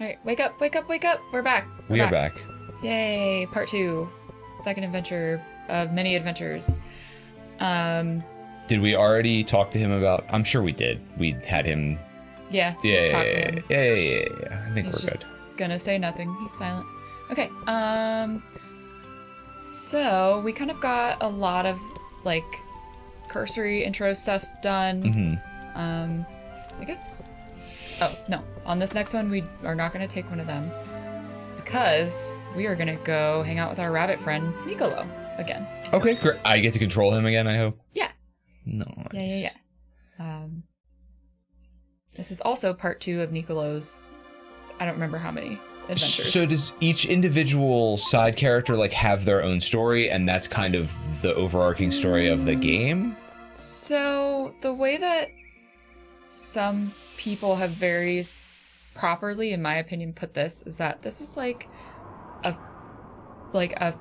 Alright, wake up, wake up, wake up! We're back! We are back. Yay! Part 2. Second adventure of many adventures. Did we already talk to him about... I'm sure we did. We had him... Yeah, Yeah. talked to him. Yeah. I think He's we're just good. gonna say nothing. He's silent. Okay, so we kind of got a lot of, like, cursory intro stuff done. I guess... Oh, no. On this next one, we are not going to take one of them because we are going to go hang out with our rabbit friend, Nicolo, again. Okay, great. I get to control him again, I hope? Yeah. Nice. Yeah. This is also part 2 of Nicolo's, I don't remember how many adventures. So does each individual side character, like, have their own story, and that's kind of the overarching story of the game? So the way that some people have very properly, in my opinion, put this is that this is like a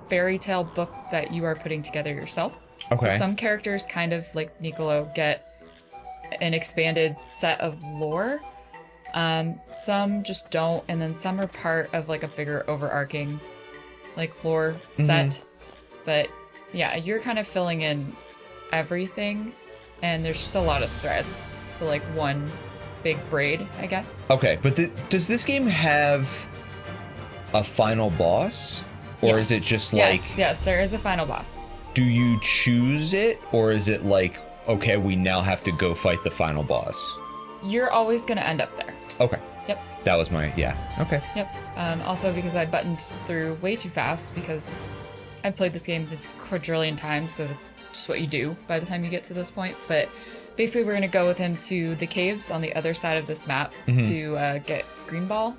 fairy tale book that you are putting together yourself. Okay. So some characters, kind of like Nicolo, get an expanded set of lore. Some just don't, and then some are part of like a bigger overarching like lore set. But yeah, you're kind of filling in everything, and there's just a lot of threads to like one big braid, I guess. Okay, but does this game have a final boss? Or is it just like... Yes, there is a final boss. Do you choose it? Or is it like, okay, we now have to go fight the final boss? You're always going to end up there. Okay. Yep. That was my... Yeah. Okay. Yep. Also because I buttoned through way too fast because I've played this game a quadrillion times, so that's just what you do by the time you get to this point. But basically, we're going to go with him to the caves on the other side of this map to get green ball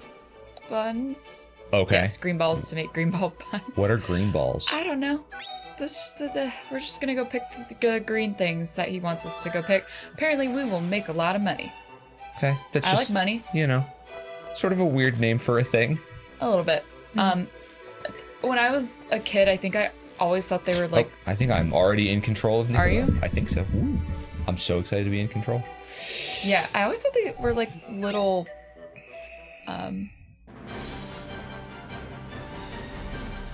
buns. Okay. Yes, green balls to make green ball buns. What are green balls? I don't know. We're just going to go pick the green things that he wants us to go pick. Apparently, we will make a lot of money. Okay. That's I just, like money. you know, sort of a weird name for a thing. A little bit. When I was a kid, I think I always thought they were like... I think I'm already in control of Nicolo. Are you? I think so. Ooh. I'm so excited to be in control. Yeah, I always thought they were like little...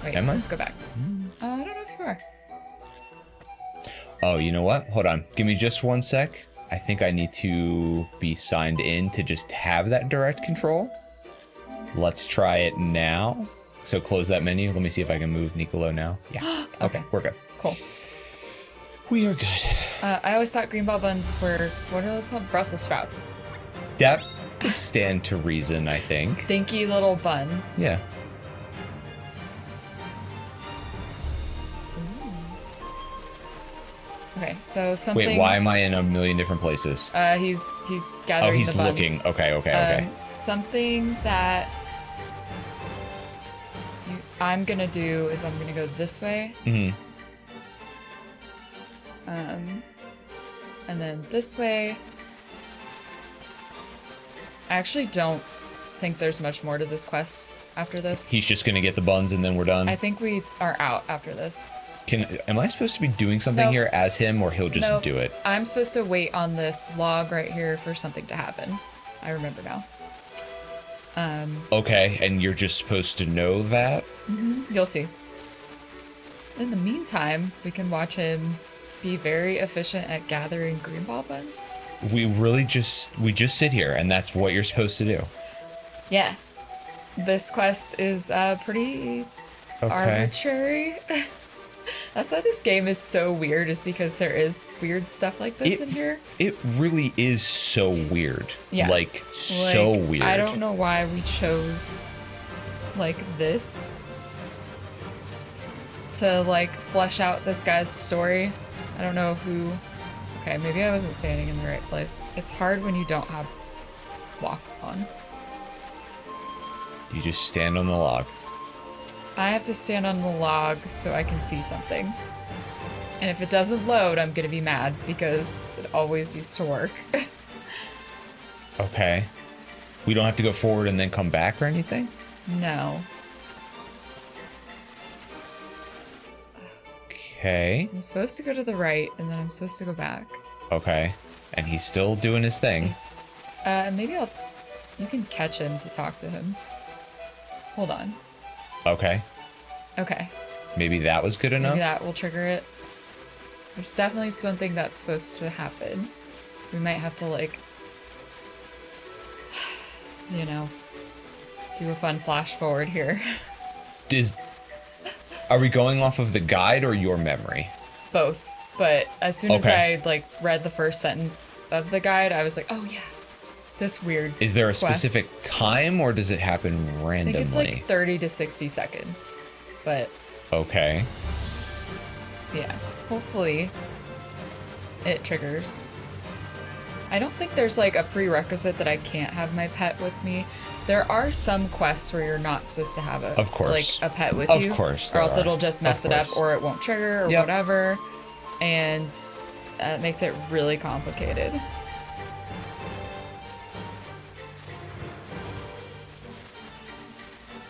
Wait, Am I? let's go back. I don't know if you are. Oh, you know what? Hold on. Give me just 1 sec. I think I need to be signed in to just have that direct control. Let's try it now. So close that menu. Let me see if I can move Nicolo now. Yeah. Okay, we're good. Cool. We are good. I always thought green ball buns were, what are those called? Brussels sprouts. That would stand to reason, I think. Stinky little buns. Yeah. Okay, so something... Wait, why am I in a million different places? He's gathering he's the buns. looking. Okay. Something that I'm gonna do is I'm gonna go this way. And then this way. I actually don't think there's much more to this quest after this. He's just gonna get the buns and then we're done. I think we are out after this. Am I supposed to be doing something here as him, or he'll just do it? I'm supposed to wait on this log right here for something to happen. I remember now. Okay, and you're just supposed to know that? You'll see. In the meantime, we can watch him be very efficient at gathering green ball buns. We just sit here, and that's what you're supposed to do. Yeah. This quest is pretty arbitrary. That's why this game is so weird, is because there is weird stuff like this in here. It really is so weird. Yeah. Like, so weird. I don't know why we chose, like, this to, like, flesh out this guy's story. I don't know who... Okay, maybe I wasn't standing in the right place. It's hard when you don't have walk on. You just stand on the log. I have to stand on the log so I can see something. And if it doesn't load, I'm gonna be mad because it always used to work. Okay. We don't have to go forward and then come back or anything? No. Okay. I'm supposed to go to the right, and then I'm supposed to go back. Okay. And he's still doing his thing. Maybe I'll You can catch him to talk to him. Hold on. Okay. Okay. Maybe that was good enough. Maybe that will trigger it. There's definitely something that's supposed to happen. We might have to, like, you know, do a fun flash forward here. Are we going off of the guide or your memory? Both. But as soon as I, like, read the first sentence of the guide, I was like, oh, yeah. This weird Is there a quest. specific time, or does it happen randomly? I think it's like 30 to 60 seconds. But okay. yeah, hopefully it triggers. I don't think there's like a prerequisite that I can't have my pet with me. There are some quests where you're not supposed to have Of course. like a pet with Of you. course Or there else are. it'll just mess Of it up, course. or it won't trigger or Yep. whatever. And that makes it really complicated.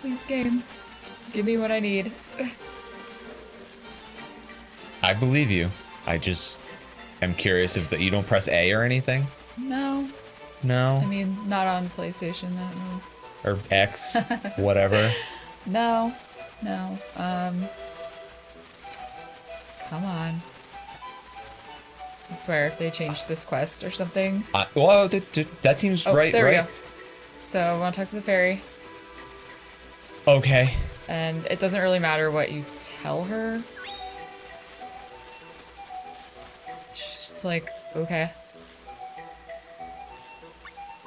Please, game. Give me what I need. I believe you. I just am curious if you don't press A or anything. No. No. I mean, not on PlayStation, I don't know. Or X, whatever. No. Come on. I swear, if they change this quest or something. Well, that seems right. There right. we go. So I want to talk to the fairy, Okay. and it doesn't really matter what you tell her. She's just like, okay.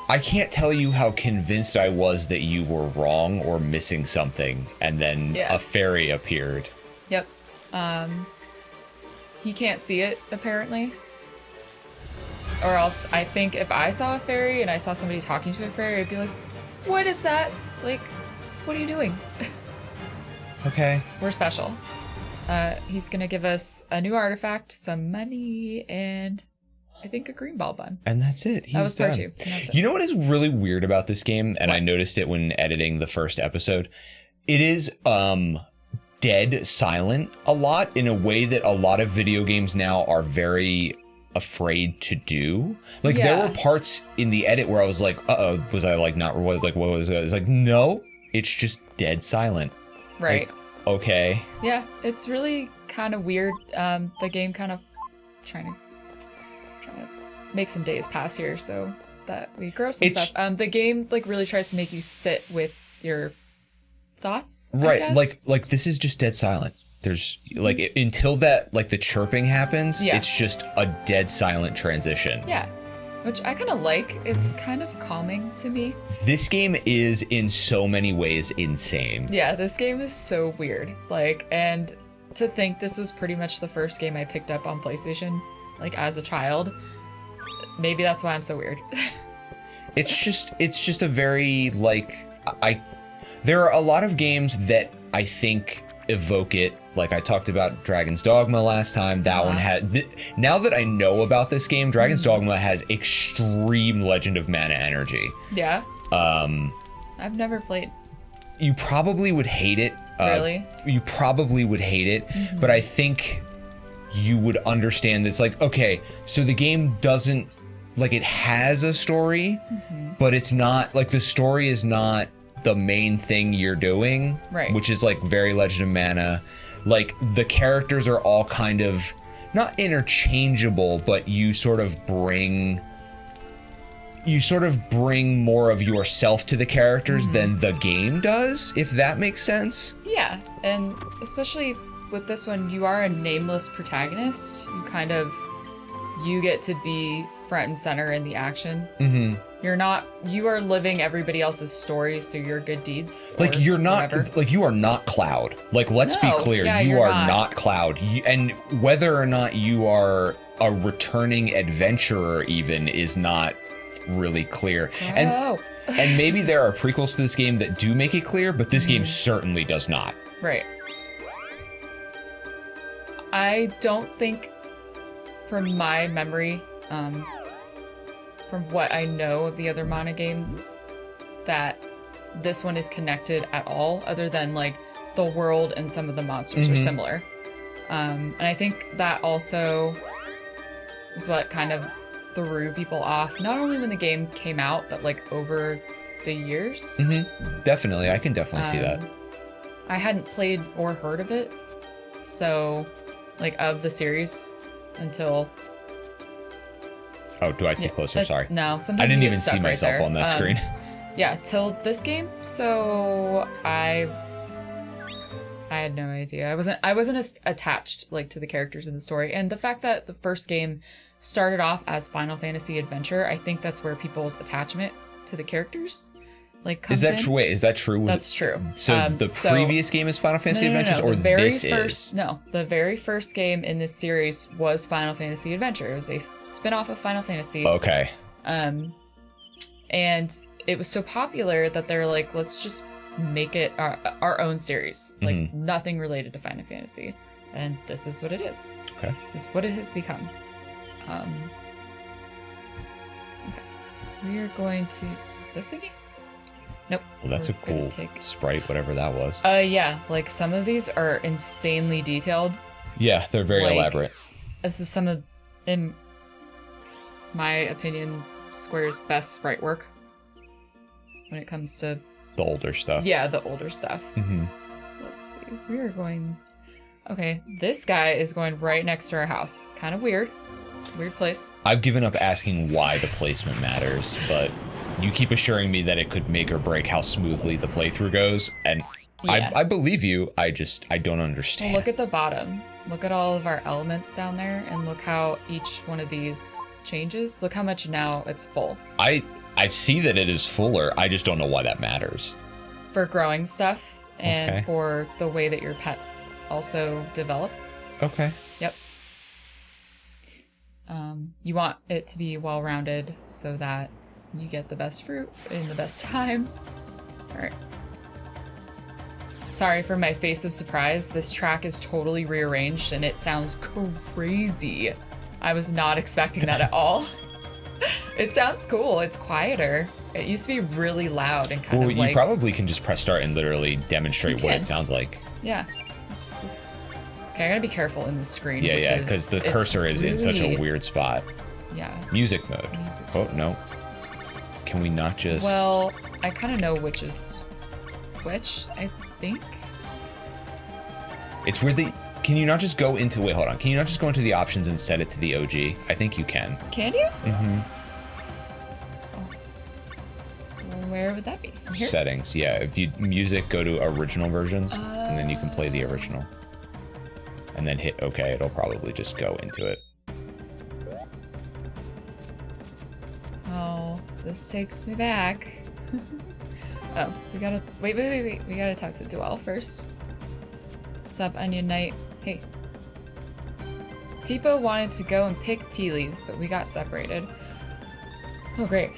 I can't tell you how convinced I was that you were wrong or missing something, and then Yeah. a fairy appeared. Yep. He can't see it, apparently. Or else, I think if I saw a fairy and I saw somebody talking to a fairy, I'd be like, what is that? Like, what are you doing? Okay. We're special. He's gonna give us a new artifact, some money, and I think a green ball bun. And that's it. He's That was part done. 2. And that's it. You know what is really weird about this game, and I What? noticed it when editing the first episode? It is dead silent a lot, in a way that a lot of video games now are very afraid to do. Like there Yeah. were parts in the edit where I was like, uh-oh, was I like not what was it? It's like, no, it's just dead silent. Right. Like, okay. Yeah, it's really kind of weird. The game kind of trying to make some days pass here so that we grow some It's- stuff. The game like really tries to make you sit with your thoughts. I Right. guess. Like this is just dead silent. There's like until that like the chirping happens, Yeah. it's just a dead silent transition. Yeah, which I kind of like. It's kind of calming to me. This game is in so many ways insane. Yeah, this game is so weird. Like, and to think this was pretty much the first game I picked up on PlayStation, like as a child. Maybe that's why I'm so weird. It's just a very like there are a lot of games that I think evoke it. Like I talked about Dragon's Dogma last time. That one had now that I know about this game, Dragon's Dogma has extreme Legend of Mana energy. Yeah. I've never played. You probably would hate it. Really? You probably would hate it, but I think you would understand this. Like, okay, so the game doesn't, like, it has a story, but it's not, like, the story is not the main thing you're doing, Right. which is, like, very Legend of Mana. Like, the characters are all kind of, not interchangeable, but you sort of bring more of yourself to the characters than the game does, if that makes sense. Yeah, and especially with this one, you are a nameless protagonist. You get to be front and center in the action. Mm-hmm. You are living everybody else's stories through your good deeds. Like or you're not, whatever. like you are not Cloud. Like let's be No, clear, yeah, you you're are not. not Cloud. And whether or not you are a returning adventurer even is not really clear. Oh, And maybe there are prequels to this game that do make it clear, but this game certainly does not. right. I don't think, from my memory, from what I know of the other Mana games, that this one is connected at all, other than like the world and some of the monsters are similar. And I think that also is what kind of threw people off, not only when the game came out, but like over the years. Definitely, I can definitely see that. I hadn't played or heard of it, so like of the series until. Oh, do I get closer? Sorry. No, sometimes I didn't you even get stuck see right myself there. on that screen. Yeah, till this game. So I had no idea. I wasn't as attached like to the characters in the story, and the fact that the first game started off as Final Fantasy Adventure, I think that's where people's attachment to the characters like comes in. Wait, is that true? That's true. So the previous game is Final Fantasy Adventures, or this is? No, the very first game in this series was Final Fantasy Adventure. It was a spin-off of Final Fantasy. Okay. And it was so popular that they're like, let's just make it our own series, like nothing related to Final Fantasy. And this is what it is. Okay. This is what it has become. Okay. We are going to this thingy? Nope. Well, that's a cool sprite, whatever that was. Yeah, like some of these are insanely detailed. Yeah, they're very elaborate. This is some of, in my opinion, Square's best sprite work when it comes to the older stuff. Yeah, the older stuff. Let's see. We are going. Okay, this guy is going right next to our house. Kind of weird. Weird place. I've given up asking why the placement matters, but you keep assuring me that it could make or break how smoothly the playthrough goes, and yeah. I believe you. I don't understand. Well, look at the bottom. Look at all of our elements down there, and look how each one of these changes. Look how much now it's full. I see that it is fuller. I just don't know why that matters. For growing stuff and for the way that your pets also develop. Okay. Yep. You want it to be well-rounded so that you get the best fruit in the best time. All right. Sorry for my face of surprise. This track is totally rearranged and it sounds crazy. I was not expecting that at all. It sounds cool. It's quieter. It used to be really loud and kind of like... you probably can just press start and literally demonstrate what it sounds like. Yeah. It's... Okay, I gotta be careful in the screen. Yeah, because the cursor is in such a weird spot. Yeah. Music mode. Oh, no. Can we not just... Well, I kind of know which is which, I think. It's weird that... Can you not just go into... Wait, hold on. Can you not just go into the options and set it to the OG? I think you can. Can you? Mm-hmm. Oh. Where would that be? Here? Settings, yeah. If you... Music, go to original versions, and then you can play the original. And then hit OK. It'll probably just go into it. Oh, this takes me back. Oh, we gotta... Wait. We gotta talk to Dwell first. What's up, Onion Knight? Hey. Tipo wanted to go and pick tea leaves, but we got separated. Oh, great.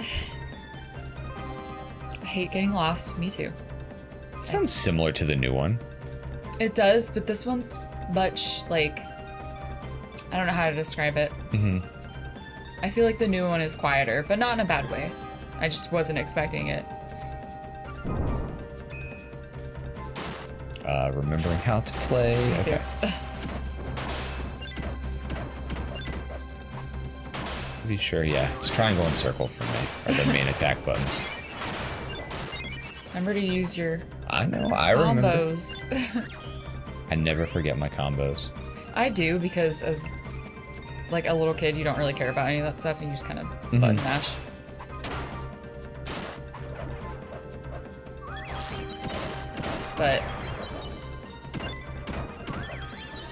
I hate getting lost. Me too. Sounds similar to the new one. It does, but this one's much, like... I don't know how to describe it. I feel like the new one is quieter, but not in a bad way. I just wasn't expecting it. Remembering how to play. Me too. Pretty sure, yeah. It's triangle and circle for me, are the main attack buttons. Remember to use your I know, I remember. combos. I never forget my combos. I do, because as like a little kid, you don't really care about any of that stuff, and you just kind of button mash. But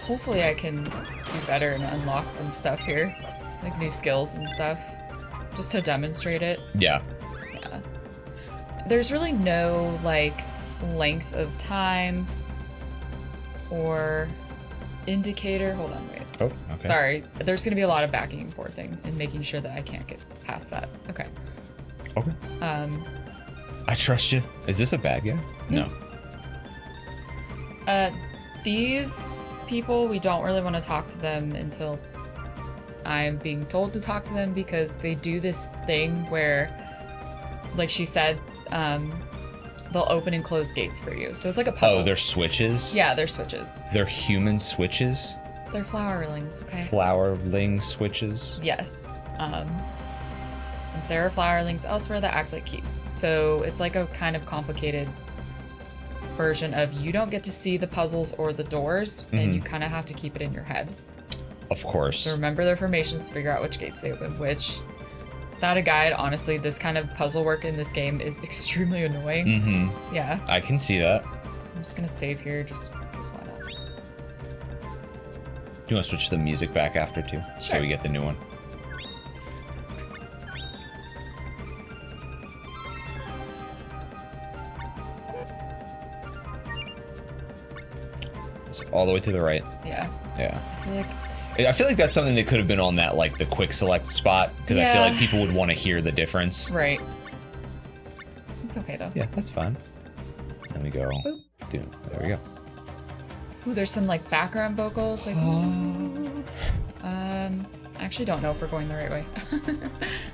hopefully I can do better and unlock some stuff here, like new skills and stuff, just to demonstrate it. Yeah. Yeah. There's really no like length of time or indicator. Hold on, wait. Oh, okay. Sorry. There's going to be a lot of backing and forthing and making sure that I can't get past that. Okay. Okay. I trust you. Is this a bad guy? No. These people, we don't really want to talk to them until I'm being told to talk to them, because they do this thing where, like she said, they'll open and close gates for you. So it's like a puzzle. Oh, they're switches? Yeah, they're switches. They're human switches? They're flowerlings, okay? Flowerling switches? Yes. I'm there are flowerlings elsewhere that act like keys. So it's like a kind of complicated version of you don't get to see the puzzles or the doors, and you kind of have to keep it in your head. Of course. So remember their formations to figure out which gates they open, which, without a guide, honestly, this kind of puzzle work in this game is extremely annoying. Yeah. I can see that. I'm just gonna save here just because why not? You want to switch the music back after too? Sure. So we get the new one. So all the way to the right. Yeah. Yeah. I I feel like that's something that could have been on that, like, the quick select spot, because I feel like people would want to hear the difference. Right. It's okay though. Yeah, that's fine. Then we go. Boop. There we go. Ooh, there's some like background vocals, like. Ooh. I actually don't know if we're going the right way.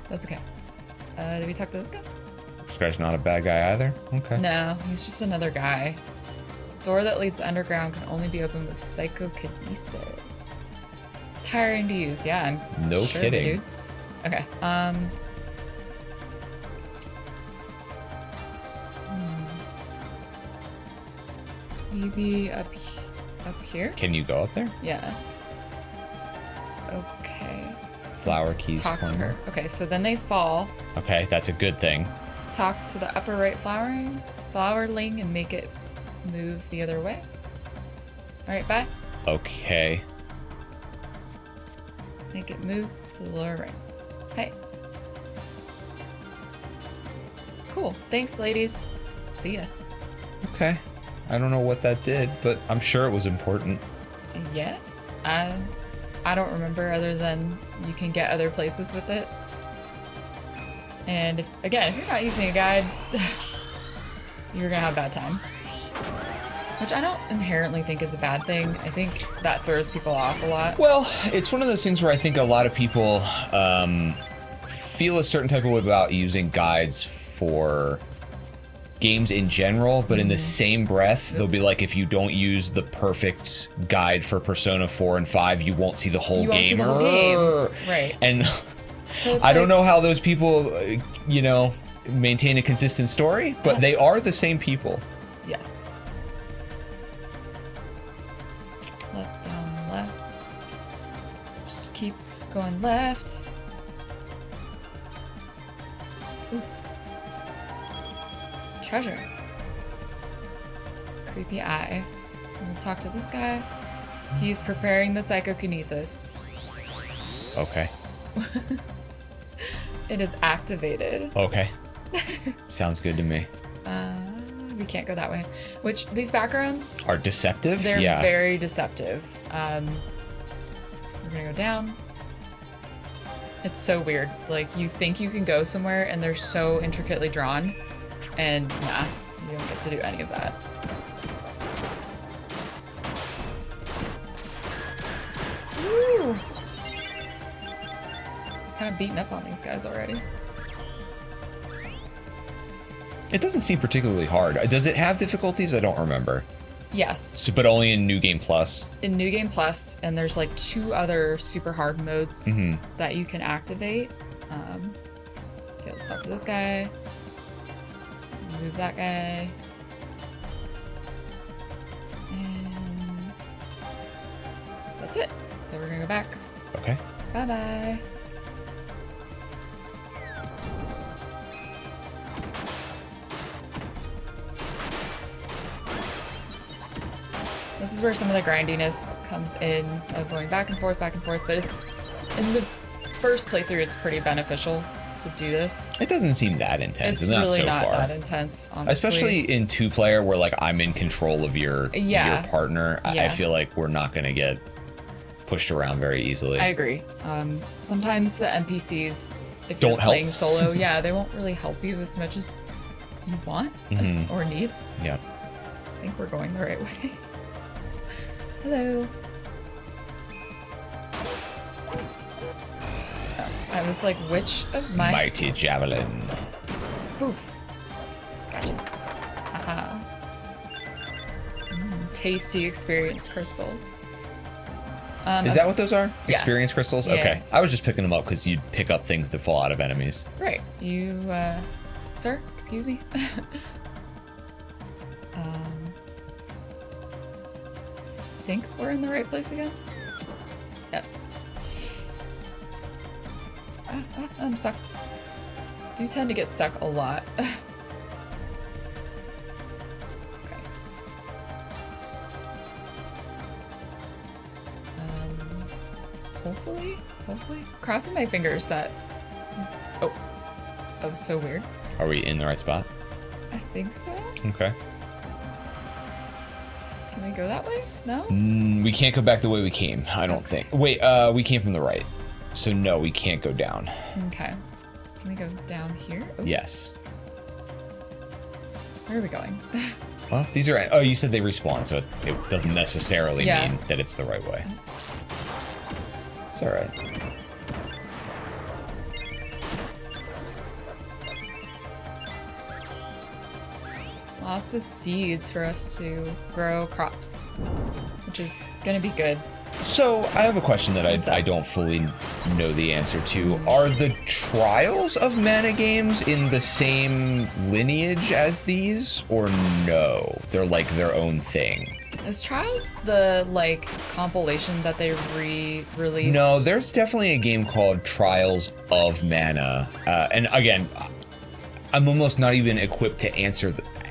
That's okay. Did we talk to this guy? This guy's not a bad guy either. Okay. No, he's just another guy. Door that leads underground can only be opened with psychokinesis. It's tiring to use. Yeah, I'm No sure, kidding. Dude. Okay. Maybe up here? Can you go up there? Yeah. Okay. Flower Let's keys. talk to corner. her. Okay, so then they fall. Okay, that's a good thing. Talk to the upper right flowerling and make it move the other way. All right, bye. Okay. Make it move to the lower right. Hey. Cool. Thanks, ladies. See ya. Okay. I don't know what that did, but I'm sure it was important. Yeah. I don't remember other than you can get other places with it. And if you're not using a guide, you're gonna have a bad time. Which I don't inherently think is a bad thing. I think that throws people off a lot. Well, it's one of those things where I think a lot of people feel a certain type of way about using guides for games in general, but in the same breath, they'll be like, if you don't use the perfect guide for Persona 4 and 5, you won't see the whole You won't game. see the whole game. Right. And So it's I don't know how those people, maintain a consistent story, but they are the same people. Yes. Left, down, left. Just keep going left. Ooh. Treasure. Creepy eye. We'll talk to this guy. He's preparing the psychokinesis. Okay. It is activated. Okay. Sounds good to me. We can't go that way. Which, these backgrounds, Are deceptive? they're Yeah. very deceptive. We're gonna go down. It's so weird. Like, you think you can go somewhere and they're so intricately drawn, and nah, you don't get to do any of that. Woo! Kind of beaten up on these guys already. It doesn't seem particularly hard. Does it have difficulties? I don't remember. Yes. So, but only in New Game Plus. In New Game Plus, and there's like 2 other super hard modes that you can activate. Okay, let's talk to this guy. Move that guy. And that's it. So we're gonna go back. Okay. Bye-bye. This is where some of the grindiness comes in of going back and forth, but it's in the first playthrough it's pretty beneficial to do this. It doesn't seem that intense. It's not really so not far. that intense, honestly. Especially in 2-player where like I'm in control of your partner. I feel like we're not gonna get pushed around very easily. I agree. Sometimes the NPCs, if Don't you're help. playing solo, they won't really help you as much as you want or need. Yeah. I think we're going the right way. Hello. Oh, I was like, which of my... Mighty Javelin. Poof. Gotcha. Haha. Tasty experience crystals. Is that what those are? Yeah. Experience crystals? Yeah. Okay. I was just picking them up because you'd pick up things that fall out of enemies. Right. You, sir, excuse me. I think we're in the right place again. Yes. I'm stuck. Do tend to get stuck a lot. Okay. Hopefully, crossing my fingers that. Oh, that was so weird. Are we in the right spot? I think so. Okay. Can we go that way? No? We can't go back the way we came, I don't think. Wait, we came from the right. So no, we can't go down. Okay. Can we go down here? Oh, Yes. where are we going? Well, these are... Oh, you said they respawn, so it doesn't necessarily Yeah. mean that it's the right way. It's alright. Lots of seeds for us to grow crops, which is gonna be good. So, I have a question that What's up? I don't fully know the answer to. Are the trials of mana games in the same lineage as these, or no? They're like their own thing? Is Trials the, like, compilation that they re-released? No, there's definitely a game called Trials of Mana. And again, I'm almost not even equipped to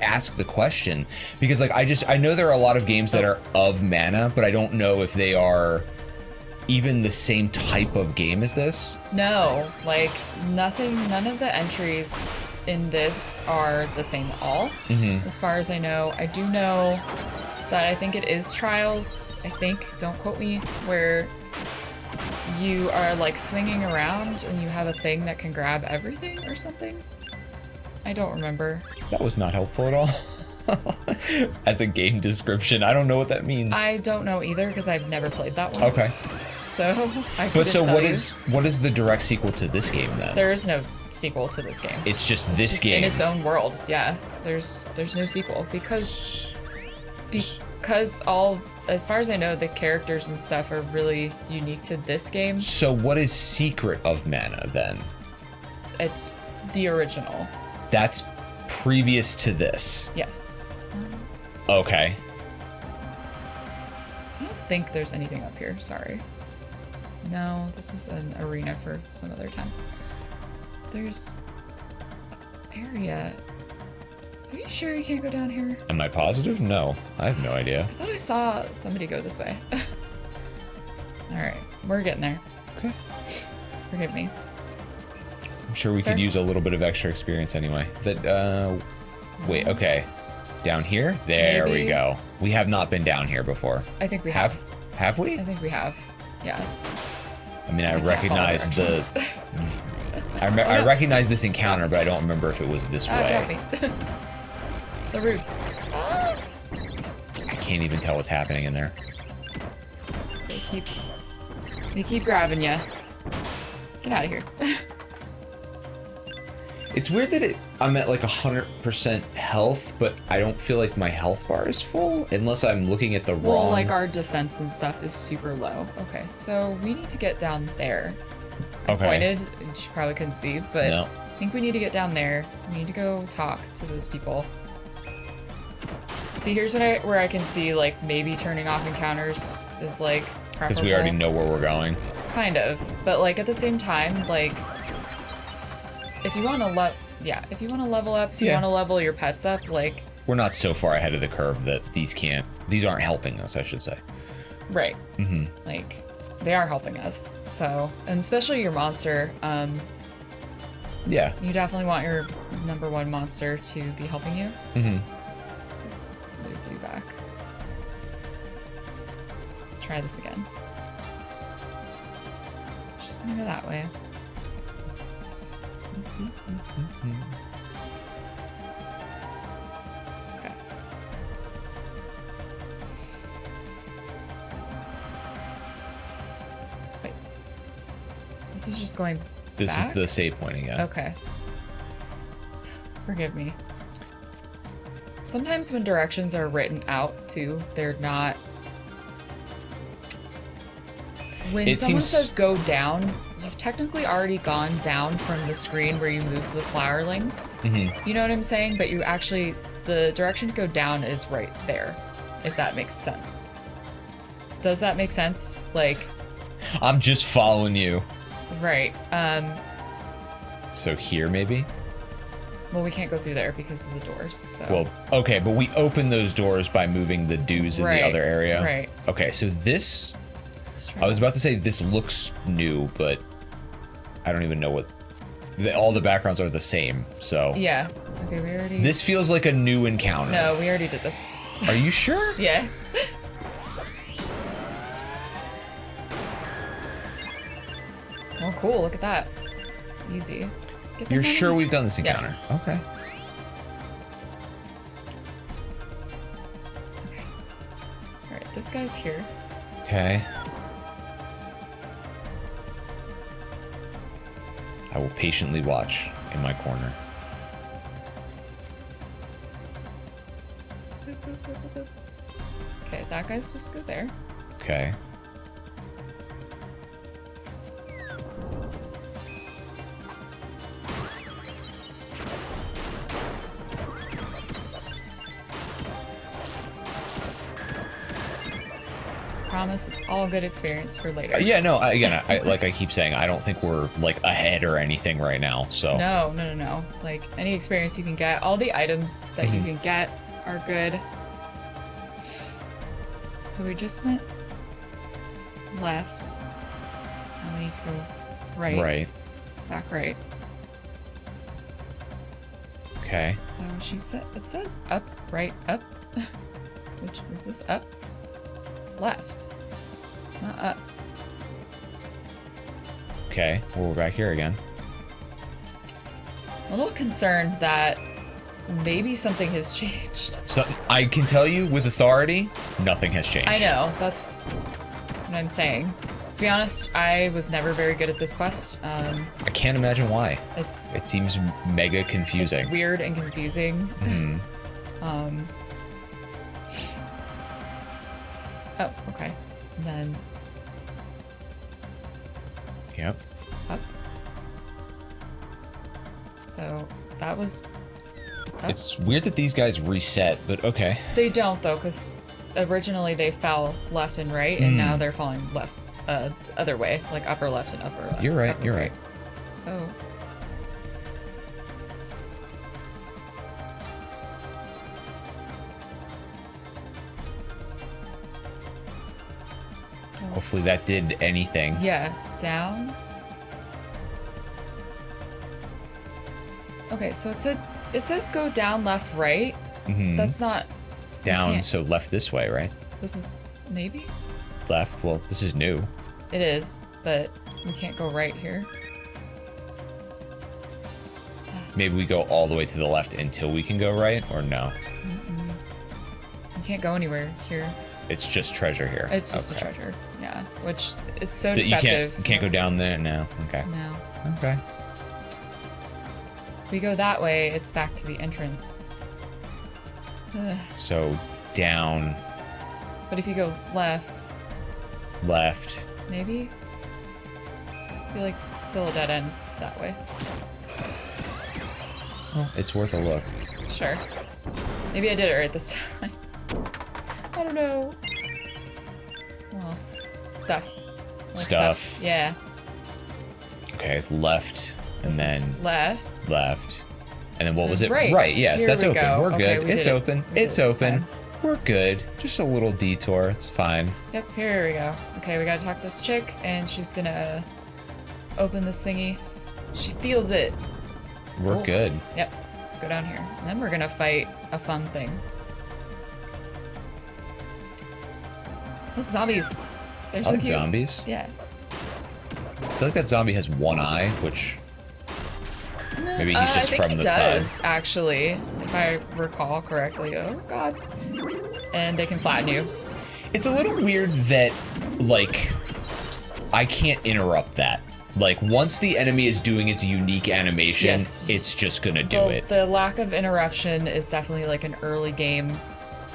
ask the question, because like I know there are a lot of games that are of mana, but I don't know if they are even the same type of game as this. No, like, none of the entries in this are the same at all. As far as I know. I do know that I think it is Trials, I think, don't quote me, where you are like swinging around and you have a thing that can grab everything or something. I don't remember. That was not helpful at all. As a game description, I don't know what that means. I don't know either because I've never played that one. Okay. So I But couldn't so tell what you. is the direct sequel to this game then? There is no sequel to this game. It's just It's this just game. in its own world. Yeah, there's no sequel because all, as far as I know, the characters and stuff are really unique to this game. So what is Secret of Mana then? It's the original. That's previous to this. Yes. Okay. I don't think there's anything up here. Sorry. No, this is an arena for some other time. There's an area. Are you sure you can't go down here? Am I positive? No. I have no idea. I thought I saw somebody go this way. Alright, we're getting there. Okay. Forgive me. I'm sure we Sir? could use a little bit of extra experience anyway. But, wait, okay. Down here? There we Maybe. go. We have not been down here before. I think we have. Have we? I think we have. Yeah. I mean, I can't follow recognize directions. I recognize this encounter, but I don't remember if it was this Drop way. me. So rude. Ah! I can't even tell what's happening in there. They keep grabbing you. Get out of here. It's weird that I'm at like 100% health, but I don't feel like my health bar is full unless I'm looking at the Well, wrong. like our defense and stuff is super low. Okay, so we need to get down there. I Okay. pointed, and she probably couldn't see, but No. I think we need to get down there. We need to go talk to those people. See, here's where I can see, like, maybe turning off encounters is, like, preferable. Because we already know where we're going. Kind of. But, like, at the same time, like, if you want to if you want to level up, if you Yeah. want to level your pets up, like... We're not so far ahead of the curve that these aren't helping us, I should say. Right. Mm-hmm. Like, they are helping us, so... And especially your monster, Yeah. you definitely want your number one monster to be helping you. Mm-hmm. Let's move you back. Try this again. Just gonna go that way. Okay. Wait. This is just going This back? is the save point again. Okay. Forgive me. Sometimes when directions are written out too, they're not... When It someone seems- says go down, you've technically already gone down from the screen where you move the flowerlings. Mhm. You know what I'm saying? But you actually, the direction to go down is right there, if that makes sense. Does that make sense? Like, I'm just following you. right. So here, maybe? Well, we can't go through there because of the doors, so. Well, okay, but we open those doors by moving the dues in Right, the other area. right. Okay, so this... Let's try I was about to say this looks new, but I don't even know what... all the backgrounds are the same, so... Yeah. Okay, we already... This feels like a new encounter. No, we already did this. Are you sure? Yeah. Oh, cool. Look at that. Easy. Get the You're money. sure we've done this encounter? Yes. Okay. All right, this guy's here. Okay. I will patiently watch in my corner. Boop, boop, boop, boop, boop. Okay, that guy's supposed to go there. Okay. Promise, it's all good experience for later. Yeah, no, I like I keep saying, I don't think we're like ahead or anything right now, so. No. Like, any experience you can get, all the items that you can get are good. So we just went left. Now we need to go right. Right. Back right. Okay. So she said, it says up, right, up. Which, is this up? It's left. Not up. Okay. Well, we're back here again. A little concerned that maybe something has changed. So I can tell you with authority, nothing has changed. I know, that's what I'm saying. To be honest, I was never very good at this quest. I can't imagine why. It's It seems mega confusing. It's weird and confusing. Mhm. Oh, okay. And then Yep. up. So that was up. It's weird that these guys reset, but okay. They don't though, because originally they fell left and right, and now they're falling left, other way, like upper left and upper left. You're right. upper You're right. So. Hopefully that did anything. Yeah, down. Okay, so it says go down, left, right. Mhm. That's not Down, can't- so left this way, right? This is maybe Left. Well, this is new. it is, but we can't go right here. Maybe we go all the way to the left until we can go right, or no? We can't go anywhere here. It's just treasure here. It's just Okay. a treasure. Yeah, which it's so That you deceptive. can't go down there? No. Okay. No. Okay. If we go that way, it's back to the entrance. Ugh. So down, But if you go left, left. maybe? I feel like it's still a dead end that way. Well, it's worth a look. Sure. Maybe I did it right this time. I don't know. Well, stuff. More Stuff. Yeah. Okay, left, and This is then left. left. And then what was it? Right. Yeah, Here that's we open. go. We're Okay, good. we It's did it. open. We did It's it this open. time. We're good. Just a little detour. It's fine. Yep, here we go. Okay, we gotta talk to this chick, and she's gonna open this thingy. She feels it. We're Cool. good. Yep, let's go down here. And then we're gonna fight a fun thing. Look, zombies. They're I so like cute. zombies. Yeah. I feel like that zombie has one eye, which maybe he's just I think from he the does, side. actually, if I recall correctly. Oh god. And they can flatten you. It's a little weird that, like, I can't interrupt that. Like, once the enemy is doing its unique animation, Yes. it's just gonna do it. The lack of interruption is definitely like an early game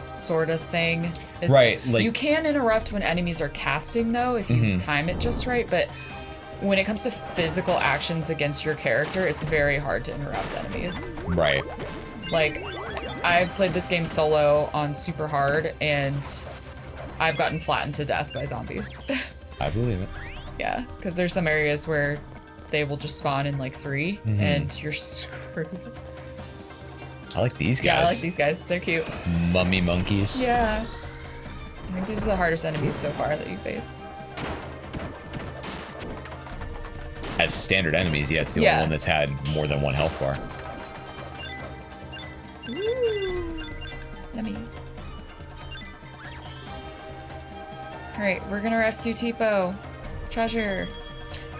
sort of thing. It's, Right, like- you can interrupt when enemies are casting, though, if you time it just right, but when it comes to physical actions against your character, it's very hard to interrupt enemies. Right. Like, I've played this game solo on super hard, and I've gotten flattened to death by zombies. I believe it. Yeah, because there's some areas where they will just spawn in like 3, and you're screwed. I like these guys. Yeah, I like these guys. They're cute. Mummy monkeys. Yeah. I think these are the hardest enemies so far that you face. As standard enemies, yeah, it's the only one that's had more than 1 health bar. Woo! Yummy. Alright, we're gonna rescue Tipo. Treasure.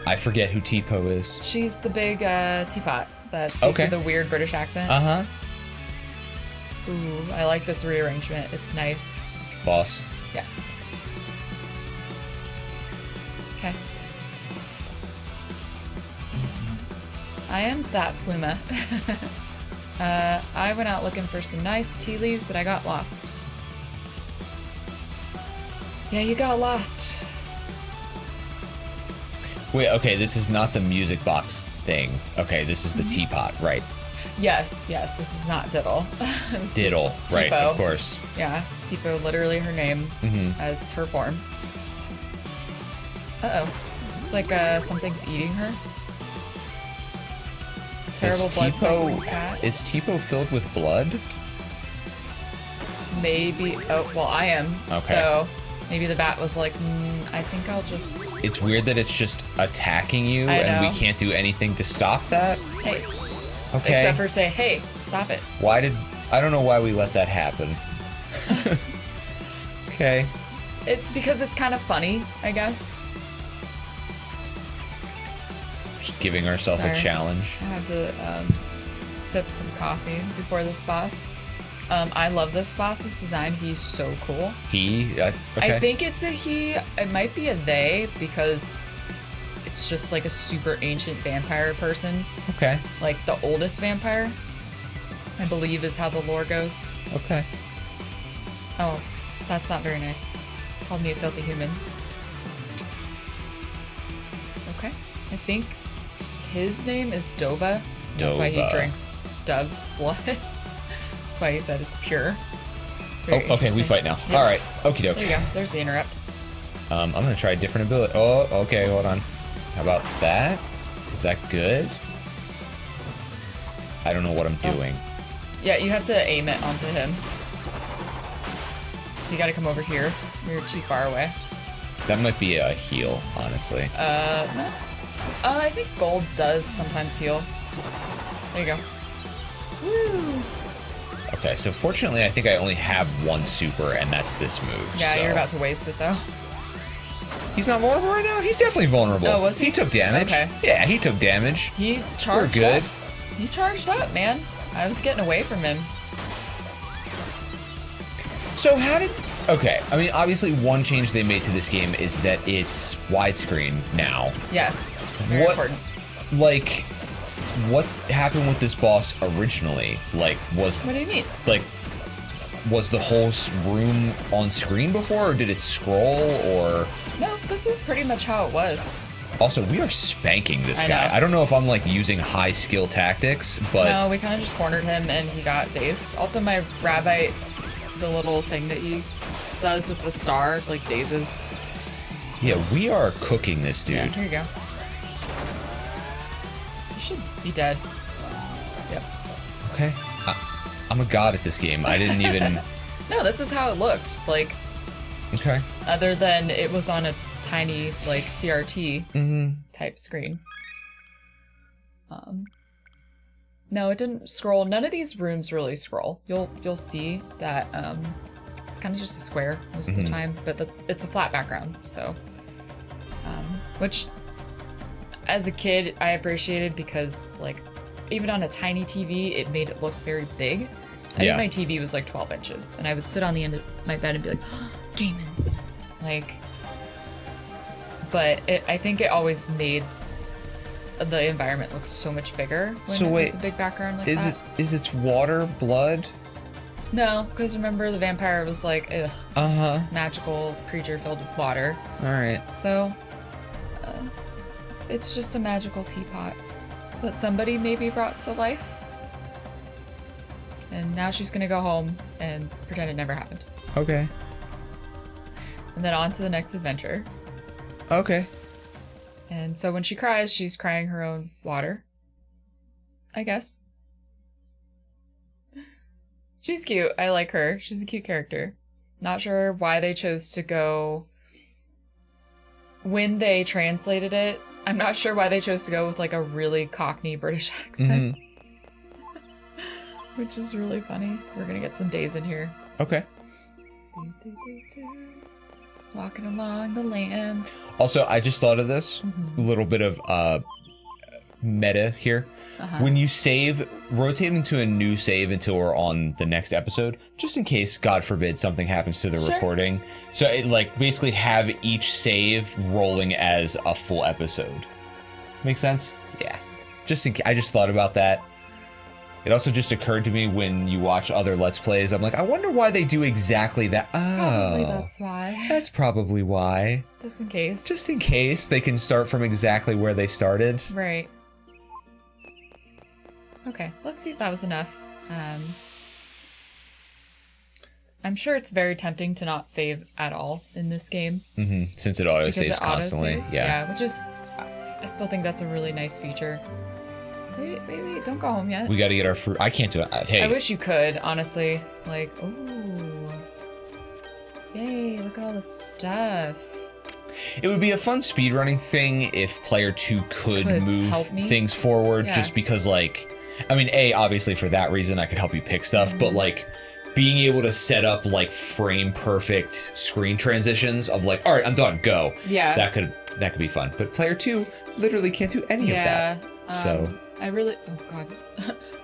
I forget who Tipo is. She's the big teapot that speaks with a weird British accent. Uh-huh. Ooh, I like this rearrangement. It's nice. Boss. Yeah. Okay. I am that Pluma. I went out looking for some nice tea leaves, but I got lost. Yeah, you got lost. Wait, okay, this is not the music box thing. Okay, this is the teapot, right? Yes, this is not Diddle. Diddle, right, of course. Yeah, Tipo, literally her name as her form. Uh-oh. Looks like something's eating her. Terrible blood sucking cat. Is Tipo filled with blood? Maybe. Oh, well, I am. Okay. So maybe the bat was like, I think I'll just... It's weird that it's just attacking you and we can't do anything to stop that. Hey. Okay. Except for say, hey, stop it. I don't know why we let that happen. Okay. Because it's kind of funny, I guess. Just giving ourselves a challenge. I had to sip some coffee before this boss. I love this boss's design. He's so cool. Okay. I think it's a he. It might be a they because it's just like a super ancient vampire person. Okay. Like the oldest vampire, I believe is how the lore goes. Okay. Oh, that's not very nice. Called me a filthy human. Okay. I think his name is Dova. That's why he drinks dove's blood. That's why he said it's pure. Very okay, we fight now. Yep. All right, okie doke. There you go. There's the interrupt. I'm gonna try a different ability. Oh, okay, hold on. How about that? Is that good? I don't know what I'm doing. Yeah, you have to aim it onto him. So you gotta come over here. You're too far away. That might be a heal, honestly. No. I think gold does sometimes heal. There you go. Woo! Okay, so fortunately, I think I only have 1 super, and that's this move. Yeah, so. you're about to waste it though. He's not vulnerable right now? He's definitely vulnerable. Oh, was he? He took damage. Okay. Yeah, he took damage. He charged We're good. up. He charged up, man. I was getting away from him. So how did... Okay, I mean, obviously one change they made to this game is that it's widescreen now. Yes. Very important. Like, what happened with this boss originally? Like, What do you mean? Like, was the whole room on screen before, or did it scroll, or... No, this was pretty much how it was. Also, we are spanking this I guy. know. I don't know if I'm, like, using high skill tactics, but... No, we kind of just cornered him and he got dazed. Also, my Rabite, the little thing that he does with the star, like, dazes. Yeah, we are cooking this dude. Yeah, here you go. You should be dead. Yep. Okay. I'm a god at this game. I didn't even... No, this is how it looked. Like, Okay. other than it was on a tiny, like, CRT type screen. No, it didn't scroll. None of these rooms really scroll. You'll see that it's kind of just a square most of the time, but it's a flat background. So, which as a kid I appreciated because like even on a tiny TV it made it look very big. I think my TV was like 12 inches, and I would sit on the end of my bed and be like, oh, gaming, like. But I think it always made the environment look so much bigger when it was a big background like that. Is its water blood? No, because remember the vampire was like, ugh, Uh-huh. this magical creature filled with water. All right. So, it's just a magical teapot that somebody maybe brought to life. And now she's gonna go home and pretend it never happened. Okay. And then on to the next adventure. Okay. And so when she cries, she's crying her own water. I guess. She's cute. I like her. She's a cute character. Not sure why they chose to go... When they translated it, I'm not sure why they chose to go with like a really Cockney British accent. Which is really funny. We're gonna get some days in here. Okay. Walking along the land. Also, I just thought of this. A little bit of meta here. When you save, rotate into a new save until we're on the next episode, just in case, God forbid, something happens to the recording. So it like basically have each save rolling as a full episode. Make sense? Yeah. Just in case, I just thought about that. It also just occurred to me when you watch other Let's Plays, I'm like, I wonder why they do exactly that. Oh, Probably that's why. That's probably why. Just in case. Just in case they can start from exactly where they started. Right. Okay, let's see if that was enough. I'm sure it's very tempting to not save at all in this game. Since it Just auto because saves it constantly. auto-saves. Yeah. Which is, I still think that's a really nice feature. Wait, don't go home yet. We gotta get our fruit. I can't do it. Hey. I wish you could, honestly. Like, ooh. Yay, look at all this stuff. It would be a fun speedrunning thing if player 2 could move things forward, just because, like, I mean, obviously for that reason I could help you pick stuff, but like being able to set up like frame perfect screen transitions of like, all right, I'm done, go. Yeah. That could be fun. But player 2 literally can't do any of that. So I really, oh god,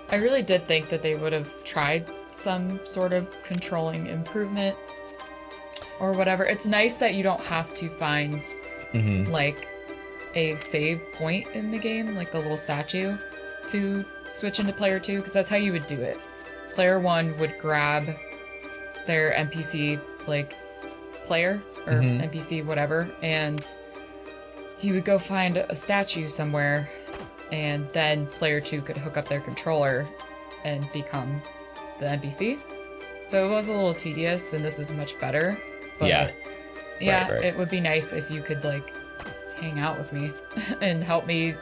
I really did think that they would have tried some sort of controlling improvement or whatever. It's nice that you don't have to find like a save point in the game, like the little statue, to switch into player 2, because that's how you would do it. Player 1 would grab their NPC like player or NPC whatever, and he would go find a statue somewhere, and then player 2 could hook up their controller and become the NPC. So it was a little tedious, and this is much better. But yeah, right. It would be nice if you could like hang out with me and help me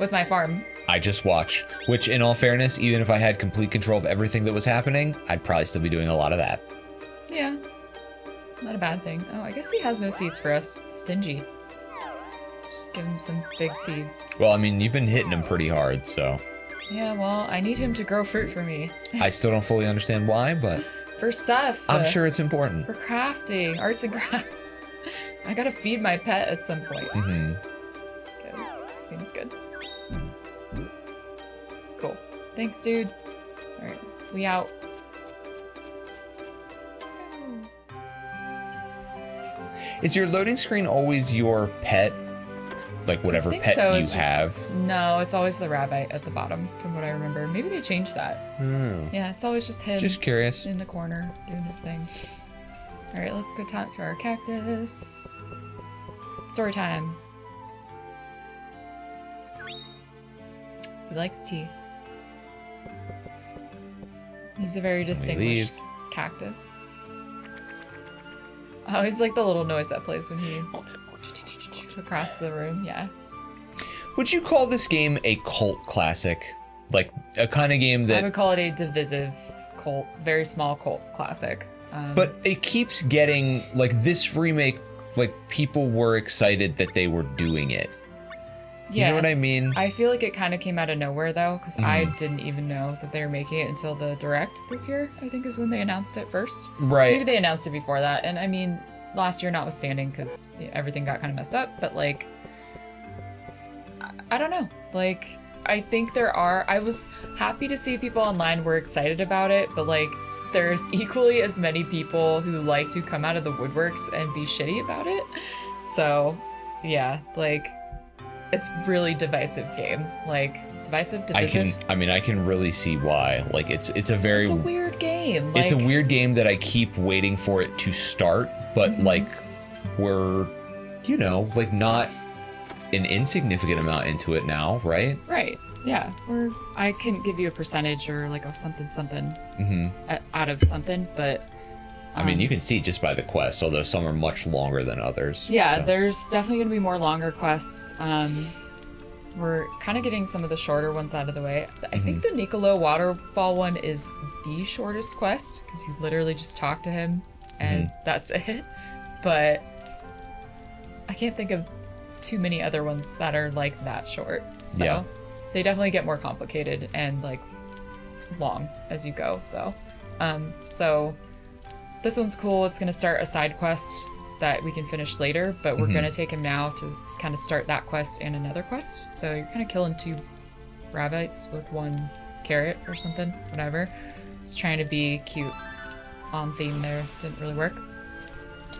with my farm. I just watch, which in all fairness, even if I had complete control of everything that was happening, I'd probably still be doing a lot of that. Yeah, not a bad thing. Oh, I guess he has no seeds for us. Stingy. Just give him some big seeds. Well, I mean, you've been hitting him pretty hard, so. Yeah, well, I need him to grow fruit for me. I still don't fully understand why, but. For stuff. I'm sure it's important. For crafting, arts and crafts. I gotta feed my pet at some point. Okay, seems good. Cool. Thanks, dude. Alright, we out. Is your loading screen always your pet? Like whatever pet you have? No, it's always the rabbit at the bottom, from what I remember. Maybe they changed that. Yeah, it's always just him. Just curious. In the corner, doing his thing. Alright, let's go talk to our cactus. Story time. He likes tea. He's a very distinguished cactus. I always like the little noise that plays when he across the room. Yeah. Would you call this game a cult classic? Like a kind of game that I would call it a divisive cult, very small cult classic. But it keeps getting like this remake. Like people were excited that they were doing it. You know what I mean? I feel like it kind of came out of nowhere though, because I didn't even know that they were making it until the Direct this year, I think is when they announced it first. Right. Maybe they announced it before that. And I mean, last year notwithstanding, because everything got kind of messed up, but like, I don't know. Like, I think I was happy to see people online were excited about it, but like, there's equally as many people who like to come out of the woodworks and be shitty about it. So, yeah, like, it's really divisive game. Like divisive. I can really see why. Like it's a weird game. It's a weird game that I keep waiting for it to start, but like we're, you know, like not an insignificant amount into it now, right? Right. Yeah. Or I couldn't give you a percentage or like a something out of something, but I mean, you can see just by the quests, although some are much longer than others. Yeah, so. There's definitely going to be more longer quests. We're kind of getting some of the shorter ones out of the way. I think the Nicolo waterfall one is the shortest quest because you literally just talk to him and that's it. But I can't think of too many other ones that are like that short. So they definitely get more complicated and like long as you go though. So this one's cool. It's going to start a side quest that we can finish later, but we're going to take him now to kind of start that quest and another quest. So you're kind of killing 2 rabbits with 1 carrot or something, whatever. Just trying to be cute on theme there. Didn't really work.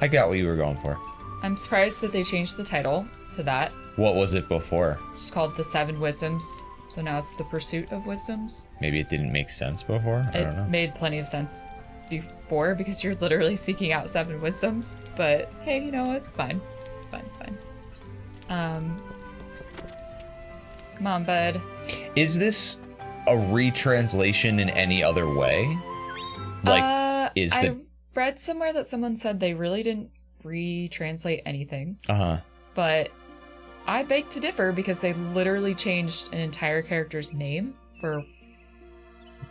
I got what you were going for. I'm surprised that they changed the title to that. What was it before? It's called The 7 Wisdoms. So now it's The Pursuit of Wisdoms. Maybe it didn't make sense before? I don't know. It made plenty of sense before because you're literally seeking out 7 wisdoms, but hey, you know, it's fine. It's fine. Come on, bud. Is this a retranslation in any other way? Like, I read somewhere that someone said they really didn't retranslate anything. But I beg to differ because they literally changed an entire character's name for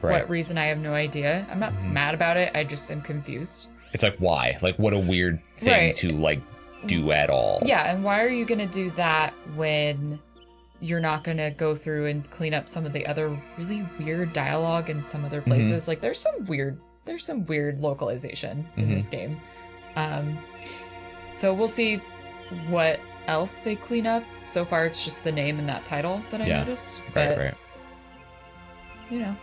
what reason, I have no idea. I'm not mad about it. I just am confused. It's like, why? Like, what a weird thing to, like, do at all. Yeah, and why are you going to do that when you're not going to go through and clean up some of the other really weird dialogue in some other places? Like, there's some weird localization in this game. So we'll see what else they clean up. So far, it's just the name and that title that I noticed. But, right. You know.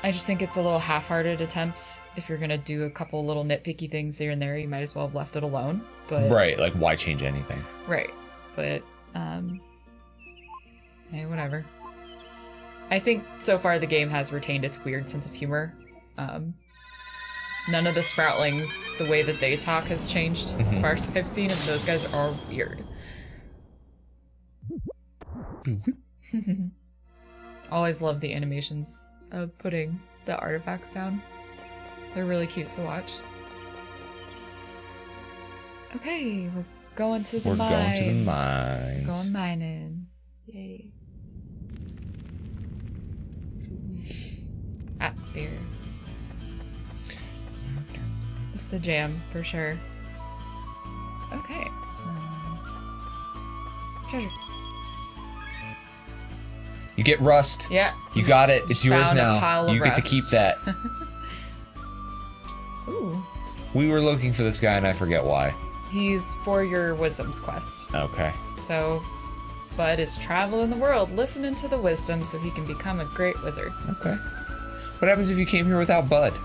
I just think it's a little half-hearted attempt. If you're gonna do a couple little nitpicky things here and there, you might as well have left it alone. But right, like why change anything? Right, but hey, whatever. I think so far the game has retained its weird sense of humor. None of the Sproutlings, the way that they talk has changed as far as I've seen, and those guys are weird. Always love the animations of putting the artifacts down. They're really cute to watch. Okay, we're going to the mines. Going to the mines. Going mining. Yay. Atmosphere. This is a jam for sure. Okay. Treasure. You get rust. Yeah. You got it. It's yours now. You get to keep that. Ooh. We were looking for this guy and I forget why. He's for your wisdoms quest. Okay. So, Bud is traveling the world listening to the wisdom so he can become a great wizard. Okay. What happens if you came here without Bud?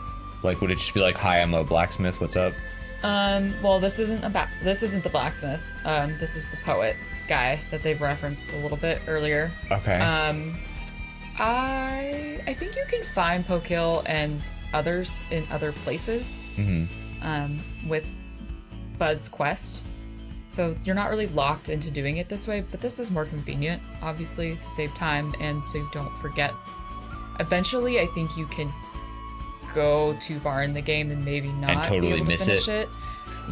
Like, would it just be like, hi, I'm a blacksmith, what's up? Well, this isn't the blacksmith. This is the poet guy that they've referenced a little bit earlier. Okay. I think you can find Pokil and others in other places. With Bud's quest. So you're not really locked into doing it this way, but this is more convenient, obviously, to save time and so you don't forget. Eventually, I think you can go too far in the game and maybe not and totally be able to miss finish it.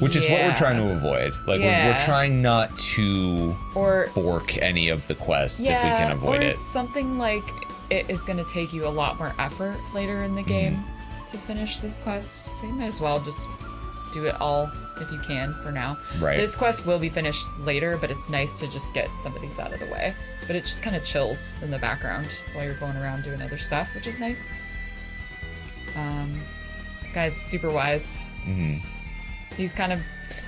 Which is what we're trying to avoid. Like, we're trying not to fork any of the quests if we can avoid it. Or it's something like it is going to take you a lot more effort later in the game to finish this quest. So you might as well just do it all if you can for now. Right. This quest will be finished later, but it's nice to just get some of these out of the way. But it just kind of chills in the background while you're going around doing other stuff, which is nice. This guy's super wise. He's kind of...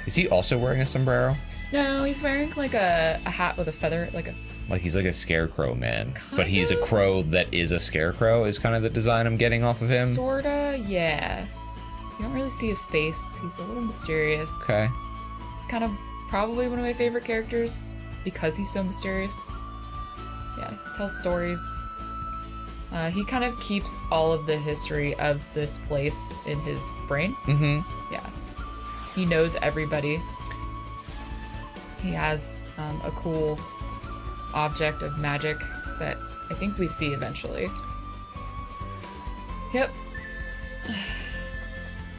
Is he also wearing a sombrero? No, he's wearing like a hat with a feather, like he's like a scarecrow man. But he's a of? crow that is a scarecrow is kind of the design I'm getting off of him. Sorta, yeah. You don't really see his face. He's a little mysterious. Okay. He's kind of probably one of my favorite characters because he's so mysterious. Yeah, he tells stories. He kind of keeps all of the history of this place in his brain. Mm-hmm. Yeah. He knows everybody. He has a cool object of magic that I think we see eventually. Yep.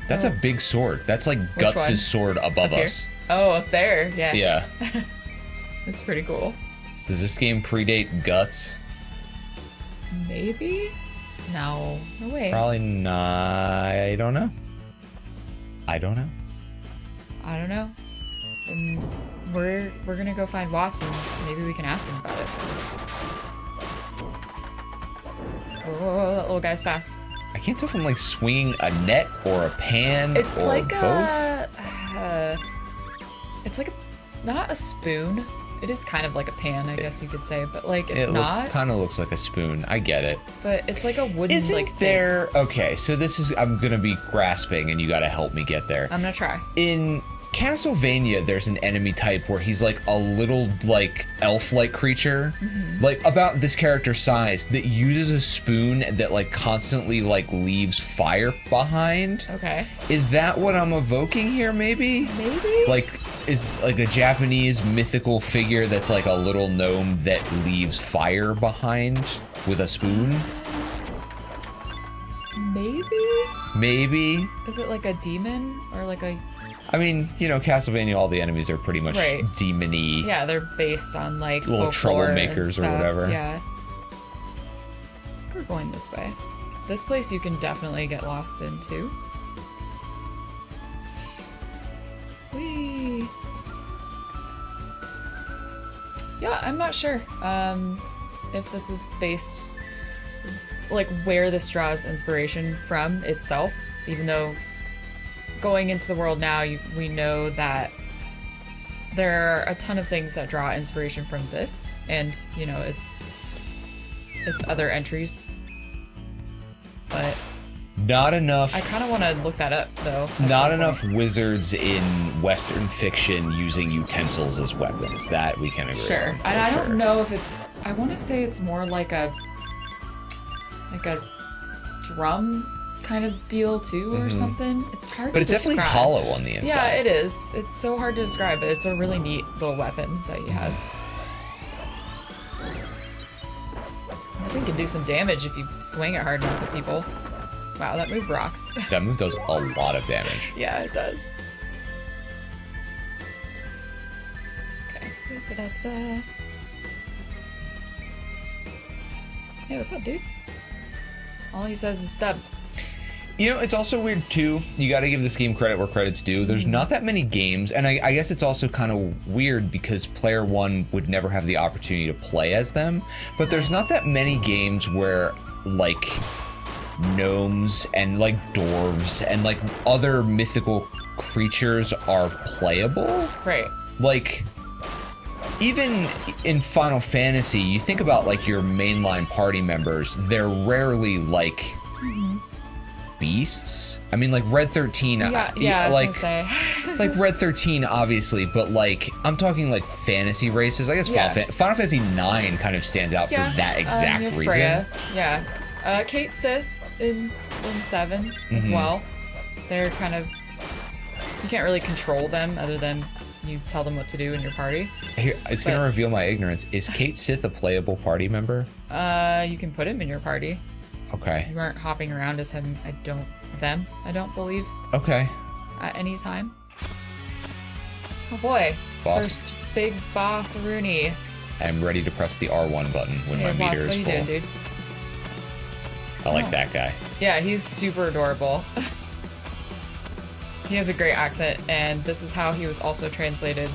That's a big sword. That's like Which one? Guts' sword above Up here? us. Oh, up there. Yeah. Yeah. That's pretty cool. Does this game predate Guts? Maybe? No. No way. Probably not. I don't know. I don't know. And we're gonna go find Watson. Maybe we can ask him about it. Whoa, that little guy's fast. I can't tell if I'm like swinging a net or a pan It's or like both. it's like not a spoon. It is kind of like a pan, I guess you could say, but like it's It not. kind of looks like a spoon. I get it. But it's like a wooden Isn't like thing. there? Okay, so this is. I'm gonna be grasping, and you gotta help me get there. I'm gonna try. In Castlevania, there's an enemy type where he's like a little like elf-like creature, like about this character's size, that uses a spoon that like constantly like leaves fire behind. Okay. Is that what I'm evoking here? Maybe. Maybe. Like is like a Japanese mythical figure that's like a little gnome that leaves fire behind with a spoon. Maybe. Maybe. Is it like a demon or like a? I mean, you know, Castlevania, all the enemies are pretty much Right. demon-y. Yeah, they're based on like Little folklore and troublemakers or stuff. whatever. Yeah. I think we're going this way. This place you can definitely get lost into. Whee! Yeah, I'm not sure if this is based, like where this draws inspiration from itself, even though going into the world now, we know that there are a ton of things that draw inspiration from this, and you know, it's other entries. But Not enough. I kind of want to look that up, though. at Not some enough point. wizards in Western fiction using utensils as weapons. That we can agree Sure, on. and I for sure. don't know if it's. I want to say it's more like a drum kind of deal too, or something. It's hard. But to it's definitely describe. hollow on the inside. Yeah, it is. It's so hard to describe, but it's a really neat little weapon that he has. I think it can do some damage if you swing it hard enough at people. Wow, that move rocks. That move does a lot of damage. Yeah, it does. Okay. Da-da-da-da. Hey, what's up, dude? All he says is dub. You know, it's also weird too. You got to give this game credit where credit's due. There's not that many games, and I guess it's also kind of weird because player one would never have the opportunity to play as them. But there's not that many games where like gnomes and like dwarves and like other mythical creatures are playable. Right. Like even in Final Fantasy, you think about like your mainline party members, they're rarely like beasts. I mean, like Red 13, Yeah, I was like gonna say. like Red 13 obviously, but like I'm talking like fantasy races. I guess Yeah. Final Fantasy 9 kind of stands out Yeah, for that exact you have reason. Freya. Yeah. Kate Sith in 7 as Mm-hmm. well. They're kind of, you can't really control them other than you tell them what to do in your party. Here, it's gonna But- reveal my ignorance. Is Kate Sith a playable party member? You can put him in your party. Okay. You aren't hopping around as him. I don't believe Okay. at any time. Oh boy. Boss. First big boss Rooney. I'm ready to press the R1 button when Hey, my Watts, meter what is you full. doing, dude? I like Oh. that guy. Yeah, he's super adorable. He has a great accent, and this is how he was also translated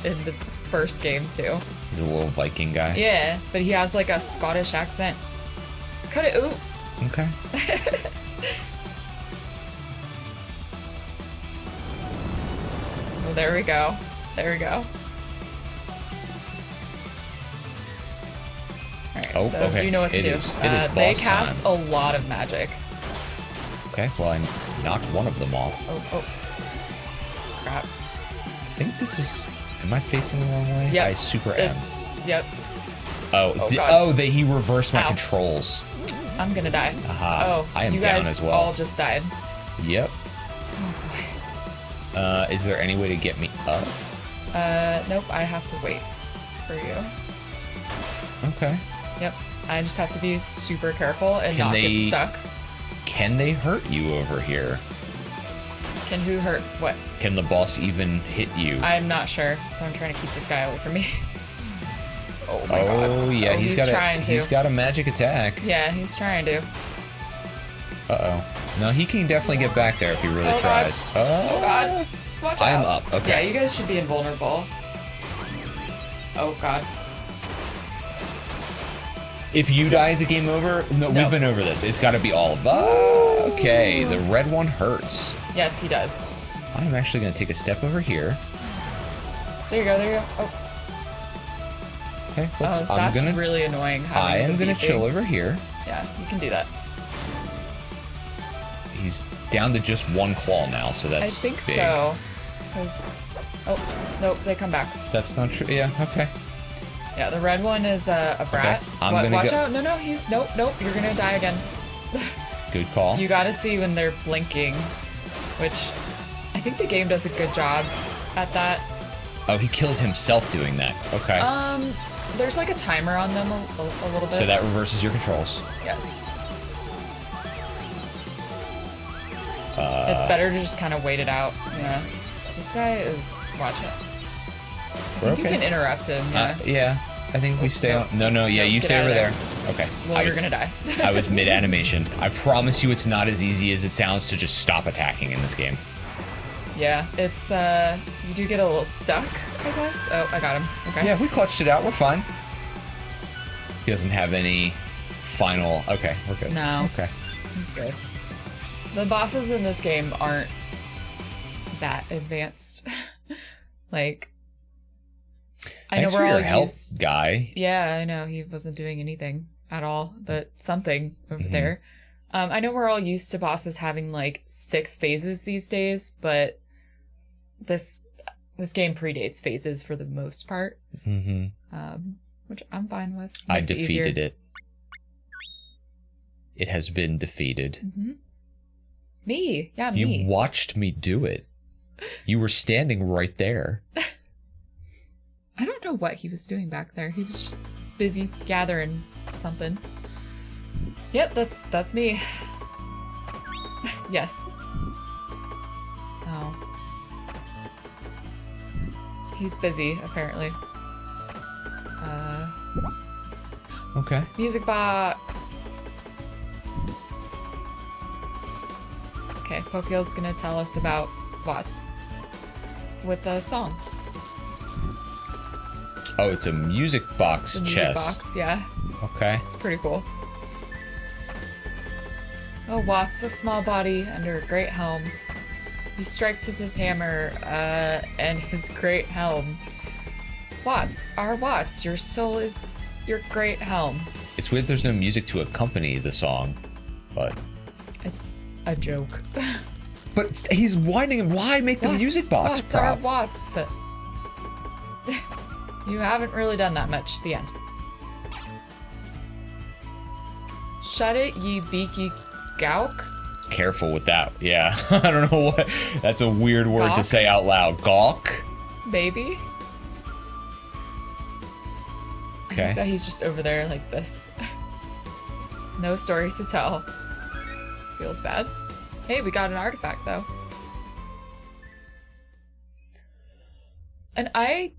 in the first game, too. He's a little Viking guy. Yeah, but he has like a Scottish accent. Cut it. Ooh. Okay. Oh, there we go. There we go. Alright, Oh, so okay. you know what to It do. is They boss cast time. a lot of magic. Okay, well I knocked one of them off. Oh, crap. I think this is Am I facing the wrong way? Yep. I super am. Yep. Oh, he reversed my Ow. controls. I'm gonna die. Aha. Oh, I am you down guys as well. all just died. Yep. Oh boy. Is there any way to get me up? Nope. I have to wait for you. Okay. Yep. I just have to be super careful and Can not they- get stuck. Can they hurt you over here? Can who hurt what? Can the boss even hit you? I'm not sure, so I'm trying to keep this guy away from me. Oh my god. Oh yeah, he's got trying to. he's got a magic attack. Yeah, he's trying to. Uh-oh. No, he can definitely get back there if he really Oh, God. tries. Oh god. Watch I am out. up. Okay. Yeah, you guys should be invulnerable. Oh god. If you die, is it game over? No, we've been over this. It's got to be all of us. Okay, the red one hurts. Yes, he does. I'm actually going to take a step over here. There you go, there you go. Oh, Okay, that's really annoying. I am going to chill over here. Yeah, you can do that. He's down to just one claw now, so that's I think big. so. Because, oh, nope, they come back. That's not true. Yeah, okay. Yeah, the red one is a brat. Okay, I'm gonna watch go- out. No, he's, nope, you're gonna die again. Good call. You gotta see when they're blinking, which I think the game does a good job at that. Oh, he killed himself doing that. Okay. There's like a timer on them a little bit. So that reverses your controls. Yes. It's better to just kind of wait it out. Yeah. This guy is... Watch it. I think you can interrupt him, yeah. Yeah. I think we stay on... No, yeah, Nope, you get stay out over of there. there. Okay. Well, you're gonna die. I was mid-animation. I promise you it's not as easy as it sounds to just stop attacking in this game. Yeah, it's, you do get a little stuck, I guess. Oh, I got him. Okay. Yeah, we clutched it out. We're fine. He doesn't have any final... Okay, we're good. No. Okay. He's good. The bosses in this game aren't that advanced. Like, I Thanks know for we're your all help, used. guy. Yeah, I know he wasn't doing anything at all, but something over Mhm. there. I know we're all used to bosses having like 6 phases these days, but this game predates phases for the most part, which I'm fine with. I Makes defeated easier. it. It has been defeated. Me, yeah, me. You watched me do it. You were standing right there. I don't know what he was doing back there. He was just busy gathering something. Yep, that's me. Yes. Oh. He's busy, apparently. Okay. Music box! Okay, Pokeel's gonna tell us about Watts with a song. Oh, it's a music box The music chest. box, yeah. Okay. It's pretty cool. Oh, Watts, a small body under a great helm. He strikes with his hammer, and his great helm. Watts, our Watts, your soul is your great helm. It's weird there's no music to accompany the song, but... It's a joke. But he's whining. Why make the music box Watts, our prop? Watts. You haven't really done that much. The end. Shut it, ye beaky gawk. Careful with that. Yeah. I don't know what... That's a weird word to Gawk? say out loud. Gawk? Baby. I Okay. think that he's just over there like this. No story to tell. Feels bad. Hey, we got an artifact though. And I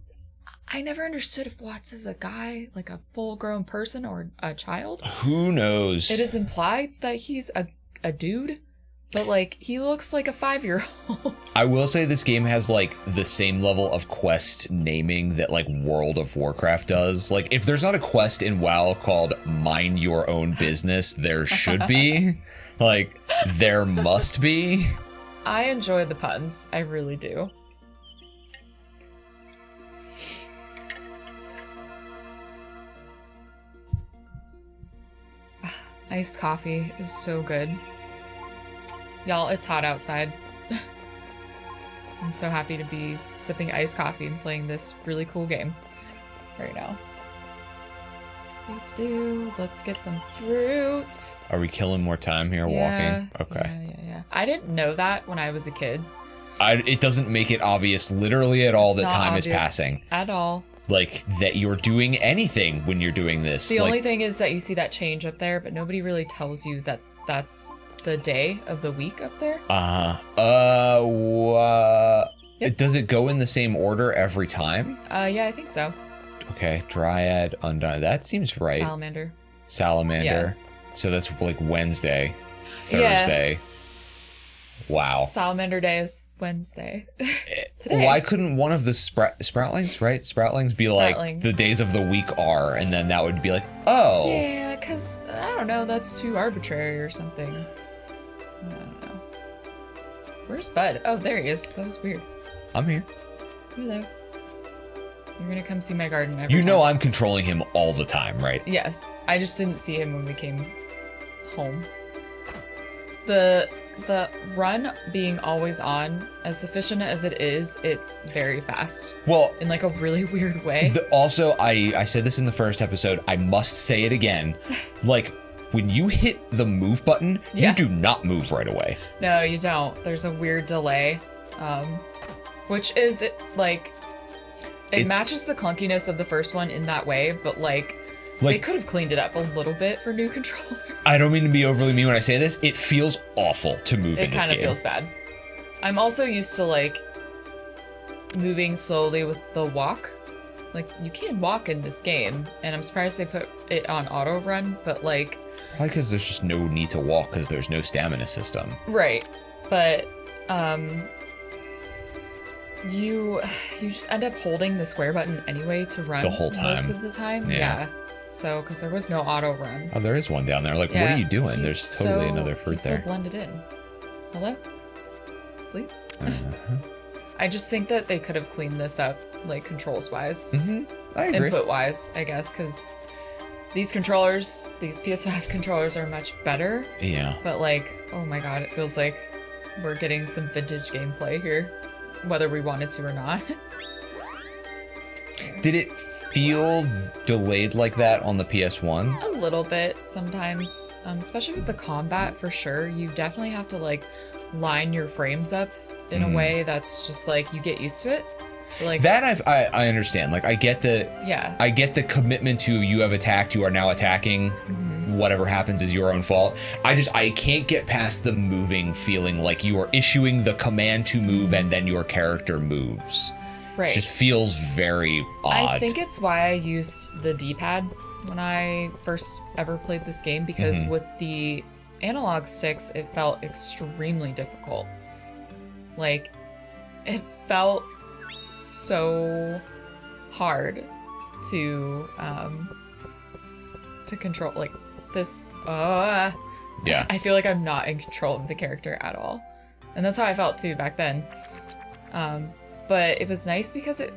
never understood if Watts is a guy, like a full-grown person or a child. Who knows? It is implied that he's a dude, but like he looks like a 5-year-old. I will say this game has like the same level of quest naming that like World of Warcraft does. Like if there's not a quest in WoW called Mind Your Own Business, there should be. Like there must be. I enjoy the puns. I really do. Iced coffee is so good. Y'all, it's hot outside. I'm so happy to be sipping iced coffee and playing this really cool game right now. Let's get some fruit. Are we killing more time here walking? Okay. Yeah. I didn't know that when I was a kid. It doesn't make it obvious literally at all It's that not time is obvious passing. At all. Like, that you're doing anything when you're doing this. The only thing is that you see that change up there, but nobody really tells you that that's the day of the week up there. Yep. Does it go in the same order every time? Yeah, I think so. Okay, Dryad, Undyne. That seems right. Salamander. Yeah. So that's like Wednesday, Thursday. Yeah. Wow. Salamander Day is Wednesday. Today. Why couldn't one of the Sproutlings, right? Sproutlings be like the days of the week are, and then that would be like, oh. Yeah, because, I don't know, that's too arbitrary or something. I don't know. Where's Bud? Oh, there he is. That was weird. I'm here. Hello. You're gonna come see my garden every You know time. I'm controlling him all the time, right? Yes. I just didn't see him when we came home. The run being always on, as efficient as it is, it's very fast. Well, in like a really weird way. Also, I said this in the first episode, I must say it again. Like, when you hit the move button, you do not move right away. No, you don't. There's a weird delay. Which is like it matches the clunkiness of the first one in that way, but like they could have cleaned it up a little bit for new controllers. I don't mean to be overly mean when I say this. It feels awful to move in this game. It kind of feels bad. I'm also used to like moving slowly with the walk. Like you can walk in this game, and I'm surprised they put it on auto run, but like probably because there's just no need to walk because there's no stamina system. Right. But you just end up holding the square button anyway to run the whole time. Most of the time. Yeah. So, because there was no auto run. Oh, there is one down there. Like, what are you doing? There's totally another fruit there. So blended in. Hello? Please? I just think that they could have cleaned this up, like, controls-wise. I agree. Input-wise, I guess, because these controllers, these PS5 controllers are much better. Yeah. But, like, oh my god, it feels like we're getting some vintage gameplay here, whether we wanted to or not. Did it feel delayed like that on the PS1? A little bit sometimes, especially with the combat, for sure. You definitely have to like line your frames up in a way that's just like you get used to it. Like that I understand. Like I get the commitment to you have attacked, you are now attacking. Whatever happens is your own fault. I can't get past the moving feeling like you are issuing the command to move and then your character moves. Right. It just feels very odd. I think it's why I used the D-pad when I first ever played this game, because with the analog sticks, it felt extremely difficult. Like, it felt so hard to control. Like, this, yeah. I feel like I'm not in control of the character at all. And that's how I felt too back then. But it was nice because it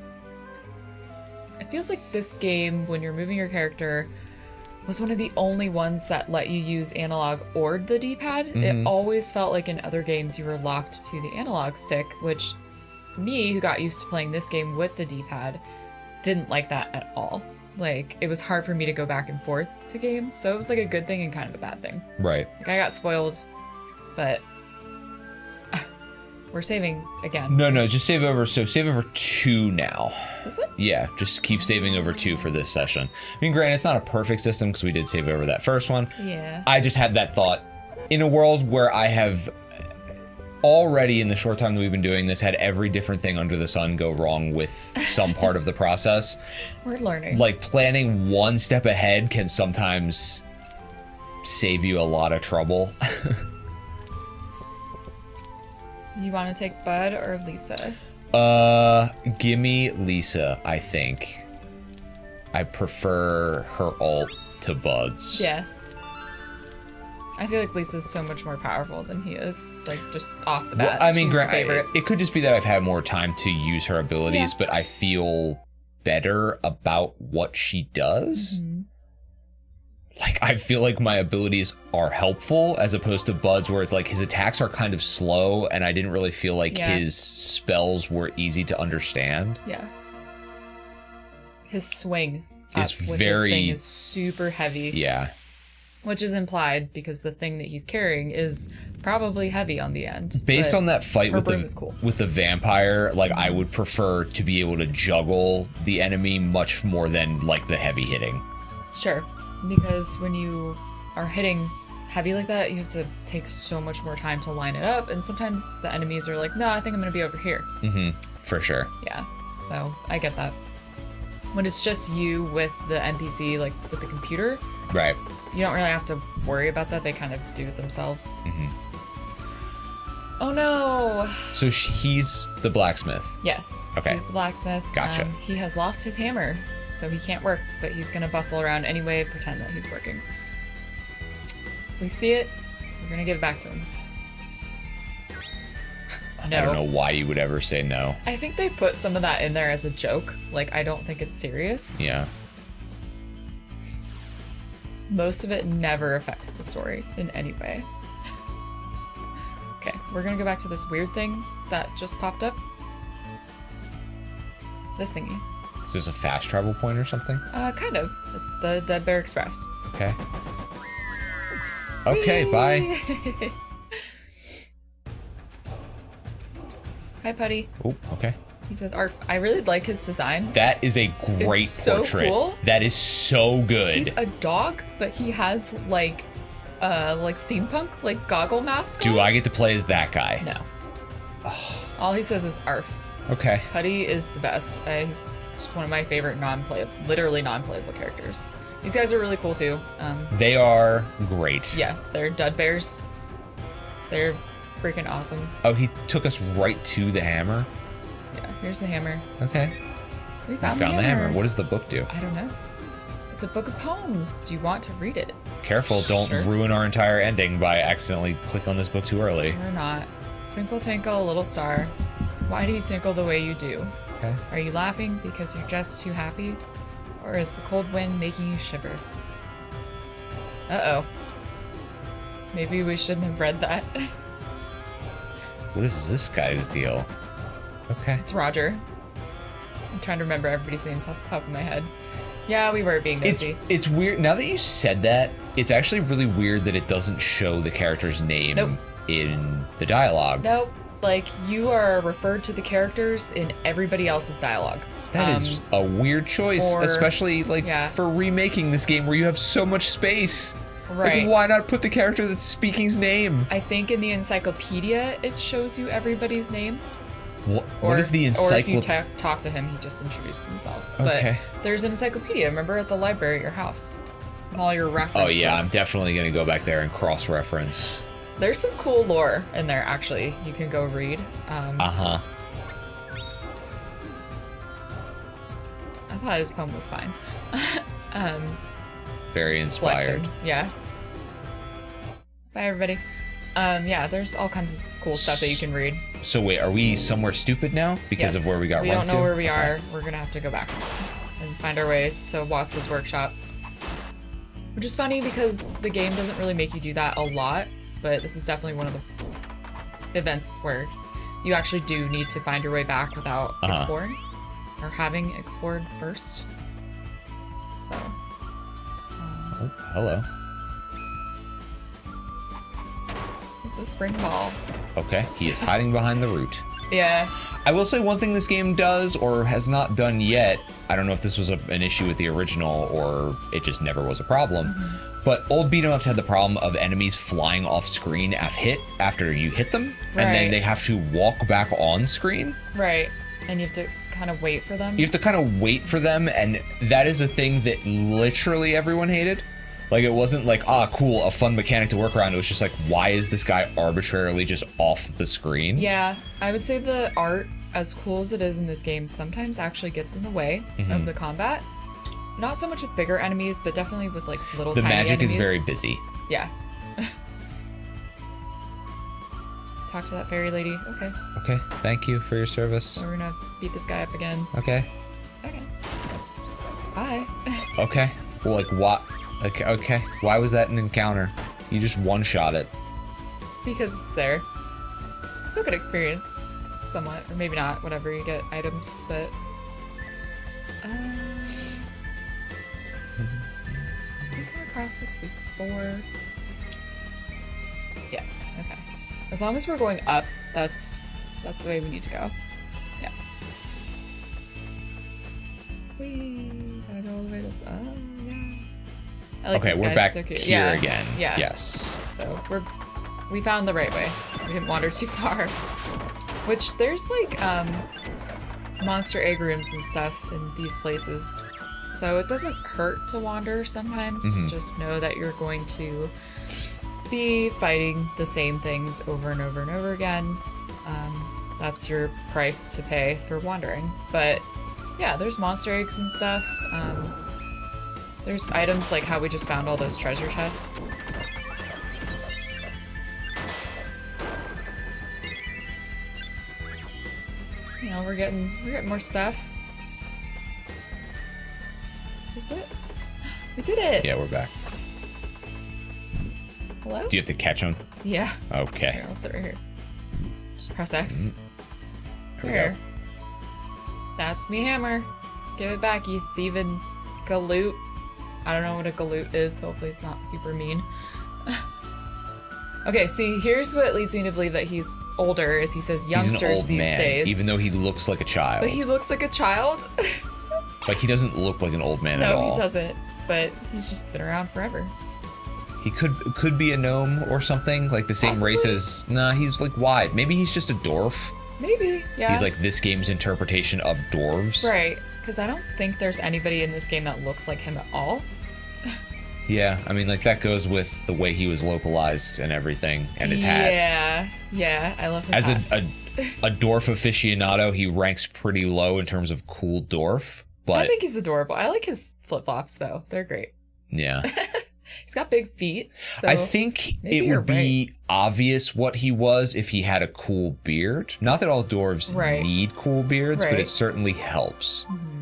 feels like this game, when you're moving your character, was one of the only ones that let you use analog or the D-pad. It always felt like in other games you were locked to the analog stick, which me, who got used to playing this game with the D-pad, didn't like that at all. Like, it was hard for me to go back and forth to games, so it was like a good thing and kind of a bad thing. Right. Like, I got spoiled, but we're saving again. No, just save over. So save over 2 now. This one? Yeah, just keep saving over 2 for this session. I mean, granted, it's not a perfect system because we did save over that first one. Yeah. I just had that thought. In a world where I have already, in the short time that we've been doing this, had every different thing under the sun go wrong with some part of the process. We're learning. Like, planning one step ahead can sometimes save you a lot of trouble. You want to take Bud or Lisa? Gimme Lisa, I think. I prefer her ult to Bud's. Yeah. I feel like Lisa's so much more powerful than he is, like, just off the bat. Well, I mean, it could just be that I've had more time to use her abilities, but I feel better about what she does. like I feel like my abilities are helpful as opposed to Bud's where it's like his attacks are kind of slow and I didn't really feel like his spells were easy to understand. Yeah. His swing is with very his thing is super heavy. Yeah. Which is implied because the thing that he's carrying is probably heavy on the end. Based on that fight with the vampire, like I would prefer to be able to juggle the enemy much more than like the heavy hitting. Sure. Because when you are hitting heavy like that, you have to take so much more time to line it up, and sometimes the enemies are like, no, I think I'm gonna be over here. For sure. Yeah, so I get that. When it's just you with the NPC, like with the computer, right, you don't really have to worry about that. They kind of do it themselves. Oh no! So he's the blacksmith? Yes. Okay. He's the blacksmith. Gotcha. He has lost his hammer, so he can't work, but he's gonna bustle around anyway, pretend that he's working. We see it, we're gonna give it back to him. No. I don't know why you would ever say no. I think they put some of that in there as a joke. Like, I don't think it's serious. Yeah. Most of it never affects the story in any way. Okay, we're gonna go back to this weird thing that just popped up. This thingy. Is this a fast travel point or something? Kind of. It's the Dead Bear Express. Okay. Okay, Whee! bye. Hi, Putty. Oh, okay. He says, Arf. I really like his design. That is a great It's so portrait. cool. That is so good. He's a dog, but he has like steampunk, like goggle mask on. Do I get to play as that guy? No. All he says is Arf. Okay. Putty is the best. He's just one of my favorite literally non-playable characters. These guys are really cool too. They are great. Yeah, they're dud bears. They're freaking awesome. Oh, he took us right to the hammer? Yeah, here's the hammer. Okay. We found the hammer. hammer. What does the book do? I don't know. It's a book of poems. Do you want to read it? Careful, don't Sure. ruin our entire ending by accidentally clicking on this book too early. Or not. Twinkle, twinkle, little star. Why do you twinkle the way you do? Okay. Are you laughing because you're just too happy? Or is the cold wind making you shiver? Uh-oh. Maybe we shouldn't have read that. What is this guy's deal? Okay. It's Roger. I'm trying to remember everybody's names off the top of my head. Yeah, we were being nosy. It's weird. Now that you said that, it's actually really weird that it doesn't show the character's name in the dialogue. Nope. Like, you are referred to the characters in everybody else's dialogue. That is a weird choice, especially for remaking this game where you have so much space. Right. Like, why not put the character that's speaking's name? I think in the encyclopedia it shows you everybody's name. What is the encyclopedia? Or if you talk to him, he just introduced himself. Okay. But there's an encyclopedia, remember, at the library at your house. With all your reference Oh yeah, books. I'm definitely going to go back there and cross-reference. There's some cool lore in there, actually. You can go read. Uh-huh. I thought his poem was fine. Very inspired. Flexing. Yeah. Bye, everybody. Yeah, there's all kinds of cool stuff that you can read. So wait, are we somewhere stupid now because of where we got run to? We don't know where we are. We're gonna have to go back and find our way to Watts' workshop. Which is funny because the game doesn't really make you do that a lot, but this is definitely one of the events where you actually do need to find your way back without exploring or having explored first. So. Oh, hello. It's a spring ball. Okay, he is hiding behind the root. Yeah. I will say one thing this game does, or has not done yet, I don't know if this was an issue with the original, or it just never was a problem, but old beat-em-ups had the problem of enemies flying off screen after you hit them, and then they have to walk back on screen. Right, and you have to kind of wait for them. You have to kind of wait for them, and that is a thing that literally everyone hated. Like, it wasn't like, cool, a fun mechanic to work around. It was just like, why is this guy arbitrarily just off the screen? Yeah, I would say the art, as cool as it is in this game, sometimes actually gets in the way of the combat. Not so much with bigger enemies, but definitely with, like, little tiny enemies. The magic is very busy. Yeah. Talk to that fairy lady. Okay. Okay, thank you for your service. So we're gonna beat this guy up again. Okay. Okay. Bye. Okay. Well, like, what? Okay. Why was that an encounter? You just one-shot it. Because it's there. Still good experience, somewhat, or maybe not. Whatever, you get items, but I've come across this before. Yeah. Okay. As long as we're going up, that's the way we need to go. Yeah. We gotta go all the way this. Oh yeah. I like Okay, these we're guys. back They're cute. here again. Yeah. Yes. So we found the right way. We didn't wander too far. Which there's like monster egg rooms and stuff in these places. So it doesn't hurt to wander sometimes. Just know that you're going to be fighting the same things over and over and over again. That's your price to pay for wandering. But yeah, there's monster eggs and stuff. There's items like how we just found all those treasure chests. You know, we're getting more stuff. Is this it? We did it! Yeah, we're back. Hello? Do you have to catch them? Yeah. Okay. Here, I'll sit right here. Just press X. There we There. go. That's me hammer. Give it back, you thieving galoot. I don't know what a galoot is. Hopefully it's not super mean. Okay, see, here's what leads me to believe that he's older, is he says He's youngsters an old these man, days. even though he looks like a child. But he looks like a child. Like, he doesn't look like an old man at No, all. he doesn't. But he's just been around forever. He could be a gnome or something, like the same Possibly. race as... Nah, he's like wide. Maybe he's just a dwarf. Maybe, yeah. He's like this game's interpretation of dwarves. Right, because I don't think there's anybody in this game that looks like him at all. Yeah, I mean, like, that goes with the way he was localized and everything, and his hat. Yeah, I love his As hat. a dwarf aficionado, he ranks pretty low in terms of cool dwarf, but... I think he's adorable. I like his flip-flops, though. They're great. Yeah. He's got big feet, so... I think maybe it you're would be obvious what he was if he had a cool beard. Not that all dwarves Right. need cool beards, but Right. it certainly helps. Mhm.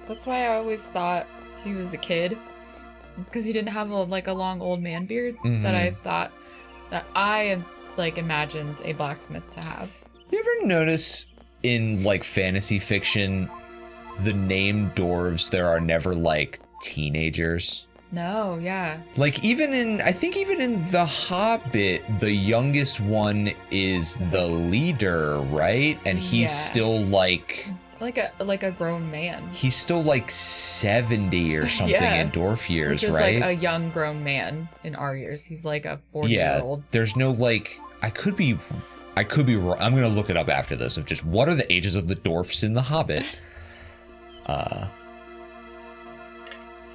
That's why I always thought he was a kid. It's because he didn't have a long old man beard that I thought that I imagined a blacksmith to have. You ever notice in like fantasy fiction, the name dwarves, there are never like teenagers? No, yeah. Like even in The Hobbit, the youngest one is the leader, right? And he's Yeah. still like... He's like a grown man. He's still like 70 or something Yeah. in dwarf years, Which is right? like a young grown man in our years. He's like a Yeah, 40-year-old. there's no like... I could be wrong. I'm gonna look it up after this of just what are the ages of the dwarfs in The Hobbit.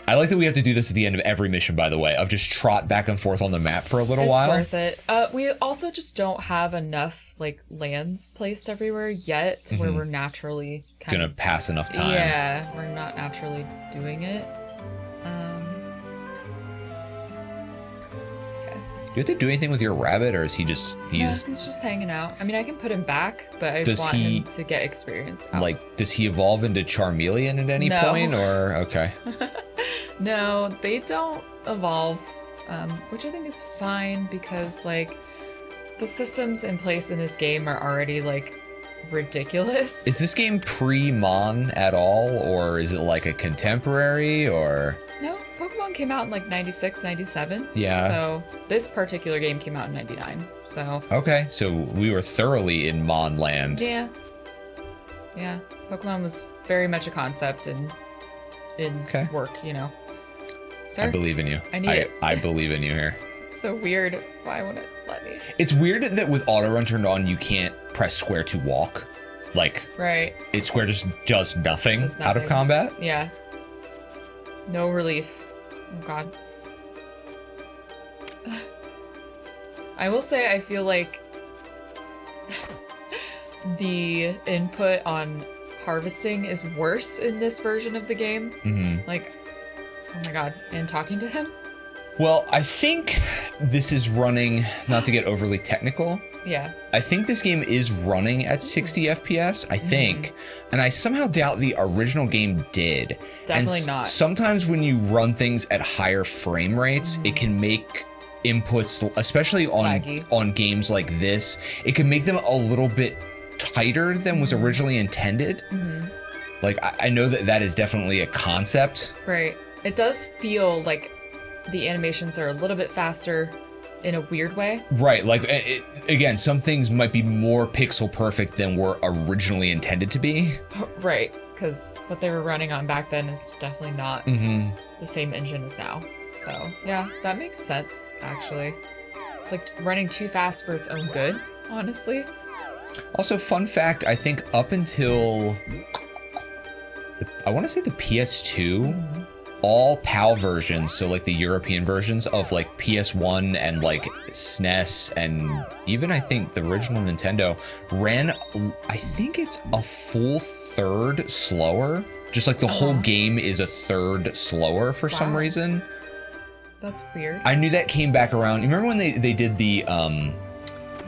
I like that we have to do this at the end of every mission, by the way, of just trot back and forth on the map for a little while. It's worth it. We also just don't have enough lands placed everywhere yet to where we're naturally Gonna pass enough time. Yeah, we're not naturally doing it. Okay. Do you have to do anything with your rabbit, or is he just He's just hanging out. I mean, I can put him back, but I Does want he- him to get experience out. does he evolve into Charmeleon at any No. point, or okay? No, they don't evolve, which I think is fine because the systems in place in this game are already ridiculous. Is this game pre-Mon at all, or is it like a contemporary, or? No, Pokemon came out in 96, 97. Yeah. So this particular game came out in 99. So Okay, so we were thoroughly in Mon land. yeah. Yeah. Pokemon was very much a concept in Okay. work, Sir, I believe in you. I need it. I believe in you here. it's so weird. Why won't it let me? It's weird that with auto run turned on, you can't press square to walk. Right. Square just does nothing Does out of nothing. combat. Yeah. No relief. Oh god. I will say I feel like the input on harvesting is worse in this version of the game. hmm Oh my god, and talking to him? Well, I think this is running, not to get overly technical, Yeah. I think this game is running at 60 FPS, I think. And I somehow doubt the original game did. Definitely and not. Sometimes when you run things at higher frame rates, it can make inputs, especially on games like this, it can make them a little bit tighter than was originally intended. Like, I know that is definitely a concept. Right. It does feel like the animations are a little bit faster in a weird way. Right. Like, again, some things might be more pixel perfect than were originally intended to be. Right. Because what they were running on back then is definitely not the same engine as now. So, yeah, that makes sense, actually. It's like running too fast for its own good, honestly. Also, fun fact, I think up until, I want to say the PS2, all PAL versions, so like the European versions of like PS1 and like SNES and even I think the original Nintendo ran, I think it's a full third slower. Just like the whole game is a third slower for some reason. That's weird. I knew that came back around. You remember when they did the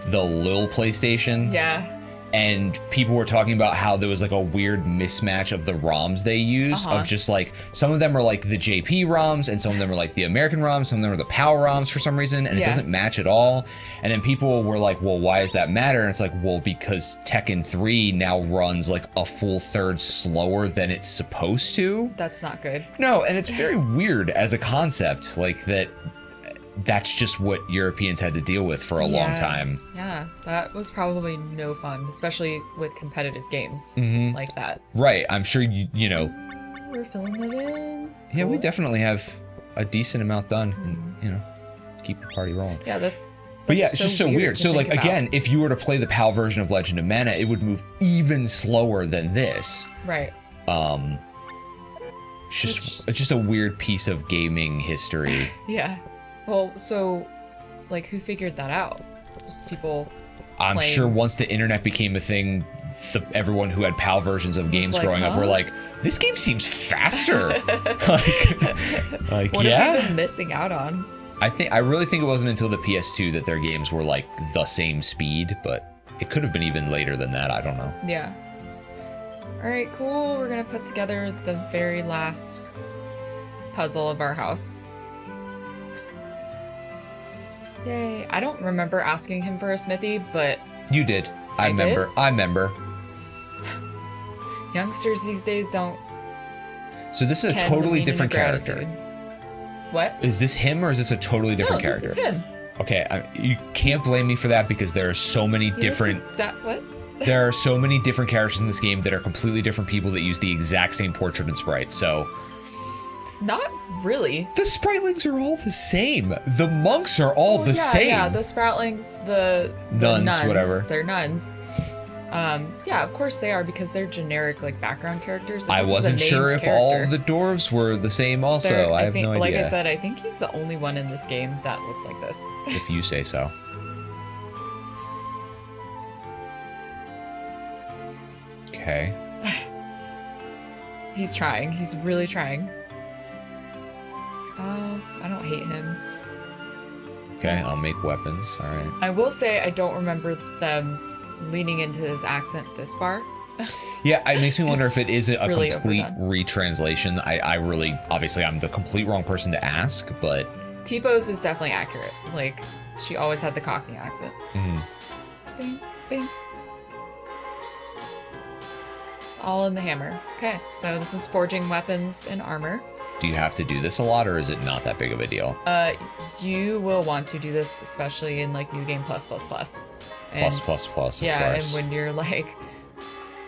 Lil PlayStation? Yeah. And people were talking about how there was like a weird mismatch of the ROMs they used of just like, some of them are like the JP ROMs and some of them are like the American ROMs, some of them are the PAL ROMs for some reason, and it doesn't match at all. And then people were like, well, why does that matter? And it's like, well, because Tekken 3 now runs like a full third slower than it's supposed to. That's not good. No, and it's very weird as a concept, like that's just what Europeans had to deal with for a long time. Yeah, that was probably no fun, especially with competitive games like that. Right, I'm sure you know. We're filling it in. Yeah, we definitely have a decent amount done, and, you know, keep the party rolling. Yeah, that's But yeah, it's just so weird. So like, again, if you were to play the PAL version of Legend of Mana, it would move even slower than this. Right. It's just a weird piece of gaming history. Yeah. Well, so, like, who figured that out? Just people I'm sure once the internet became a thing, everyone who had PAL versions of games growing up were like, this game seems faster. like what have you been missing out on? I really think it wasn't until the PS2 that their games were like the same speed, but it could have been even later than that. I don't know. Yeah. All right, cool. We're going to put together the very last puzzle of our house. Yay. I don't remember asking him for a smithy, but... You did. I remember. Youngsters these days don't... So this is a totally different character. What? Is this him or is this a totally different character? This is him. Okay, you can't blame me for that because there are so many different... What? There are so many different characters in this game that are completely different people that use the exact same portrait and sprite, so... Not really. The spritelings are all the same. The monks are all the same. Yeah, the sproutlings, the nuns, whatever. They're nuns. Yeah, of course they are because they're generic like background characters. I wasn't sure if all the dwarves were the same also. I have no idea. Like I said, I think he's the only one in this game that looks like this. If you say so. Okay. He's trying. He's really trying. Oh, I don't hate him. Okay, I'll make weapons. All right. I will say I don't remember them leaning into his accent this far. Yeah, it makes me wonder if it is a really complete retranslation. I really, obviously, I'm the complete wrong person to ask, but... T-Pose is definitely accurate. Like, she always had the Cockney accent. Bing, bing. It's all in the hammer. Okay, so this is forging weapons and armor. Do you have to do this a lot, or is it not that big of a deal? You will want to do this, especially in like New Game Plus. And, plus, of course. Yeah, and when you're like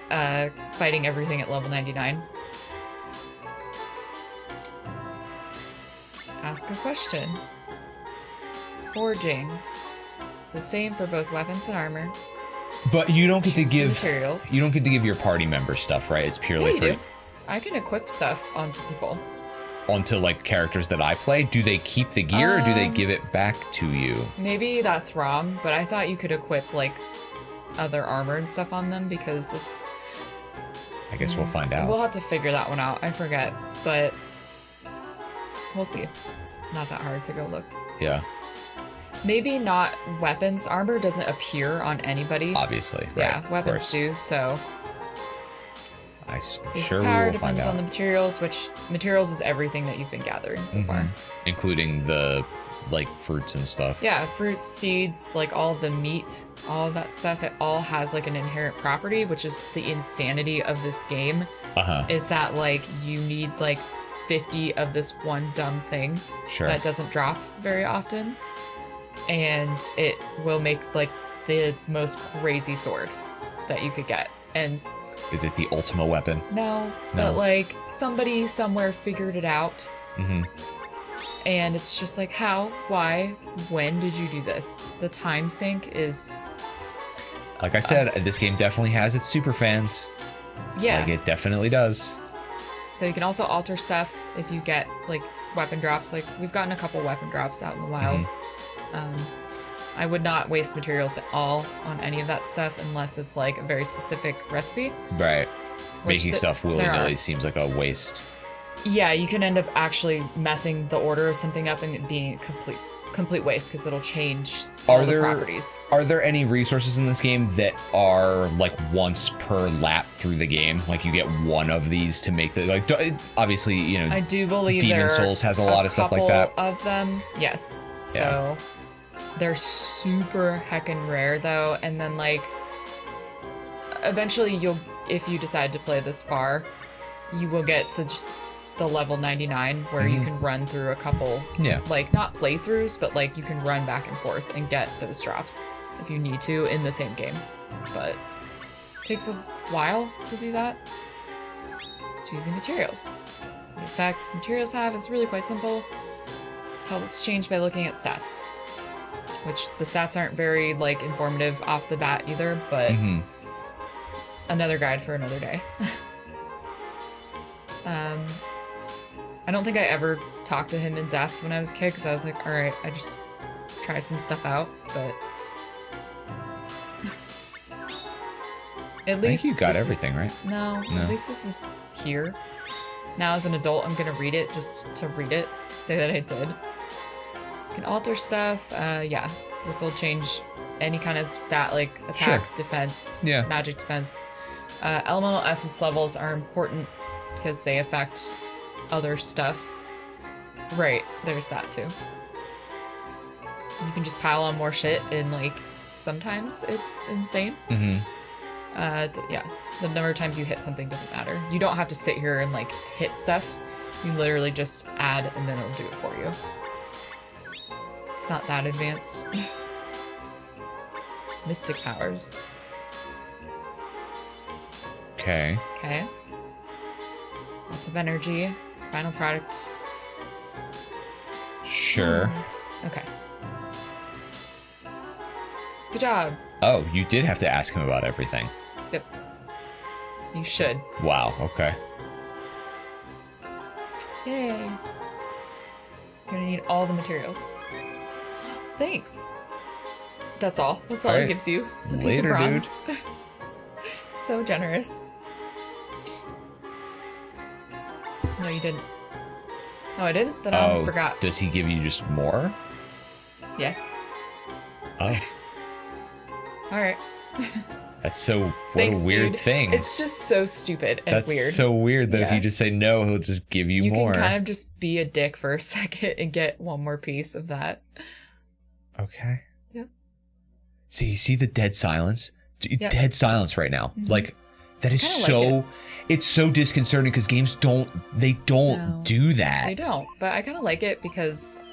fighting everything at level 99. Ask a question. Forging. It's the same for both weapons and armor. But you don't get to give materials. You don't get to give your party members stuff, right? It's purely free. I can equip stuff onto people. Onto like characters that I play? Do they keep the gear or do they give it back to you? Maybe that's wrong, but I thought you could equip like other armor and stuff on them because it's... I guess we'll find out. We'll have to figure that one out. I forget, but we'll see. It's not that hard to go look. Yeah. Maybe not weapons. Armor doesn't appear on anybody. Obviously, right? Yeah, weapons do, so... Sure power we will find depends out. on the materials, which materials is everything that you've been gathering so far. Including the, like, fruits and stuff. Yeah, fruits, seeds, like all of the meat, all of that stuff, it all has like an inherent property, which is the insanity of this game. Is that like you need like 50 of this one dumb thing that doesn't drop very often. And it will make like the most crazy sword that you could get. And is it the ultimate weapon? No, but like somebody somewhere figured it out. And it's just like, how, why, when did you do this? The time sink is... Like I said, this game definitely has its super fans. Yeah. Like, it definitely does. So you can also alter stuff if you get, like, weapon drops. Like, we've gotten a couple weapon drops out in the wild. I would not waste materials at all on any of that stuff unless it's, like, a very specific recipe. Right. Making stuff willy-nilly seems like a waste. Yeah, you can end up actually messing the order of something up and it being a complete waste because it'll change all the properties. Are there any resources in this game that are like once per lap through the game? Like you get one of these to make the like. Obviously, you know. I do believe Demon Souls has a lot of stuff like that. Of them, yes. So they're super heckin' rare though, and then like eventually if you decide to play this far, you will get to just the level 99 where you can run through a couple, like not playthroughs, but like you can run back and forth and get those drops if you need to in the same game. But it takes a while to do that. Choosing materials. The effect materials have is really quite simple. Tell what's changed by looking at stats, which the stats aren't very like informative off the bat either, but it's another guide for another day. I don't think I ever talked to him in depth when I was a kid because I was like, all right, I just try some stuff out, but at least I think you got everything, right? No, at least this is here. Now as an adult, I'm gonna read it just to read it, to say that I did. You can alter stuff. Yeah, this will change any kind of stat like attack, defense, magic defense. Elemental essence levels are important because they affect other stuff. Right, there's that too. You can just pile on more shit and like sometimes it's insane. Yeah, the number of times you hit something doesn't matter. You don't have to sit here and like hit stuff. You literally just add and then it'll do it for you. It's not that advanced. Mystic powers. Okay. Lots of energy. Final product. Sure. Okay. Good job. Oh, you did have to ask him about everything. Yep. You should. Wow, okay. Yay. You're gonna need all the materials. Thanks. That's all. That's all it gives you. It's a piece of bronze. So generous. No, you didn't. Oh, I didn't? Then I almost forgot. Does he give you just more? Yeah. Oh. Alright. That's so... What Thanks, a weird dude. thing. It's just so stupid and weird. That's so weird that if you just say no, he'll just give you more. You can kind of just be a dick for a second and get one more piece of that. Okay. Yep. So you see the dead silence? Dead silence right now. Like, that is so... Like it's so disconcerting because games don't do that. They don't. But I kind of like it because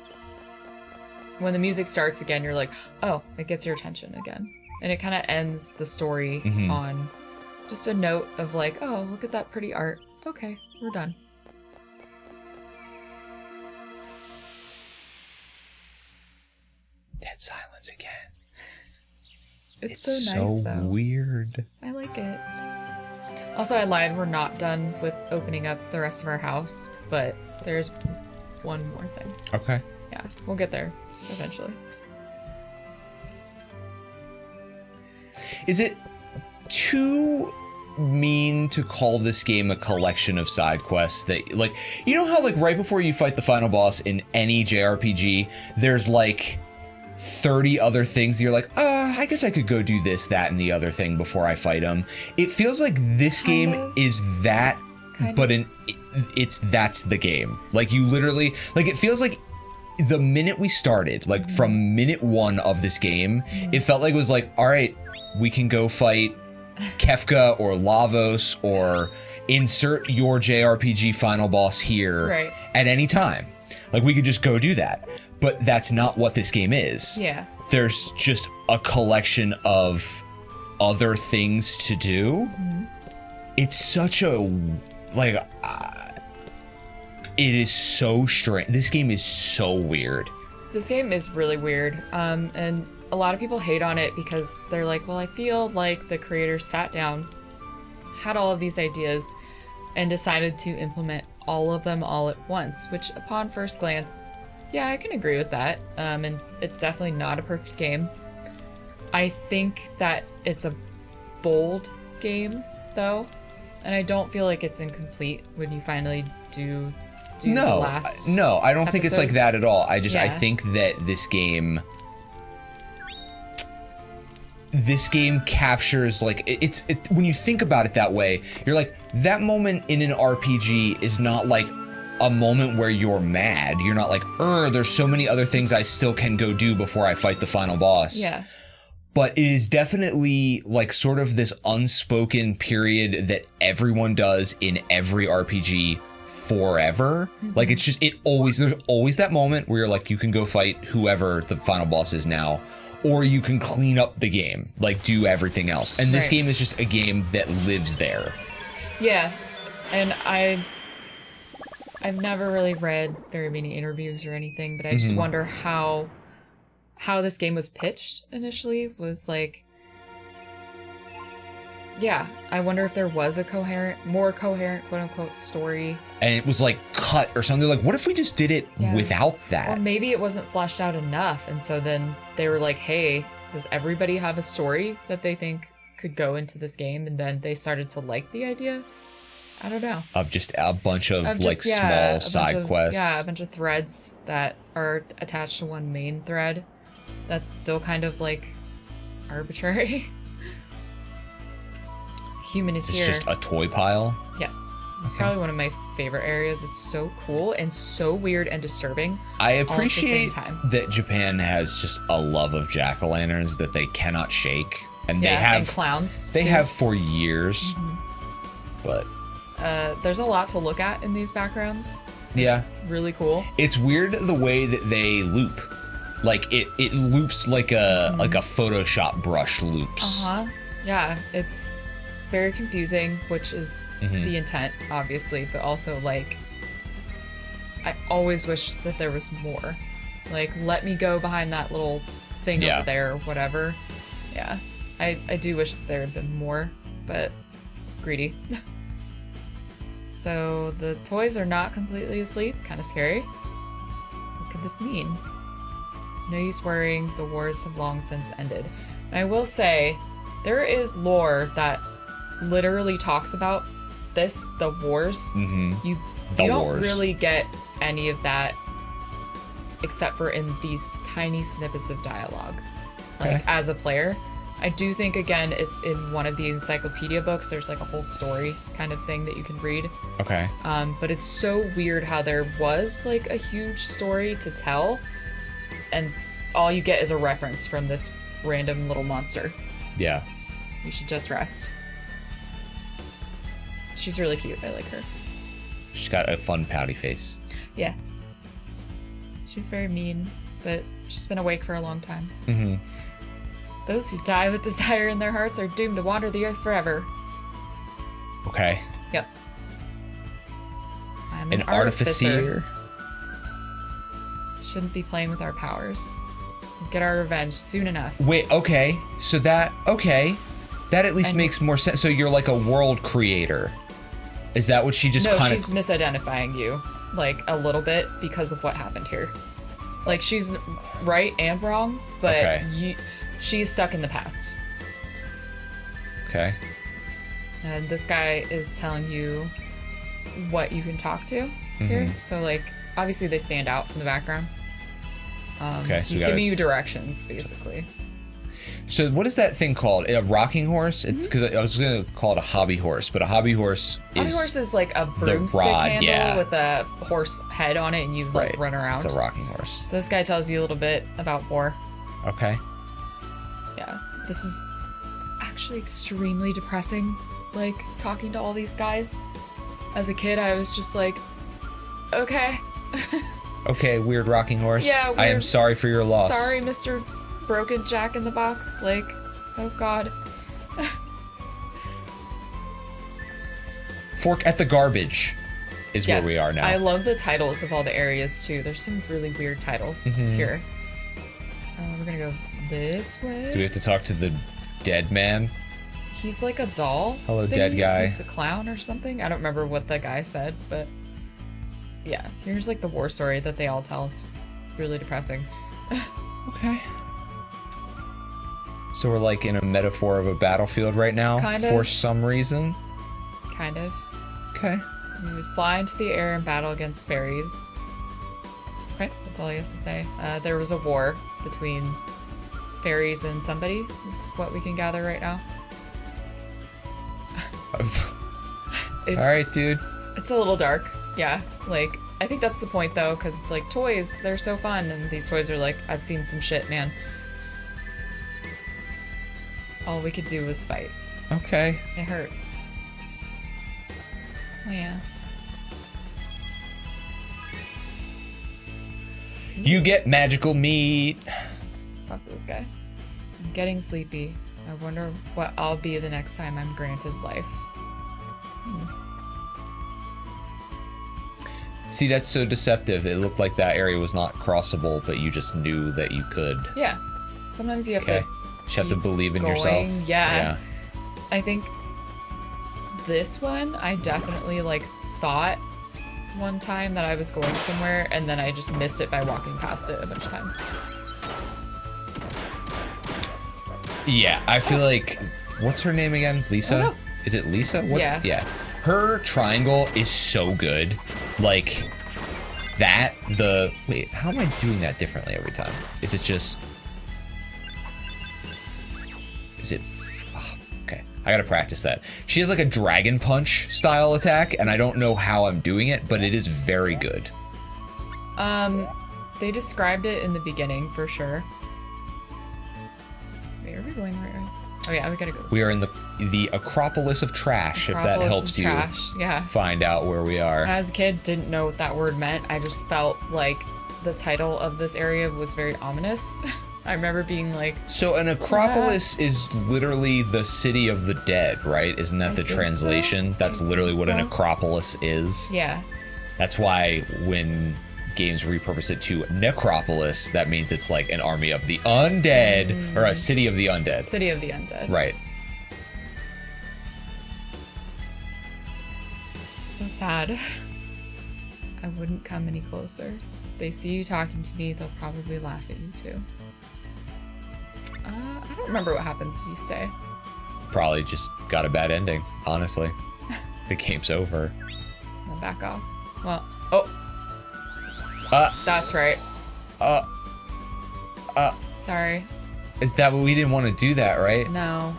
when the music starts again, you're like, oh, it gets your attention again. And it kind of ends the story on just a note of like, oh, look at that pretty art. Okay, we're done. Dead silence again. It's so nice, though. Weird. I like it. Also, I lied. We're not done with opening up the rest of our house, but there's one more thing. Okay. Yeah, we'll get there eventually. Is it too mean to call this game a collection of side quests that, like, you know how, like, right before you fight the final boss in any JRPG, there's, like, 30 other things you're like, I guess I could go do this, that, and the other thing before I fight him. It feels like this game is that, but that's the game. Like, you literally, like, it feels like the minute we started, like from minute 1 of this game, it felt like it was like, all right, we can go fight Kefka or Lavos or insert your JRPG final boss here at any time. Like, we could just go do that. But that's not what this game is. Yeah. There's just a collection of other things to do. It's such a, like, it is so strange. This game is so weird. This game is really weird. And a lot of people hate on it because they're like, well, I feel like the creators sat down, had all of these ideas, and decided to implement all of them all at once, which upon first glance, yeah, I can agree with that. And it's definitely not a perfect game. I think that it's a bold game, though, and I don't feel like it's incomplete when you finally do the last No, I don't think it's like that at all. I Yeah. think that this game captures, like, it when you think about it that way, you're like, that moment in an RPG is not like a moment where you're mad. You're not like, there's so many other things I still can go do before I fight the final boss. Yeah. But it is definitely like sort of this unspoken period that everyone does in every RPG forever. Like, it's just, there's always that moment where you're like, you can go fight whoever the final boss is now, or you can clean up the game, like do everything else. And this game is just a game that lives there. Yeah. And I've never really read very many interviews or anything, but I just wonder how this game was pitched initially. Was like, yeah, I wonder if there was a more coherent, quote unquote, story. And it was like cut or something. They're like, what if we just did it without that? Or maybe it wasn't fleshed out enough. And so then they were like, hey, does everybody have a story that they think could go into this game? And then they started to like the idea. I don't know. Of just a bunch of like small side quests. Yeah, a bunch of threads that are attached to one main thread that's still kind of like arbitrary. Human is here. It's just a toy pile. Yes. This is probably one of my favorite areas. It's so cool and so weird and disturbing. I appreciate all at the same time. that Japan has just a love of jack-o'-lanterns that they cannot shake. And they have and clowns. They have for years. But there's a lot to look at in these backgrounds. Yeah. It's really cool. It's weird the way that they loop. Like it loops like a Photoshop brush loops. Yeah, it's very confusing, which is the intent, obviously, but also like I always wish that there was more. Like, let me go behind that little thing over there or whatever. Yeah. I do wish that there had been more, but greedy. So the toys are not completely asleep. Kind of scary. What could this mean? It's no use worrying. The wars have long since ended. And I will say, there is lore that literally talks about the wars. You don't really get any of that except for in these tiny snippets of dialogue. Like, as a player. I do think, again, it's in one of the encyclopedia books. There's like a whole story kind of thing that you can read. Okay. But it's so weird how there was like a huge story to tell, and all you get is a reference from this random little monster. Yeah. You should just rest. She's really cute. I like her. She's got a fun pouty face. Yeah. She's very mean, but she's been awake for a long time. Those who die with desire in their hearts are doomed to wander the earth forever. Okay. Yep. I'm an artificer. Shouldn't be playing with our powers. We'll get our revenge soon enough. Wait, okay. So that at least makes more sense. So you're like a world creator. Is that what she just kind of... No, she's misidentifying you, like, a little bit because of what happened here. Like, she's right and wrong, but she's stuck in the past. Okay. And this guy is telling you what you can talk to here. So, like, obviously they stand out from the background. Okay, so He's giving you directions, basically. So what is that thing called? A rocking horse? It's because I was gonna call it a hobby horse, but a hobby horse is like a broomstick rod, handle yeah. with a horse head on it, and you like run around. It's a rocking horse. So this guy tells you a little bit about war. Okay. Yeah, this is actually extremely depressing. Like talking to all these guys. As a kid, I was just like, okay. Okay, weird rocking horse. Yeah, weird. I am sorry for your loss. Sorry, Mr. Broken Jack in the Box. Like, oh god. Fork at the garbage is where we are now. I love the titles of all the areas too. There's some really weird titles here. We're gonna go this way. Do we have to talk to the dead man? He's like a doll. Hello, thingy. dead guy. He's a clown or something. I don't remember what the guy said, but yeah. Here's like the war story that they all tell. It's really depressing. Okay. So we're like in a metaphor of a battlefield right now Kind of. for some reason. Kind of. Okay. You would fly into the air and battle against fairies. Okay, that's all he has to say. There was a war between fairies and somebody, is what we can gather right now. All right, dude. It's a little dark, yeah. Like, I think that's the point though, because it's like toys, they're so fun, and these toys are like, I've seen some shit, man. All we could do was fight. Okay. It hurts. Oh yeah. You get magical meat. Let's talk to this guy. I'm getting sleepy. I wonder what I'll be the next time I'm granted life. See, that's so deceptive. It looked like that area was not crossable, but you just knew that you could. Yeah. Sometimes you have Okay. to You have to believe in going. yourself. Yeah. I think this one, I definitely like thought one time that I was going somewhere, and then I just missed it by walking past it a bunch of times. Yeah, I feel like, what's her name again? Lisa? I don't know. Is it Lisa? What? Yeah. Yeah. Her triangle is so good. Like, wait, how am I doing that differently every time? Is it just, okay. I gotta practice that. She has like a dragon punch style attack, and I don't know how I'm doing it, but it is very good. They described it in the beginning for sure. Wait, are we going the right way? Oh yeah, we gotta go this way. We are in the Acropolis of Trash, if that Acropolis helps of you trash. Yeah. find out where we are. When I was a kid, didn't know what that word meant. I just felt like the title of this area was very ominous. I remember being like, So an Acropolis is literally the city of the dead, right? Isn't that I the think translation? so. That's I literally think what an so. Acropolis is. yeah. That's why when games repurpose it to Necropolis, that means it's like an army of the undead, or a city of the undead. City of the Undead. Right. So sad. I wouldn't come any closer. If they see you talking to me, they'll probably laugh at you too. I don't remember what happens if you stay. Probably just got a bad ending, honestly. The game's over. Then back off. Well, oh, that's right. Sorry. Is that what we didn't want to do that, right? No.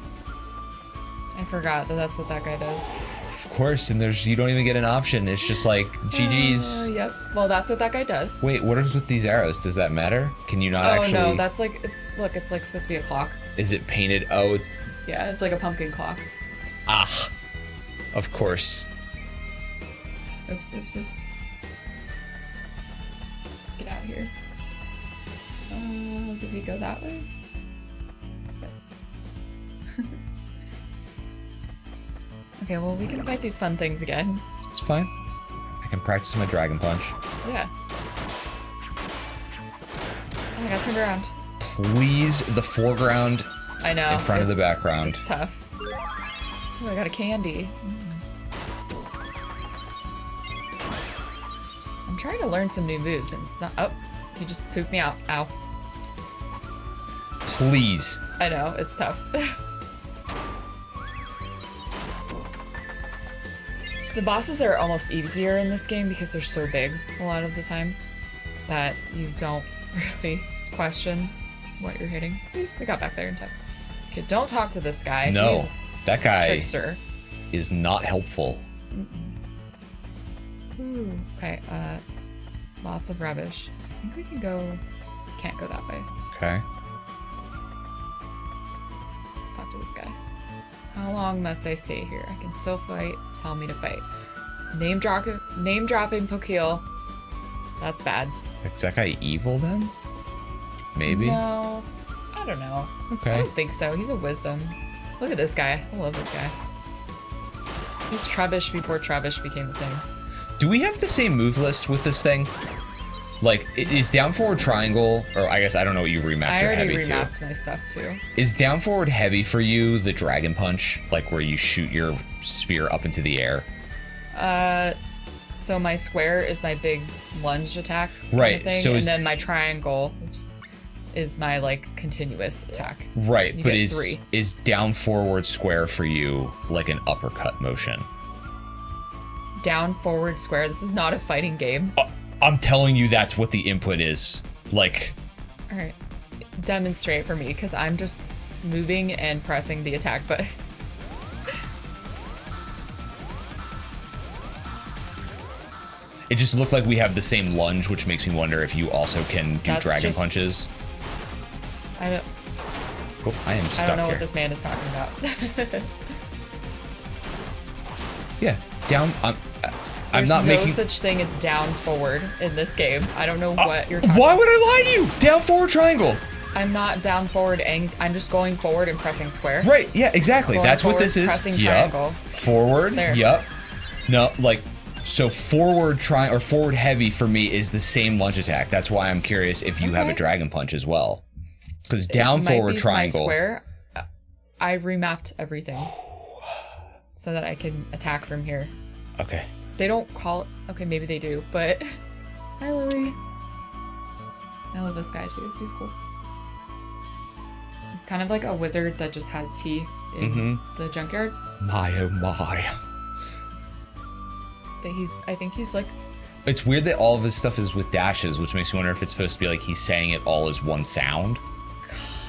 I forgot that that's what that guy does. Of course, and you don't even get an option. It's just like, GG's. Yep. Well, that's what that guy does. Wait, what is with these arrows? Does that matter? Can you not Oh actually... no, that's like, it's like supposed to be a clock. Is it painted? Oh, it's... Yeah, it's like a pumpkin clock. Ah. Of course. Oops. Let's get out of here. Did we go that way? Yes. Okay, well, we can fight these fun things again. It's fine. I can practice my dragon punch. Yeah. Oh, I got turned around. Please, the foreground I know. in front of the background. It's tough. Oh, I got a candy. I'm trying to learn some new moves, and it's not... Oh, he just pooped me out. Ow. Please. I know, it's tough. The bosses are almost easier in this game because they're so big a lot of the time that you don't really question what you're hitting. See, we got back there in time. Okay, don't talk to this guy. No, He's that guy trickster. is not helpful. Ooh. Okay, lots of rubbish. I think we can go... Can't go that way. Okay. Let's talk to this guy. How long must I stay here? I can still fight. Tell me to fight. Name dropping Pokeel. That's bad. Is that guy evil then? Maybe? No. I don't know. I Okay. don't think so. He's a wisdom. Look at this guy. I love this guy. He's Trubbish before Trubbish became a thing. Do we have the same move list with this thing? Like, is down forward triangle, or I guess I don't know what you remapped I your already heavy remapped to. my stuff too. Is down forward heavy for you the dragon punch? Like where you shoot your spear up into the air? So my square is my big lunge attack kind Right, of thing, so and is- then my triangle is my like continuous attack. Right, You but get 3. is down forward square for you like an uppercut motion? Down, forward, square. This is not a fighting game. I'm telling you that's what the input is. Like, All right, demonstrate for me because I'm just moving and pressing the attack buttons. it just looked like we have the same lunge, which makes me wonder if you also can do That's dragon just- punches. I Oh, I am stuck don't know here. what this man is talking about. Yeah, down. I'm There's not no making. such thing as down forward in this game. I don't know what you're talking Why about. would I lie to you? Down forward triangle. I'm not down forward and I'm just going forward and pressing square. Right. Yeah. Exactly. Going That's what forward, this is. pressing Yup. triangle. Forward. There. Yup. No, like so forward or forward heavy for me is the same lunge attack. That's why I'm curious if you have a Okay. dragon punch as well. Because down It might forward be triangle. My square. I remapped everything so that I can attack from here. Okay. They don't call it. Okay, maybe they do, but. Hi, Louie. I love this guy too. He's cool. He's kind of like a wizard that just has tea in the junkyard. My oh my. But I think he's like, It's weird that all of his stuff is with dashes, which makes me wonder if it's supposed to be like he's saying it all as one sound.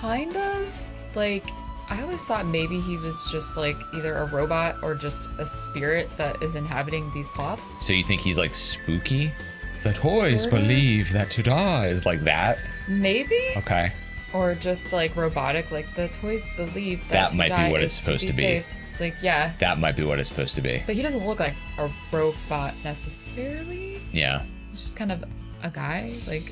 kind of like, I always thought maybe he was just like either a robot or just a spirit that is inhabiting these cloths. So you think he's like spooky? The toys Sorta. believe that to die is like that. Maybe? Okay. Or just like robotic, like the toys believe that, That to might be die what is it's supposed to be. saved. Like, yeah. That might be what it's supposed to be. But he doesn't look like a robot necessarily. Yeah. He's just kind of a guy. Like,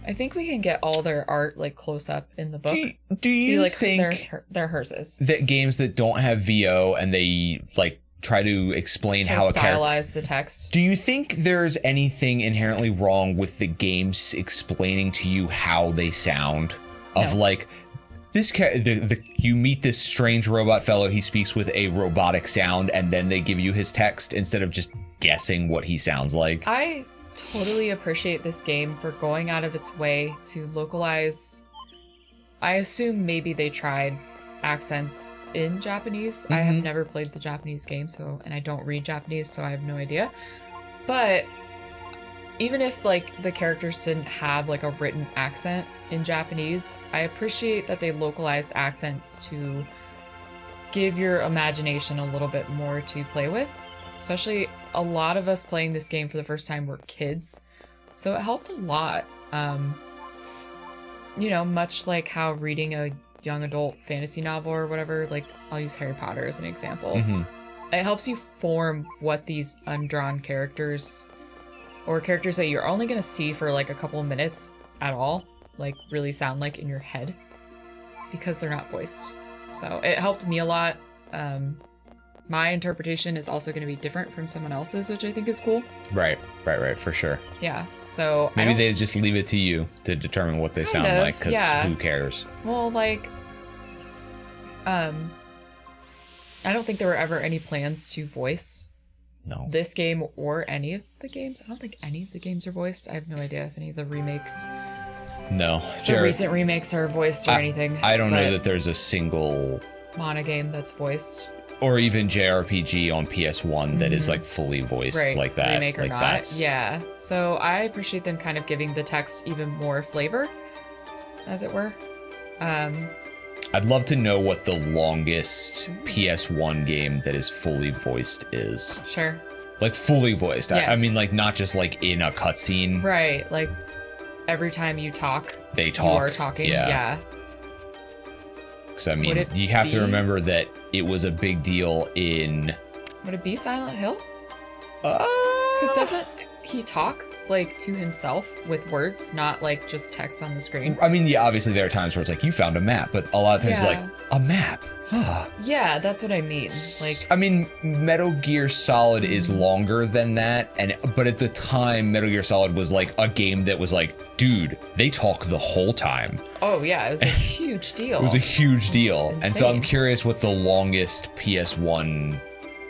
I think we can get all their art like close up in the book. Do you See, like think their hers is. that games that don't have VO and they like try to explain Try how to a character... stylize the text. Do you think there's anything inherently wrong with the games explaining to you how they sound? Of No. like, you meet this strange robot fellow, he speaks with a robotic sound, and then they give you his text instead of just guessing what he sounds like. I totally appreciate this game for going out of its way to localize. I assume maybe they tried accents in Japanese. I have Mhm. never played the Japanese game, and I don't read Japanese, so I have no idea. But even if like the characters didn't have like a written accent in Japanese, I appreciate that they localized accents to give your imagination a little bit more to play with. Especially a lot of us playing this game for the first time were kids, so it helped a lot. You know, much like how reading a young adult fantasy novel or whatever, like I'll use Harry Potter as an example. Mhm. It helps you form what these undrawn characters or characters that you're only going to see for like a couple of minutes at all, like really sound like in your head because they're not voiced. So it helped me a lot. My interpretation is also going to be different from someone else's, which I think is cool. Right, for sure. Yeah. So Maybe they just leave it to you to determine what they Kind sound of, like, because yeah. who cares? Well, like, I don't think there were ever any plans to voice No. this game or any of the games. I don't think any of the games are voiced. I have no idea if any of the remakes, No. the Jared, recent remakes are voiced or anything. I don't know but that there's a single... Mana game that's voiced. or even JRPG on PS1 that is like fully voiced Right, like that. remake or like not. that's Yeah. So I appreciate them kind of giving the text even more flavor, as it were. I'd love to know what the longest PS1 game that is fully voiced is. Sure. Like fully voiced. Yeah. I mean, like not just like in a cutscene. Right. Like every time you talk, They talk. you are talking. Yeah. Yeah. Because I mean, Would it you have to be- remember that it was a big deal in. Would it be Silent Hill? Uh, Because doesn't he talk like to himself with words, not like just text on the screen? I mean, yeah, obviously there are times where it's like you found a map, but a lot of times it's Yeah. like a map. Yeah, that's what I mean. Like, I mean, Metal Gear Solid is longer than that, but at the time, Metal Gear Solid was like a game that was like, dude, they talk the whole time. oh yeah, it was a huge deal. It was a huge It's deal, and so I'm insane. curious what the longest PS1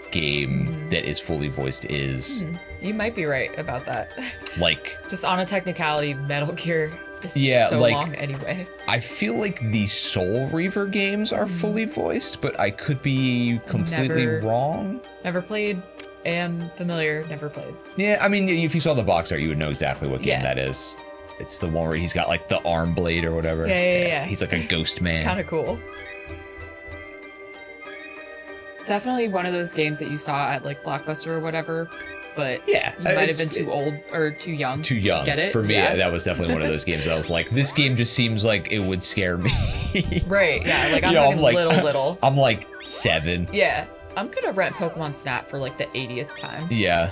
game that is fully voiced is. You might be right about that. Like, Just on a technicality, Metal Gear is Yeah, so like- long anyway. I feel like the Soul Reaver games are fully voiced, but I could be completely Never- wrong. Never played, am familiar, never played. Yeah, I mean, if you saw the box art, you would know exactly what game Yeah. that is. It's the one where he's got like the arm blade or whatever. Yeah. He's like a ghost man. Kind of cool. Definitely one of those games that you saw at like Blockbuster or whatever, but Yeah, you might have it's- been too old or too young. Too young to get it. for me. Yeah. That was definitely one of those games that I was like, this game just seems like it would scare me. Right. Yeah. Like I'm You know, talking I'm like- little. I'm like 7. Yeah. I'm gonna rent Pokemon Snap for like the 80th time. Yeah.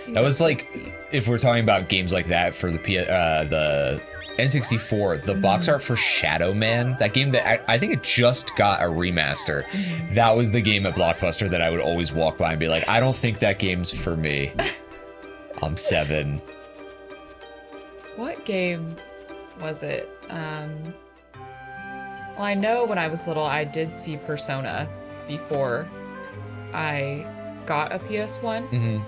These That are was good like, seats. if we're talking about games like that for the the N64, the box art for Shadow Man, that game that I think it just got a remaster. That was the game at Blockbuster that I would always walk by and be like, I don't think that game's for me. I'm 7. What game was it? Well, I know when I was little, I did see Persona before I got a PS1, Mm-hmm.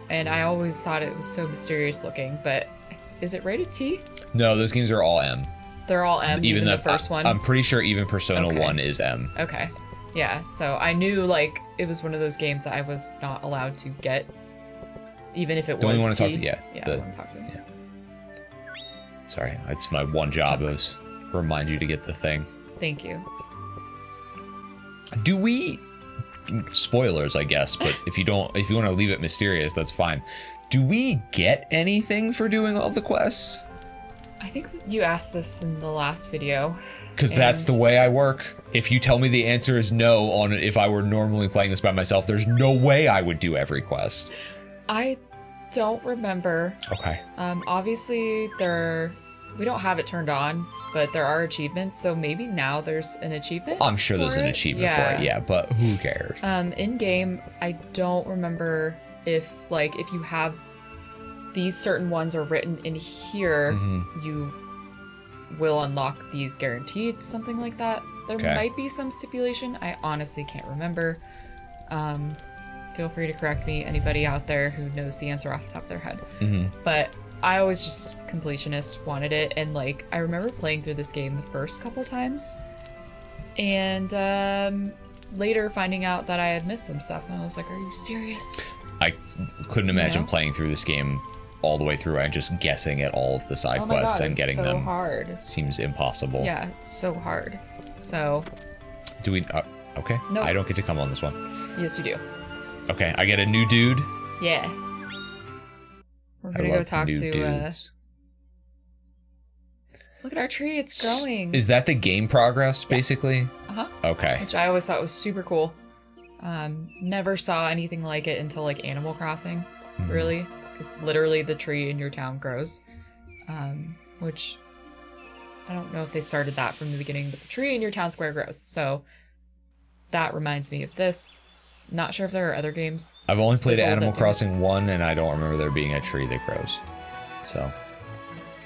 and I always thought it was so mysterious looking, but is it rated T? No, those games are all M. They're all M, even the first one? I'm pretty sure even Persona Okay. 1 is M. Okay. Yeah, so I knew, like, it was one of those games that I was not allowed to get, even if it Don't was we want to T. talk to Yeah, the- I want to talk to him. yeah. Sorry, it's my one job is remind you to get the thing. Thank you. Do we spoilers, I guess, but if you want to leave it mysterious, that's fine. Do we get anything for doing all the quests? I think you asked this in the last video. Because that's the And- way I work. If you tell me the answer is no on if I were normally playing this by myself, there's no way I would do every quest. I don't remember. Okay. Obviously, we don't have it turned on, but there are achievements, so maybe now there's an achievement. I'm sure there's for an it. achievement for it, yeah, but who cares? In game, I don't remember if you have these certain ones are written in here, Mhm. you will unlock these guaranteed, something like that. There Okay. might be some stipulation. I honestly can't remember. Feel free to correct me, anybody out there who knows the answer off the top of their head. Mhm. But I always just completionist wanted it, and like I remember playing through this game the first couple times, and later finding out that I had missed some stuff, and I was like, "Are you serious?" I couldn't imagine know? playing through this game all the way through and just guessing at all of the side Oh my quests god, and it's getting so them. hard. Seems impossible. Yeah, it's so hard. So Do we? Okay. Nope. I don't get to come on this one. yes, you do. Okay, I get a new dude. Yeah. We're I gonna go love talk new to. dudes. Look at our tree; it's growing. Is that the game progress, basically? Uh-huh. Okay. Which I always thought was super cool. Never saw anything like it until like Animal Crossing, Mhm. really, because literally the tree in your town grows. Which I don't know if they started that from the beginning, but the tree in your town square grows. So that reminds me of this. Not sure if there are other games. I've only played This old Animal that do it. Crossing 1, and I don't remember there being a tree that grows. So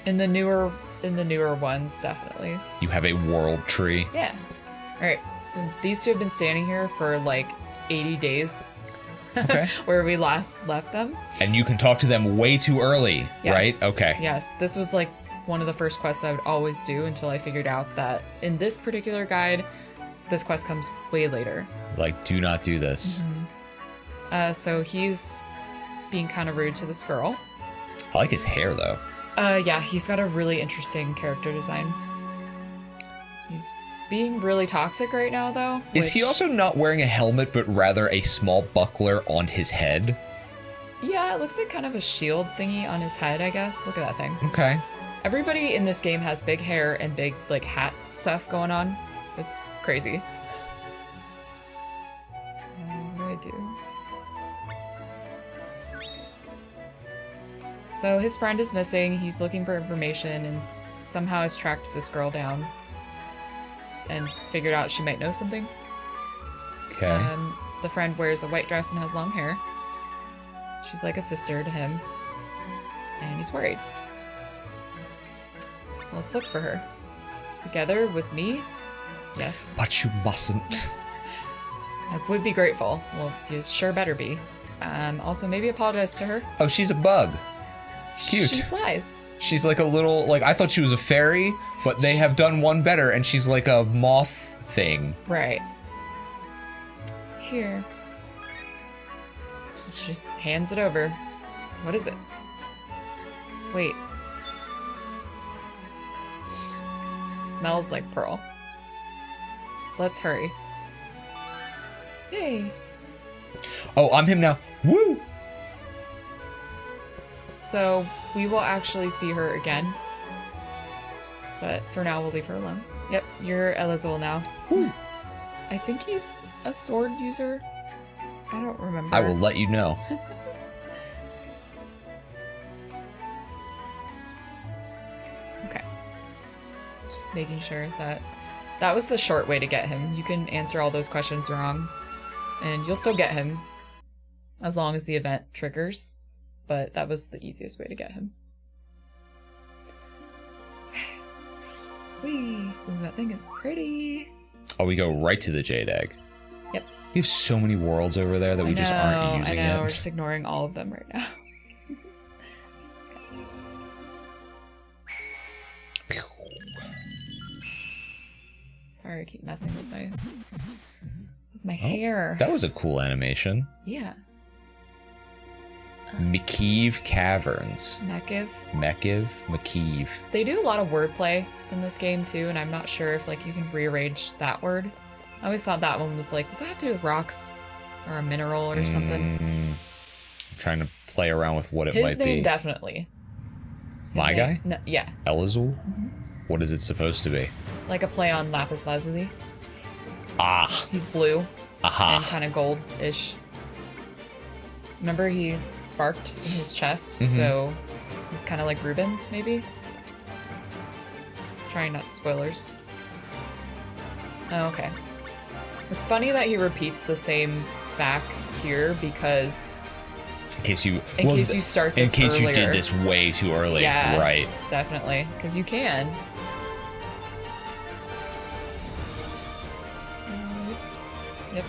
In the newer ones, definitely. you have a world tree. Yeah. All right. So these two have been standing here for like 80 days, Okay. where we last left them. And you can talk to them way too early, Yes. right? Okay. Yes. This was like one of the first quests I would always do until I figured out that in this particular guide, this quest comes way later. Like, do not do this. So he's being kind of rude to this girl. I like his hair, though. Yeah, he's got a really interesting character design. He's being really toxic right now, though. Is he also not wearing a helmet, but rather a small buckler on his head? Yeah, it looks like kind of a shield thingy on his head, I guess. Look at that thing. Okay. Everybody in this game has big hair and big, like, hat stuff going on. It's crazy. What do I do? So his friend is missing. He's looking for information and somehow has tracked this girl down and figured out she might know something. Okay. The friend wears a white dress and has long hair. She's like a sister to him. And he's worried. Let's look for her. Together with me? Yes. But you mustn't. I would be grateful. Well, you sure better be. Also, maybe apologize to her. Oh, she's a bug. Cute. She flies. She's like a little, like, I thought she was a fairy, but they have done one better, and she's like a moth thing. Right. Here. She just hands it over. What is it? Wait. Smells like pearl. Let's hurry. Hey. Oh, I'm him now. Woo! So we will actually see her again. But for now, we'll leave her alone. Yep, you're Elazul now. Woo. I think he's a sword user. I don't remember. I will let you know. Okay. Just making sure that that was the short way to get him. You can answer all those questions wrong, and you'll still get him as long as the event triggers. But that was the easiest way to get him. Whee! Ooh, that thing is pretty. Oh, we go right to the Jade Egg. Yep. We have so many worlds over there that we just aren't using I know, it. we're just ignoring all of them right now. Sorry, I keep messing with my hair. That was a cool animation. Yeah. McKeeve Caverns. McKeeve. They do a lot of wordplay in this game too, and I'm not sure if like you can rearrange that word. I always thought that one was like, does that have to do with rocks or a mineral or something? I'm trying to play around with what it His might name be. definitely. My guy? No, yeah. Elazul? What is it supposed to be? Like a play on lapis lazuli. Ah. He's blue Aha. and kind of gold-ish. Remember he sparked in his chest, Mm-hmm. so he's kind of like Rubens, maybe? Trying not spoilers. Oh, okay. It's funny that he repeats the same fact here because In case you start this in case earlier. you did this way too early. Yeah, Right. definitely, because you can. Yep.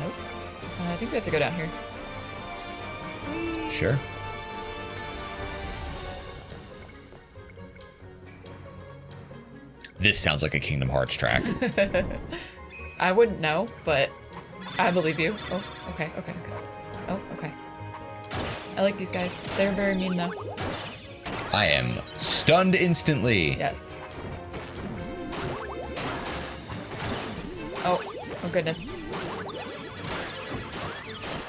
Nope. I think we have to go down here. Whee! Sure. This sounds like a Kingdom Hearts track. I wouldn't know, but I believe you. Oh, okay. Oh, okay. I like these guys. They're very mean though. I am stunned instantly. Yes. Oh goodness.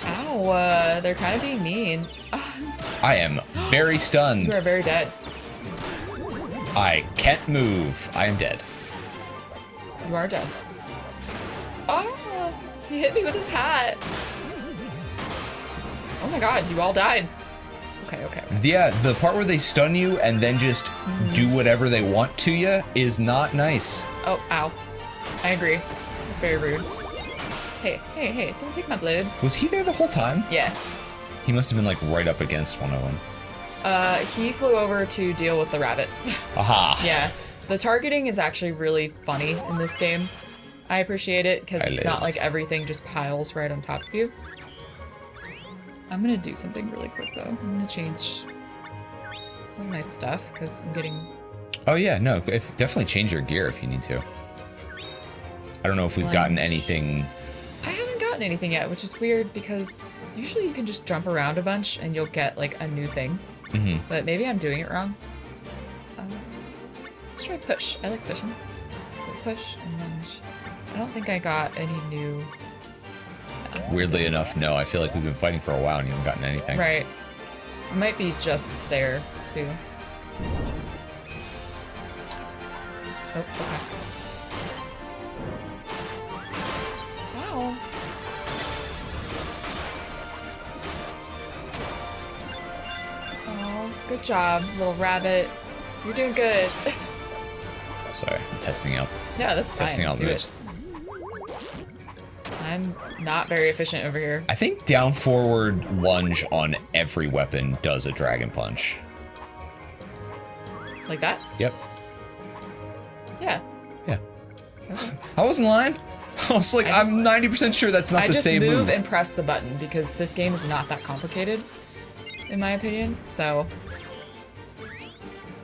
Ow, they're kind of being mean. I am very stunned. You are very dead. I can't move. I am dead. You are dead. Oh, he hit me with his hat. Oh my god, you all died. Okay. Yeah, the part where they stun you and then just do whatever they want to you is not nice. Oh, ow. I agree. It's very rude. Hey, don't take my blade. Was he there the whole time? Yeah. He must have been like right up against one of them. He flew over to deal with the rabbit. Aha. Yeah. The targeting is actually really funny in this game. I appreciate it because it's not like everything just piles right on top of you. I'm gonna do something really quick though. I'm gonna change some of my stuff because I'm getting... Oh yeah, no, definitely change your gear if you need to. I don't know if we've gotten Lunge. anything. I haven't gotten anything yet, which is weird because usually you can just jump around a bunch and you'll get like a new thing. Mm-hmm. But maybe I'm doing it wrong. Let's try push. I like pushing. So push and lunge. I don't think I got any new... Weirdly enough, no. I feel like we've been fighting for a while and you haven't gotten anything. Right. It might be just there, too. Oh, okay. Ow. Oh, good job, little rabbit. You're doing good. Sorry, I'm testing out. Yeah, that's fine. Testing out Do moves. it. I'm not very efficient over here. I think down forward lunge on every weapon does a dragon punch. Like that? Yep. Yeah. Yeah. Okay. I wasn't lying. I was like, I'm 90% sure that's not the same I just move. move and press the button because this game is not that complicated, in my opinion. So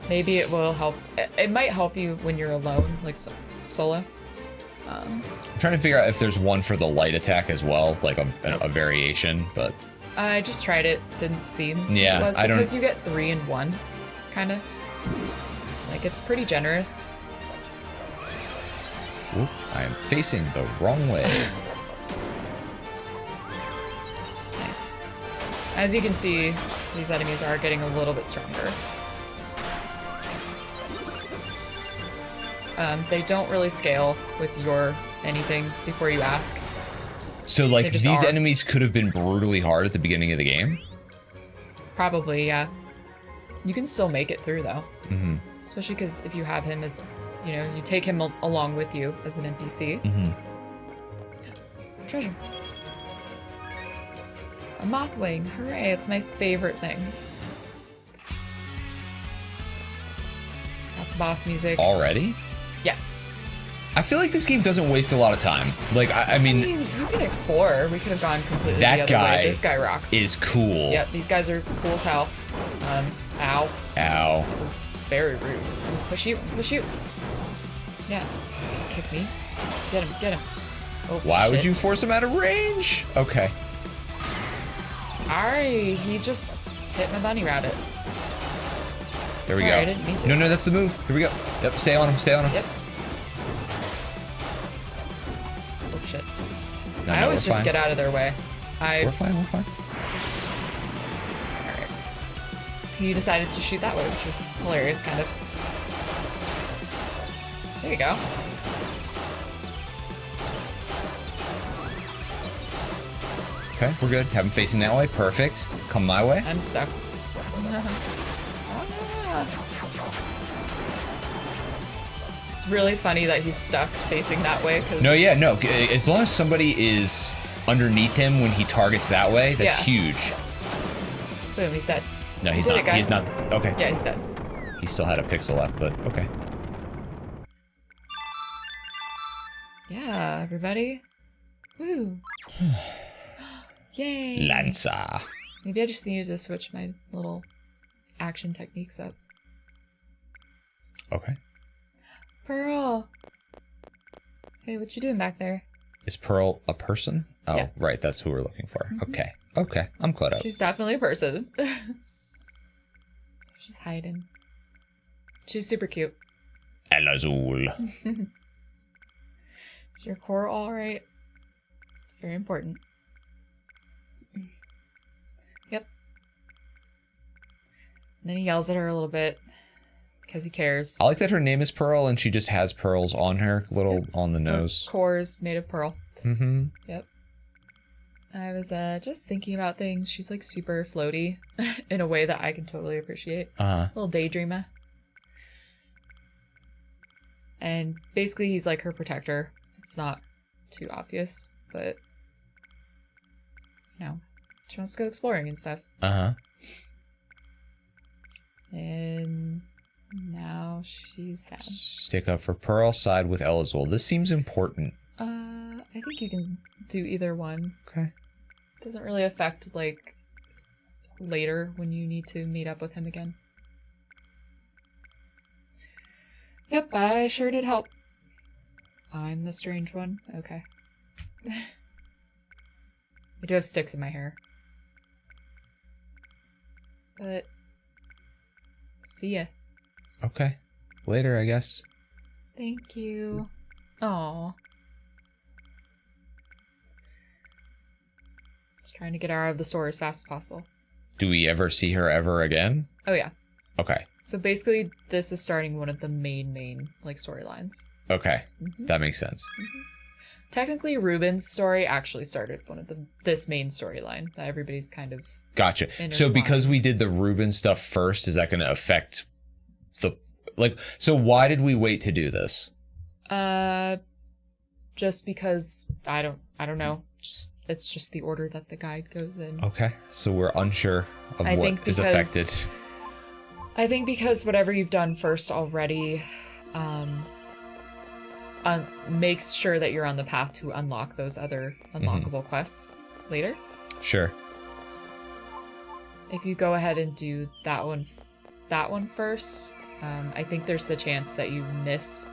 maybe it will help. It might help you when you're alone, like solo. I'm trying to figure out if there's one for the light attack as well, like a variation, but I just tried it, didn't seem Yeah, it was I don't- because you get 3 in 1, kind of. Like it's pretty generous. Oop, I am facing the wrong way. Nice. As you can see, these enemies are getting a little bit stronger. They don't really scale with your anything before you ask. So like They just these are. enemies could have been brutally hard at the beginning of the game. Probably, yeah. You can still make it through though. Mm-hmm. Especially because if you have him as, you know, you take him along with you as an NPC. Mm-hmm. Treasure. A mothwing, hooray, it's my favorite thing. Got the boss music. Already? Yeah. I feel like this game doesn't waste a lot of time. Like, I I mean, mean, you can explore. We could have gone completely That the other guy way. This guy rocks. is cool. Yep, these guys are cool as hell. Ow. Ow. That was very rude. Push you, push you. Yeah. Kick me. Get him, get him. Oh, Why would shit. you force him out of range? Okay. Alright, he just hit my bunny rabbit. There we Sorry, go. I didn't mean to. No, that's the move. Here we go. Yep, stay on him, stay on him. Yep. Oh shit. No, I no, always we're just fine. get out of their way. We're fine, we're fine. Alright. He decided to shoot that way, which was hilarious, kind of. There you go. Okay, we're good. Have him facing that way. Perfect. Come my way. I'm stuck. Ah. It's really funny that he's stuck facing that way. Cause No, yeah, no. As long as somebody is underneath him when he targets that way, that's Yeah. huge. Boom, he's dead. No, he's You did not. it, guys. He's not. Okay. Yeah, he's dead. He still had a pixel left, but okay. Yeah, everybody. Woo. Yay. Lanza. Maybe I just needed to switch my little action techniques up. Okay. Pearl. Hey, what you doing back there? Is Pearl a person? Oh, Yeah. right. That's who we're looking for. Mhm. Okay. Okay. I'm caught up. She's definitely a person. She's hiding. She's super cute. El Azul. Is your core all right? It's very important. Yep. And then he yells at her a little bit because he cares. I like that her name is Pearl and she just has pearls on her, little on the Her nose. core is made of pearl. Mm-hmm. Yep. I was just thinking about things. She's like super floaty in a way that I can totally appreciate. Uh-huh. Little daydreamer. And basically he's like her protector. It's not too obvious, but you know, she wants to go exploring and stuff. Uh-huh. And now she's sad. Stick up for Pearl, side with El Azul. This seems important. I think you can do either one. Okay. Doesn't really affect like later when you need to meet up with him again. Yep, I sure did help. I'm the strange one? Okay. I do have sticks in my hair. But... see ya. Okay. Later, I guess. Thank you. Aw. Just trying to get her out of the store as fast as possible. Do we ever see her ever again? Oh, yeah. Okay. So basically, this is starting one of the main, like, storylines. Okay. That makes sense. Technically, Ruben's story actually started this main storyline that everybody's kind of... Gotcha. So because we did the Ruben stuff first, is that going to affect the... like, so why did we wait to do this? Just because, I don't know. It's just the order that the guide goes in. Okay. So we're unsure of what is affected. I think because whatever you've done first already, makes sure that you're on the path to unlock those other unlockable quests later. Sure. If you go ahead and do that one first, I think there's the chance that you miss.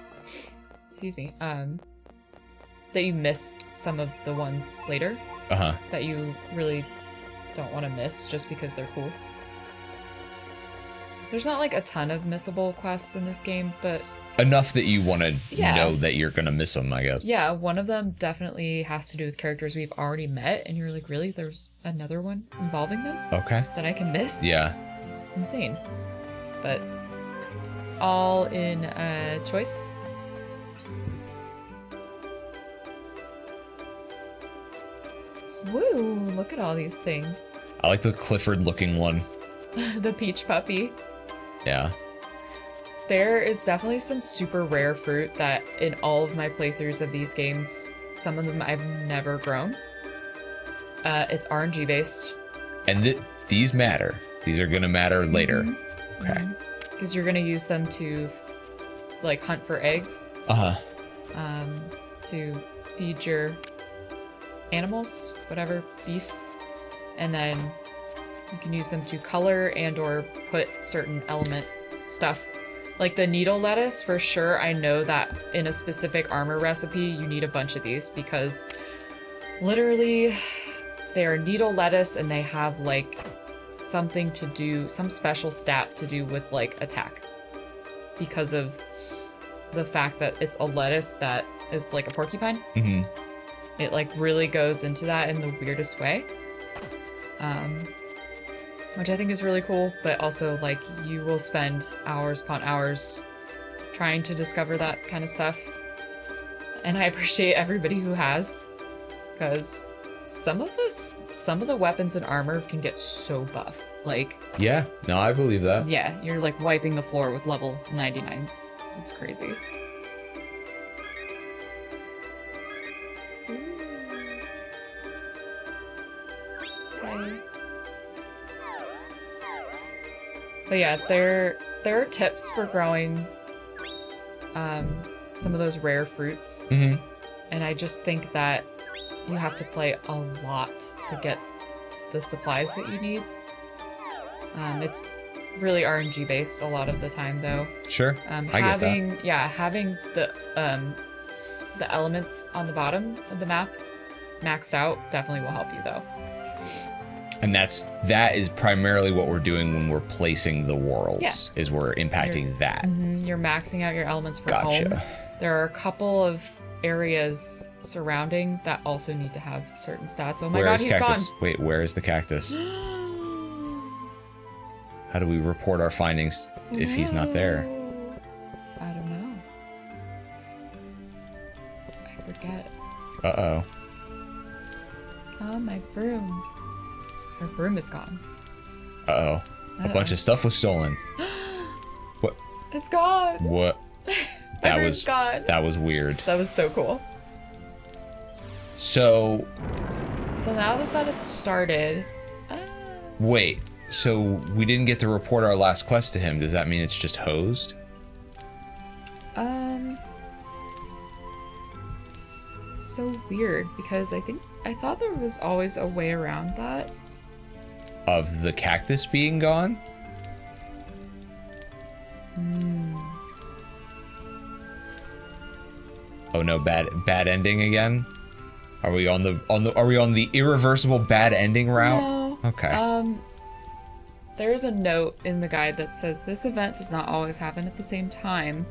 Excuse me. That you miss some of the ones later. That you really don't want to miss just because they're cool. There's not like a ton of missable quests in this game, but enough that you want to know that you're gonna miss them, I guess. Yeah, one of them definitely has to do with characters we've already met, and you're like, really? There's another one involving them? Okay. That I can miss? Yeah. It's insane. But it's all in choice. Woo! Look at all these things. I like the Clifford-looking one. The peach puppy. Yeah. There is definitely some super rare fruit that in all of my playthroughs of these games, some of them I've never grown. It's RNG based. And these matter. These are going to matter later. Okay. Because you're going to use them to like hunt for eggs. To feed your animals, whatever, beasts. And then you can use them to color and or put certain element stuff. Like the needle lettuce, for sure, I know that in a specific armor recipe, you need a bunch of these because literally they are needle lettuce and they have like something to do, some special stat to do with like attack because of the fact that it's a lettuce that is like a porcupine. It like really goes into that in the weirdest way. Which I think is really cool, but also like you will spend hours upon hours trying to discover that kind of stuff. And I appreciate everybody who has, because some of the weapons and armor can get so buff. Like, yeah, no, I believe that. Yeah, you're like wiping the floor with level 99s. It's crazy. Okay. But yeah, there are tips for growing some of those rare fruits. And I just think that you have to play a lot to get the supplies that you need. It's really RNG based a lot of the time though. Sure. Having the elements on the bottom of the map maxed out definitely will help you though. And that is primarily what we're doing when we're placing the worlds, is we're impacting that. You're maxing out your elements for home. There are a couple of areas surrounding that also need to have certain stats. Oh my god, he's gone. Wait, where is the cactus? How do we report our findings if he's not there? I don't know. I forget. Uh-oh. Oh, my broom. Her broom is gone. Uh-oh. A bunch of stuff was stolen. What? It's gone. What? That was gone. That was weird. That was so cool. So now that has started. Wait. So we didn't get to report our last quest to him. Does that mean it's just hosed? So weird because I thought there was always a way around that. Of the cactus being gone? Oh no, bad ending again? Are we on the irreversible bad ending route? No. Okay. There's a note in the guide that says this event does not always happen at the same time,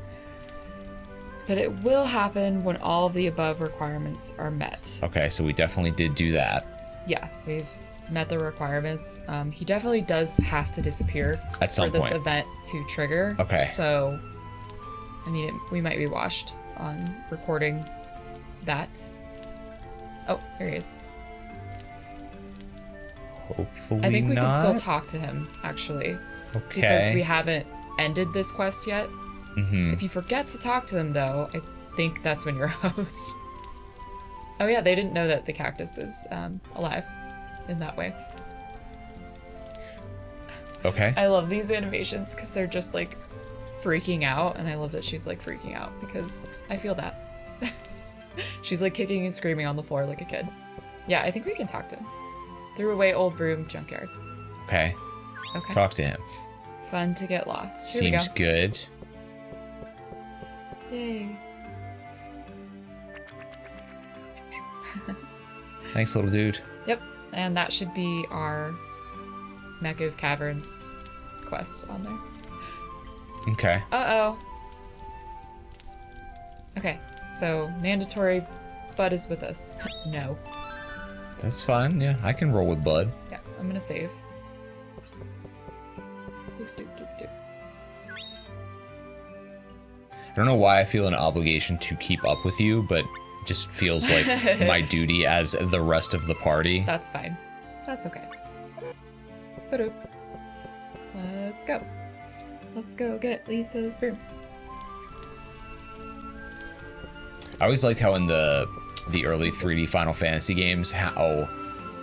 but it will happen when all of the above requirements are met. Okay, so we definitely did do that. Yeah, we've met the requirements. He definitely does have to disappear At some for this point. event to trigger. Okay. So, I mean, we might be washed on recording that. Oh, there he is. Hopefully I think we not. can still talk to him, actually. Okay. Because we haven't ended this quest yet. Mm-hmm. If you forget to talk to him, though, I think that's when you're host. Oh yeah, they didn't know that the cactus is alive in that way. Okay. I love these animations because they're just like freaking out, and I love that she's like freaking out because I feel that. She's like kicking and screaming on the floor like a kid. Yeah, I think we can talk to him. Threw away old broom, junkyard. Okay. Okay. Talk to him. Fun to get lost. Here Seems we go. good. Yay. Thanks, little dude. Yep, and that should be our Mecca Caverns quest on there. Okay. Uh-oh. Okay, so mandatory Bud is with us. No. That's fine. Yeah, I can roll with Bud. Yeah, I'm gonna save. Doop, doop, doop, doop. I don't know why I feel an obligation to keep up with you, but it just feels like my duty as the rest of the party. That's fine. That's okay. Ba-doop. Let's go. Let's go get Lisa's broom. I always liked how in the early 3D Final Fantasy games, how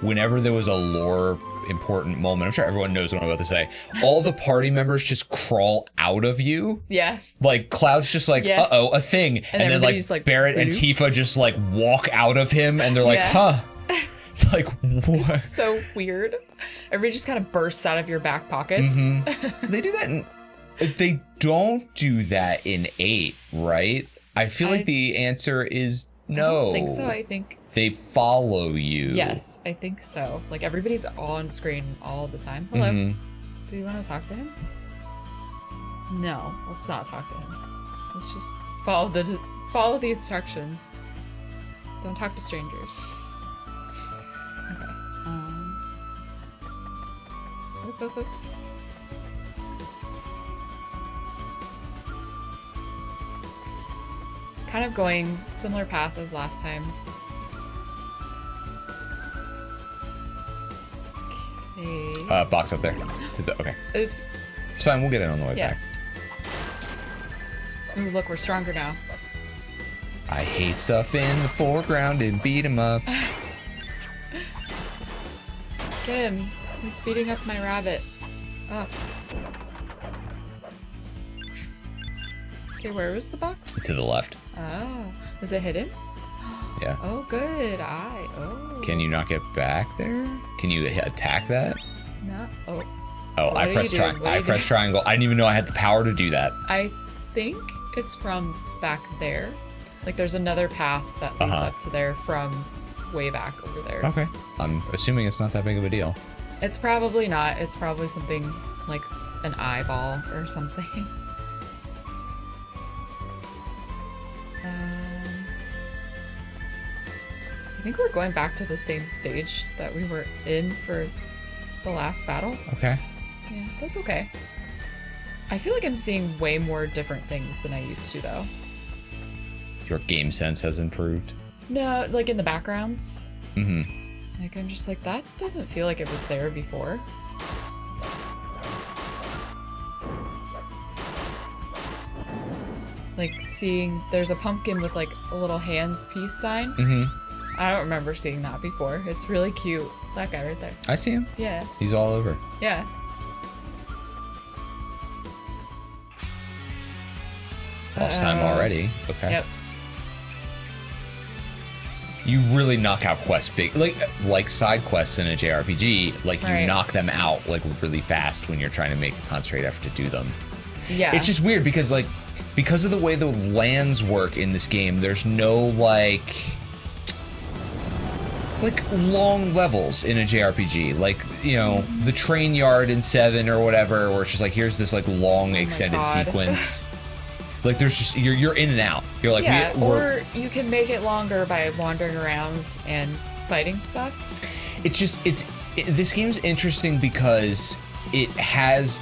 whenever there was a lore important moment, I'm sure everyone knows what I'm about to say, all the party members just crawl out of you. Yeah. Like Cloud's just like, Yeah. uh-oh, a thing. And then like, everybody's like, Barrett and "Bloop." Tifa just like walk out of him and they're like, Yeah. huh. It's like, what? It's so weird. Everybody just kind of bursts out of your back pockets. They do that in, they don't do that in 8, right? I feel like the answer is no. I don't think so. I think They follow you. yes, I think so. Like everybody's on screen all the time. Hello. Mhm. Do you want to talk to him? No, let's not talk to him. Let's just follow the instructions. Don't talk to strangers. Okay. Whoop, whoop, whoop. Kind of going similar path as last time. Okay. Box up there. Okay. Oops. It's fine. We'll get it on the way Yeah. back. Ooh, look, we're stronger now. I hate stuff in the foreground and beat 'em ups. Get him. He's beating up my rabbit. Oh. Okay, where was the box? To the left. Oh. Is it hidden? Yeah. Oh, good. Oh. Can you not get back there? Can you attack that? No. Oh. Oh, What I are pressed you doing? What are I you pressed triangle. I didn't even know I had the power to do that. I think it's from back there. Like, there's another path that leads Uh-huh. up to there from way back over there. Okay. I'm assuming it's not that big of a deal. It's probably not. It's probably something like an eyeball or something. I think we're going back to the same stage that we were in for the last battle. Okay. Yeah, that's okay. I feel like I'm seeing way more different things than I used to, though. Your game sense has improved. No, like in the backgrounds. Mm-hmm. Like, I'm just like, that doesn't feel like it was there before. Like, seeing there's a pumpkin with, like, a little hands peace sign. Mm-hmm. I don't remember seeing that before. It's really cute. That guy right there. I see him. Yeah. He's all over. Yeah. Lost time already. Okay. Yep. You really knock out quests big, like side quests in a JRPG. Like you Right. knock them out like really fast when you're trying to make a concentrated effort to do them. Yeah. It's just weird because like because of the way the lands work in this game, there's no like long levels in a JRPG, like, you know, the train yard in 7 or whatever, where it's just like, here's this like long extended sequence. Like there's just you're in and out. You're like, yeah, or you can make it longer by wandering around and fighting stuff. It's just this game's interesting because it has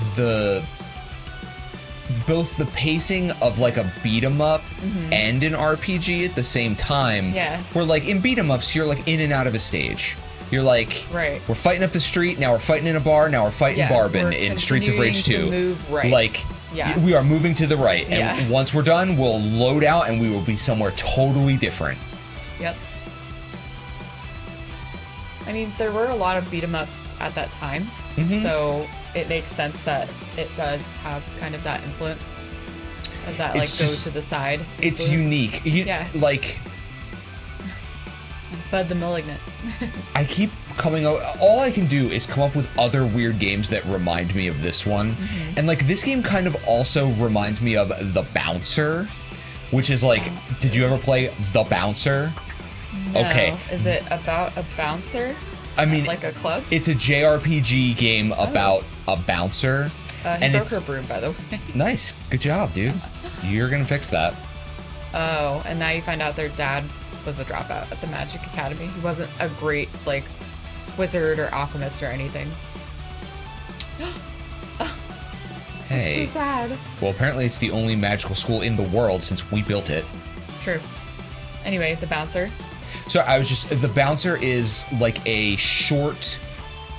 both the pacing of like a beat 'em up and an RPG at the same time. Yeah. Where like in beat 'em ups, you're like in and out of a stage. You're like, right. We're fighting up the street, now we're fighting in a bar, now we're fighting Barbin in Streets of Rage 2. Move right. Like, we are moving to the right. And once we're done, we'll load out and we will be somewhere totally different. Yep. I mean, there were a lot of beat 'em ups at that time, so it makes sense that it does have kind of that influence of that, like, go to the side influence. It's unique. Like, Bud the Malignant. I keep coming out. All I can do is come up with other weird games that remind me of this one. And like this game kind of also reminds me of The Bouncer, which is like, did you ever play The Bouncer? No. Okay. Is it about a bouncer? I mean, like a club? It's a JRPG game about a bouncer. He broke her broom, by the way. Nice. Good job, dude. You're gonna fix that. Oh, and now you find out their dad was a dropout at the Magic Academy. He wasn't a great, like, wizard or alchemist or anything. Hey. That's so sad. Well, apparently it's the only magical school in the world since we built it. True. Anyway, The Bouncer. So The Bouncer is like a short,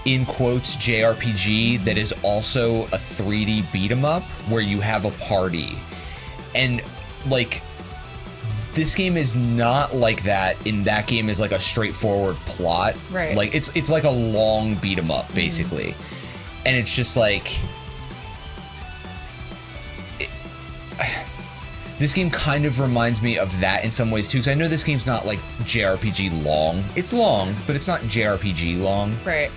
in quotes, JRPG that is also a 3D beat 'em up where you have a party. And like, this game is not like that. In that game is like a straightforward plot. Right. Like it's like a long beat 'em up basically. And it's just like this game kind of reminds me of that in some ways too, because I know this game's not like JRPG long. It's long, but it's not JRPG long. Right.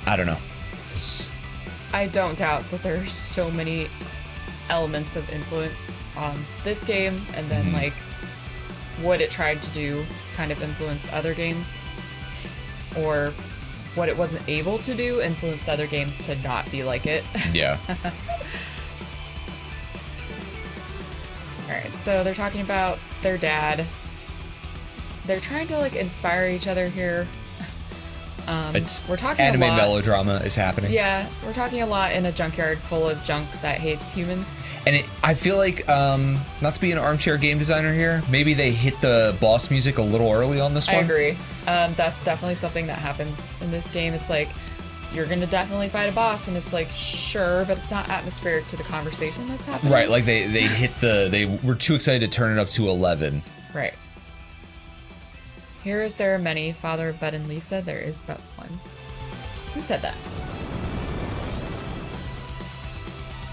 I don't know. I don't doubt that there's so many elements of influence on this game, and then like what it tried to do kind of influenced other games, or what it wasn't able to do influenced other games to not be like it. Yeah. Alright, so they're talking about their dad. They're trying to like inspire each other here. We're talking anime a lot. Melodrama is happening. Yeah, we're talking a lot in a junkyard full of junk that hates humans. And I feel like, not to be an armchair game designer here, maybe they hit the boss music a little early on this one. I agree. That's definitely something that happens in this game. It's like, you're gonna definitely fight a boss, and it's like, sure, but it's not atmospheric to the conversation that's happening. Right, like they were too excited to turn it up to 11. Right. Here is there are many, father of Bud and Lisa, there is but one. Who said that?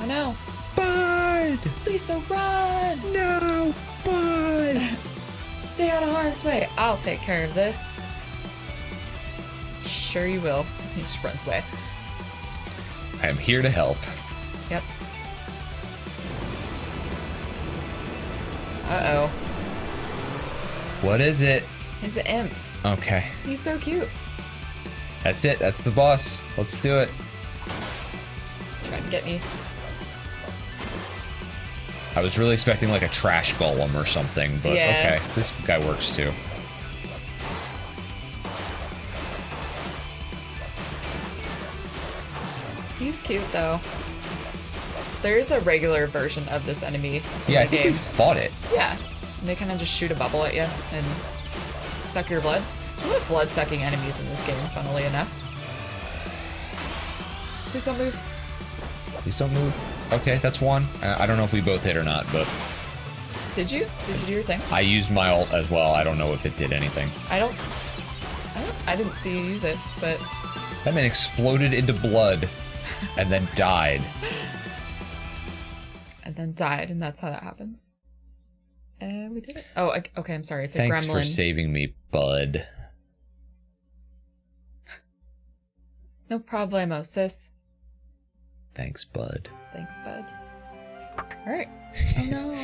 Oh no. Bud! Lisa, run! No, Bud! Stay out of harm's way. I'll take care of this. Sure you will. He just runs away. I am here to help. Yep. Uh-oh. What is it? He's an imp. Okay. He's so cute. That's it. That's the boss. Let's do it. Trying to get me. I was really expecting like a trash golem or something, but okay. This guy works too. He's cute though. There is a regular version of this enemy in I the think game. we fought it. Yeah. And they kind of just shoot a bubble at you and suck your blood. There's a lot of blood-sucking enemies in this game, funnily enough. Please don't move. Please don't move. Okay, that's one. I don't know if we both hit or not, but... Did you? Did you do your thing? I used my ult as well. I don't know if it did anything. I didn't see you use it, but... That man exploded into blood and then died. And then died, and that's how that happens. We did it. Oh, okay, I'm sorry. It's a gremlin. Thanks for saving me, bud. No problemo, sis. Thanks, bud. Thanks, bud. All right. Oh no.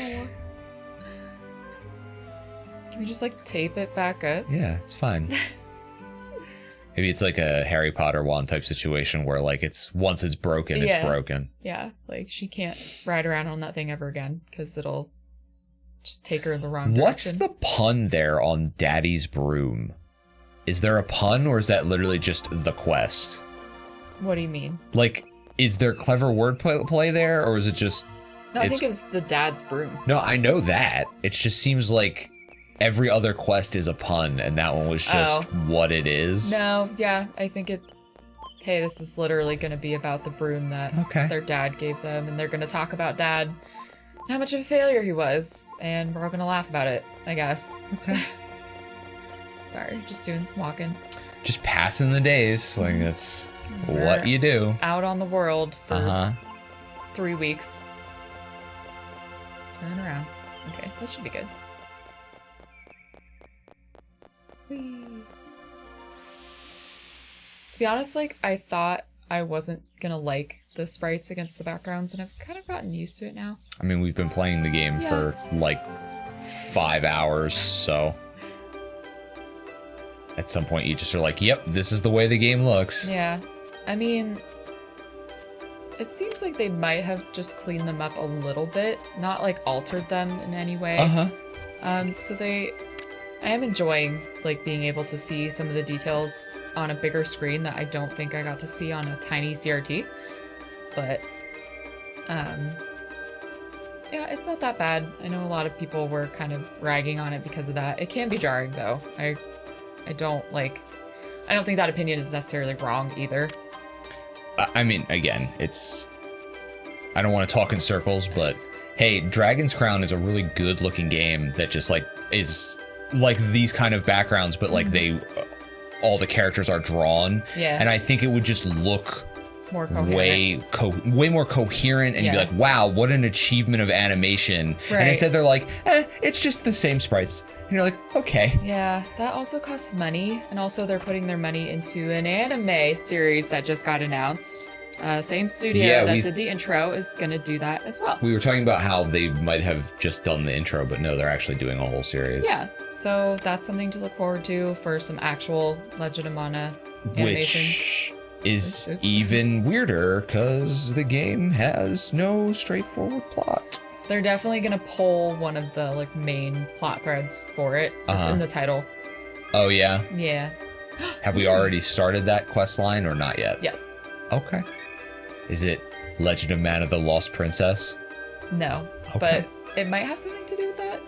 Can we just like tape it back up? Yeah, it's fine. Maybe it's like a Harry Potter wand type situation where like once it's broken, it's broken. Yeah, like she can't ride around on that thing ever again because it'll just take her in the wrong direction. What's the pun there on Daddy's broom? Is there a pun or is that literally just the quest? What do you mean? Like, is there clever wordplay there or is it just... No, I think it was the dad's broom. No, I know that. It just seems like every other quest is a pun and that one was just what it is. No, yeah, I think hey, this is literally going to be about the broom that their dad gave them, and they're going to talk about dad and how much of a failure he was, and we're all going to laugh about it, I guess. Okay. Sorry, just doing some walking. Just passing the days, like that's what you do. Out on the world for 3 weeks. Turn around. Okay, this should be good. Whee. To be honest, like, I thought I wasn't gonna like the sprites against the backgrounds, and I've kind of gotten used to it now. I mean, we've been playing the game for like 5 hours, so at some point you just are like, yep, this is the way the game looks. Yeah. I mean, it seems like they might have just cleaned them up a little bit, not like altered them in any way. So I am enjoying like being able to see some of the details on a bigger screen that I don't think I got to see on a tiny CRT. But yeah, it's not that bad. I know a lot of people were kind of ragging on it because of that. It can be jarring though. I don't think that opinion is necessarily wrong either. I mean, again, I don't want to talk in circles, but hey, Dragon's Crown is a really good looking game that just like is like these kind of backgrounds, but like all the characters are drawn. Yeah. And I think it would just look more coherent. way more coherent and be like, wow, what an achievement of animation. Right. And instead they're like, it's just the same sprites. And you're like, okay. Yeah, that also costs money. And also they're putting their money into an anime series that just got announced. Same studio that did the intro is going to do that as well. We were talking about how they might have just done the intro, but no, they're actually doing a whole series. Yeah, so that's something to look forward to for some actual Legend of Mana animation. Which is even weirder because the game has no straightforward plot. They're definitely going to pull one of the like main plot threads for it. It's in the title. Oh, yeah? Yeah. Have we already started that quest line or not yet? Yes. Okay. Is it Legend of Mana the Lost Princess? No, but it might have something to do with that.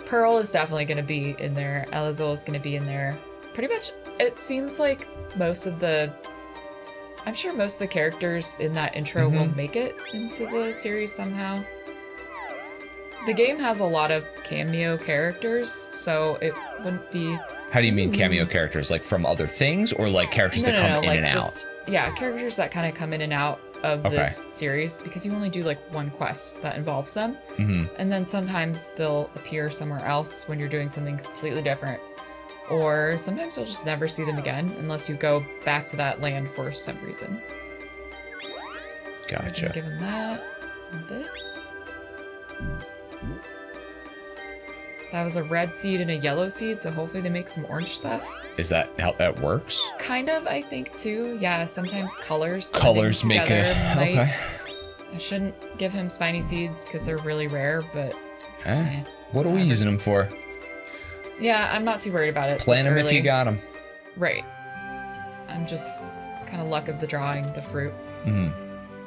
Pearl is definitely going to be in there. Elazul is going to be in there. Pretty much, it seems like I'm sure most of the characters in that intro will make it into the series somehow. The game has a lot of cameo characters, so it wouldn't be... How do you mean cameo characters? Like from other things or like characters that come in and out? Yeah, characters that kind of come in and out of this series because you only do like one quest that involves them. And then sometimes they'll appear somewhere else when you're doing something completely different. Or sometimes you'll just never see them again unless you go back to that land for some reason. Gotcha. So give them that and this. That was a red seed and a yellow seed, so hopefully they make some orange stuff. Is that how that works? Kind of, I think, too. Yeah, sometimes colors make a... Okay. I shouldn't give him spiny seeds because they're really rare, but... What are we using them for? Yeah, I'm not too worried about it. Plant them if you got them. Right. I'm just kind of luck of the drawing, the fruit.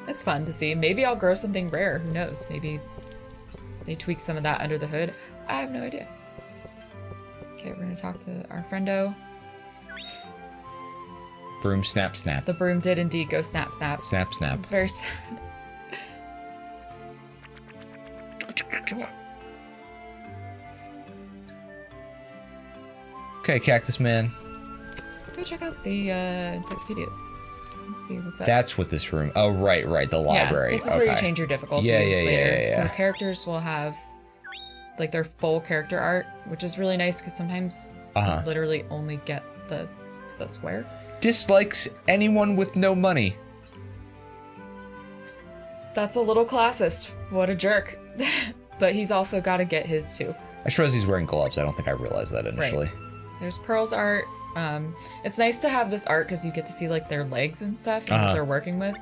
It's fun to see. Maybe I'll grow something rare. Who knows? Maybe they tweak some of that under the hood. I have no idea. Okay, we're going to talk to our friendo. Broom snap snap. The broom did indeed go snap snap. Snap snap. It's very sad. Okay, Cactus Man. Let's go check out the encyclopedias. Let's see what's up. That's what this room... Oh, right, the library. Yeah, this is where you change your difficulty later. Yeah. So characters will have like their full character art, which is really nice because sometimes you literally only get the square. Dislikes anyone with no money. That's a little classist. What a jerk. But he's also got to get his too. I sure as he's wearing gloves. I don't think I realized that initially. Right. There's Pearl's art. It's nice to have this art because you get to see like their legs and stuff and what they're working with.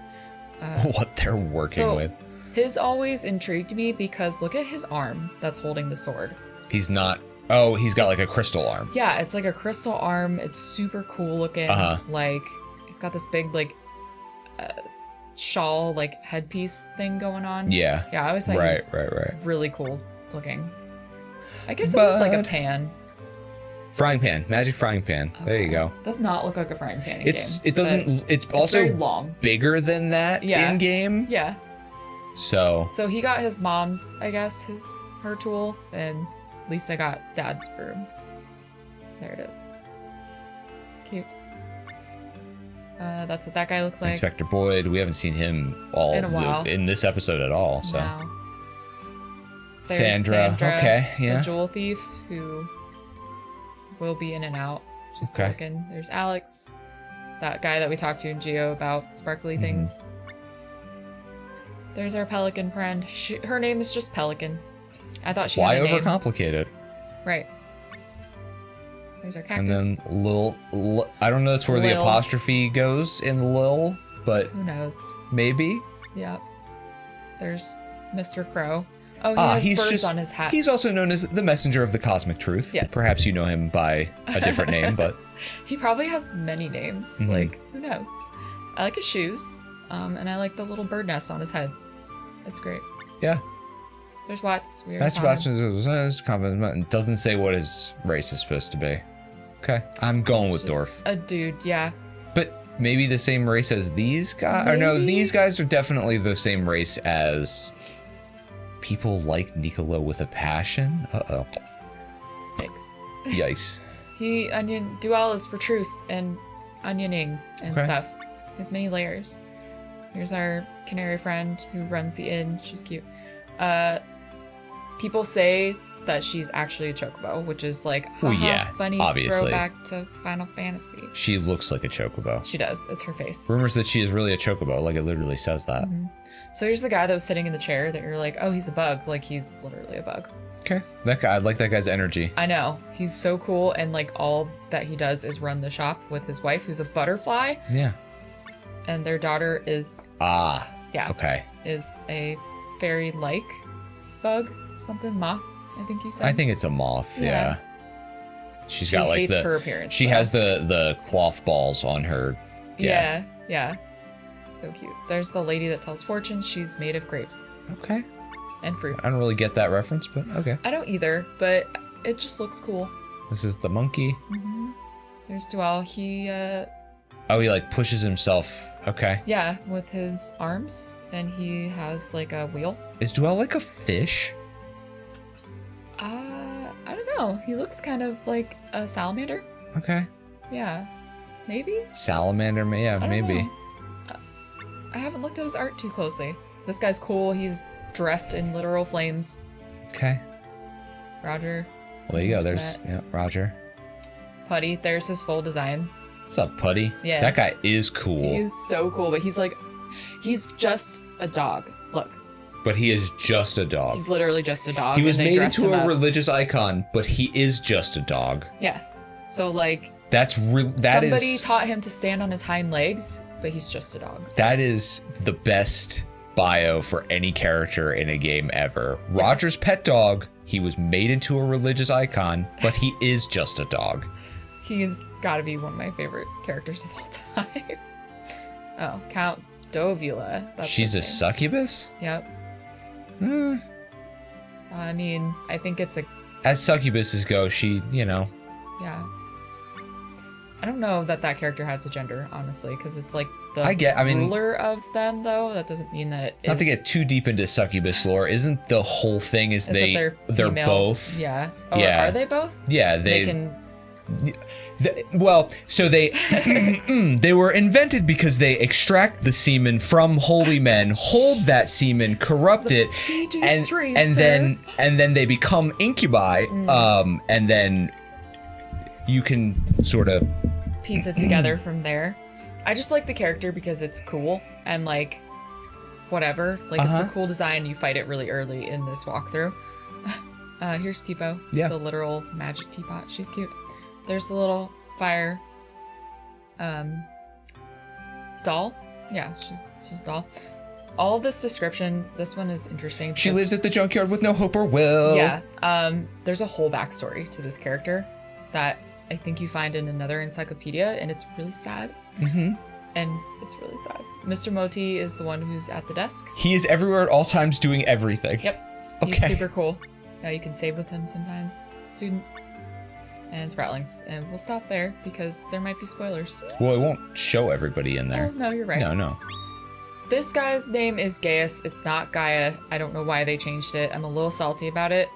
What they're working with. His always intrigued me because look at his arm that's holding the sword. He's not. Oh, he's got like a crystal arm. Yeah, it's like a crystal arm. It's super cool looking. Like he's got this big like shawl like headpiece thing going on. Yeah. Yeah, I always thought right. really cool looking. I guess it was like a pan. Frying pan, magic frying pan. Okay. There you go. Does not look like a frying pan in game. It doesn't. It's also very long, bigger than that in game. Yeah. So he got his mom's, I guess, her tool, and Lisa got Dad's broom. There it is. Cute. That's what that guy looks like. Inspector Boyd. We haven't seen him in a while in this episode at all. So. No. Sandra. Okay. Yeah. The jewel thief who will be in and out. She's looking. There's Alex, that guy that we talked to in Geo about sparkly things. There's our pelican friend. Her name is just Pelican. I thought she had a name. Why overcomplicate it? Right. There's our cactus. And then Lil, I don't know that's where the apostrophe goes in Lil, but who knows? Maybe. Yep. There's Mr. Crow. Oh, he has birds on his hat. He's also known as the messenger of the cosmic truth. Yes. Perhaps you know him by a different name, but he probably has many names. Like, who knows? I like his shoes, and I like the little bird nest on his head. That's great. Yeah. There's Watts. That's Watts. It doesn't say what his race is supposed to be. Okay, I'm going with Dorf. A dude, yeah. But maybe the same race as these guys? Or no, these guys are definitely the same race as people like Niccolo with a passion. Uh-oh. Yikes. Yikes. Duel is for truth and onioning and stuff. There's many layers. Here's our canary friend who runs the inn. She's cute. People say that she's actually a chocobo, which is like, funny obviously. Throwback to Final Fantasy. She looks like a chocobo. She does. It's her face. Rumors that she is really a chocobo, like it literally says that. So here's the guy that was sitting in the chair that you're like, oh, he's a bug. Like, he's literally a bug. Okay. That guy, I like that guy's energy. I know. He's so cool, and like all that he does is run the shop with his wife, who's a butterfly. Yeah. And their daughter is... Yeah. Okay. Is a fairy-like bug. Something. Moth, I think you said. I think it's a moth, yeah. She got like hates her appearance. She has the cloth balls on her. Yeah. So cute. There's the lady that tells fortunes. She's made of grapes. Okay. And fruit. I don't really get that reference, but okay. I don't either, but it just looks cool. This is the monkey. There's Dual. He he like pushes himself. Okay. Yeah, with his arms, and he has like a wheel. Is Dual like a fish? I don't know. He looks kind of like a salamander. Okay. Yeah. Maybe? Salamander, yeah, maybe. I haven't looked at his art too closely. This guy's cool. He's dressed in literal flames. Okay. Roger. Well, there you go. There's Roger. Putty. There's his full design. What's up, Putty? Yeah. That guy is cool. He's so cool, but he's just a dog. Look. But he is just a dog. He's literally just a dog. He was made into a religious icon, but he is just a dog. Yeah. So like somebody taught him to stand on his hind legs, but he's just a dog. That is the best bio for any character in a game ever. Yeah. Roger's pet dog, he was made into a religious icon, but he is just a dog. He's got to be one of my favorite characters of all time. Oh, Count Dovula. She's a succubus? Yep. I mean, I think it's as succubuses go, she, Yeah. I don't know that character has a gender, honestly, because it's like the ruler of them, though. That doesn't mean that it is. Not to get too deep into succubus lore, isn't the whole thing is they're both? Yeah. Oh, yeah. Are they both? Yeah, they can. So they they were invented because they extract the semen from holy men, hold that semen, corrupt it, and then they become incubi, and then you can sort of piece it together from there. I just like the character because it's cool and like whatever. Like, it's a cool design. You fight it really early in this walkthrough. Here's Tipo, the literal magic teapot. She's cute. There's the little fire doll. Yeah, she's a doll. All of this description, this one is interesting. She lives at the junkyard with no hope or will. Yeah. There's a whole backstory to this character that I think you find in another encyclopedia, and it's really sad. Mm-hmm. And it's really sad. Mr. Moti is the one who's at the desk. He is everywhere at all times doing everything. Yep. He's super cool. You can save with him sometimes, students. And Sproutlings. And we'll stop there because there might be spoilers. Well, it won't show everybody in there. Oh, no, you're right. No. This guy's name is Gaius. It's not Gaia. I don't know why they changed it. I'm a little salty about it.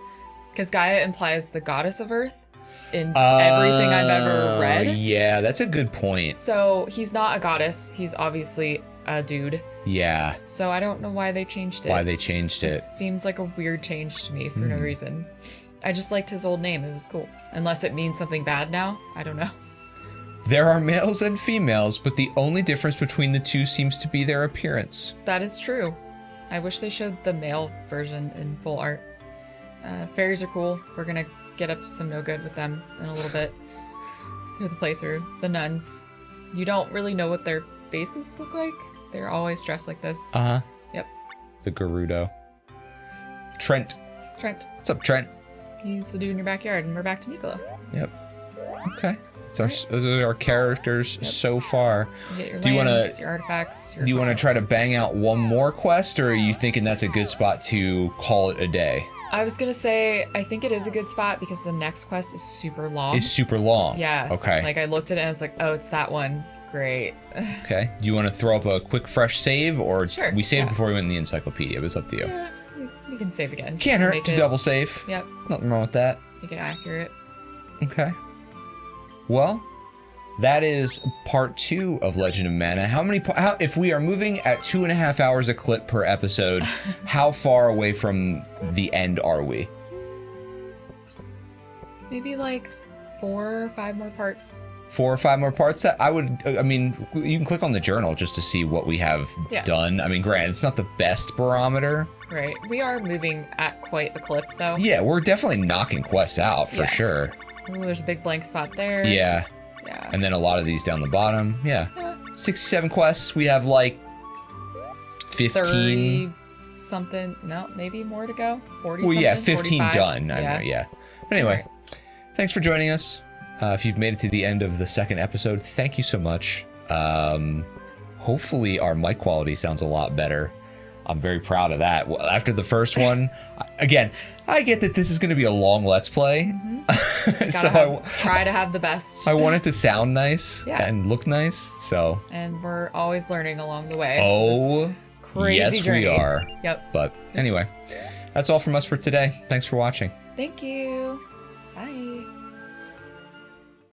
Because Gaia implies the goddess of Earth in everything I've ever read. Yeah, that's a good point. So he's not a goddess. He's obviously a dude. Yeah. So I don't know why they changed it. It seems like a weird change to me for no reason. I just liked his old name. It was cool. Unless it means something bad now. I don't know. There are males and females, but the only difference between the two seems to be their appearance. That is true. I wish they showed the male version in full art. Fairies are cool. We're gonna get up to some no good with them in a little bit through the playthrough. The nuns. You don't really know what their faces look like. They're always dressed like this. Uh-huh. Yep. The Gerudo. Trent. What's up, Trent? He's the dude in your backyard, and we're back to Nicolo. Yep. Okay. Those are our characters so far. You get your lands, your artifacts. Do you want to try to bang out one more quest, or are you thinking that's a good spot to call it a day? I was gonna say, I think it is a good spot because the next quest is super long. It's super long. Yeah. Okay. Like I looked at it and I was like, oh, it's that one. Great. Okay. Do you want to throw up a quick fresh save, or sure, we saved before we went in the encyclopedia? It was up to you. Yeah, we can save again. Can't hurt to double save. Yep. Nothing wrong with that. Make it accurate. Okay. Well, that is part 2 of Legend of Mana. How if we are moving at 2.5 hours a clip per episode, how far away from the end are we? Maybe like 4 or 5 more parts. 4 or 5 more parts? I mean, you can click on the journal just to see what we have done. I mean, granted, it's not the best barometer. Right. We are moving at quite a clip, though. Yeah, we're definitely knocking quests out, for sure. Ooh, there's a big blank spot there. Yeah. And then a lot of these down the bottom. Yeah. 67 quests. We have like 15. 30 something. No, maybe more to go. 40 well, something. Yeah, 15 45. done. I know, yeah. But anyway, thanks for joining us. If you've made it to the end of the second episode, thank you so much. Hopefully our mic quality sounds a lot better. I'm very proud of that. After the first one, again, I get that this is going to be a long Let's Play. Mm-hmm. So try to have the best. I want it to sound nice and look nice. So. And we're always learning along the way. Oh, crazy journey. We are. Yep. But anyway, that's all from us for today. Thanks for watching. Thank you. Bye.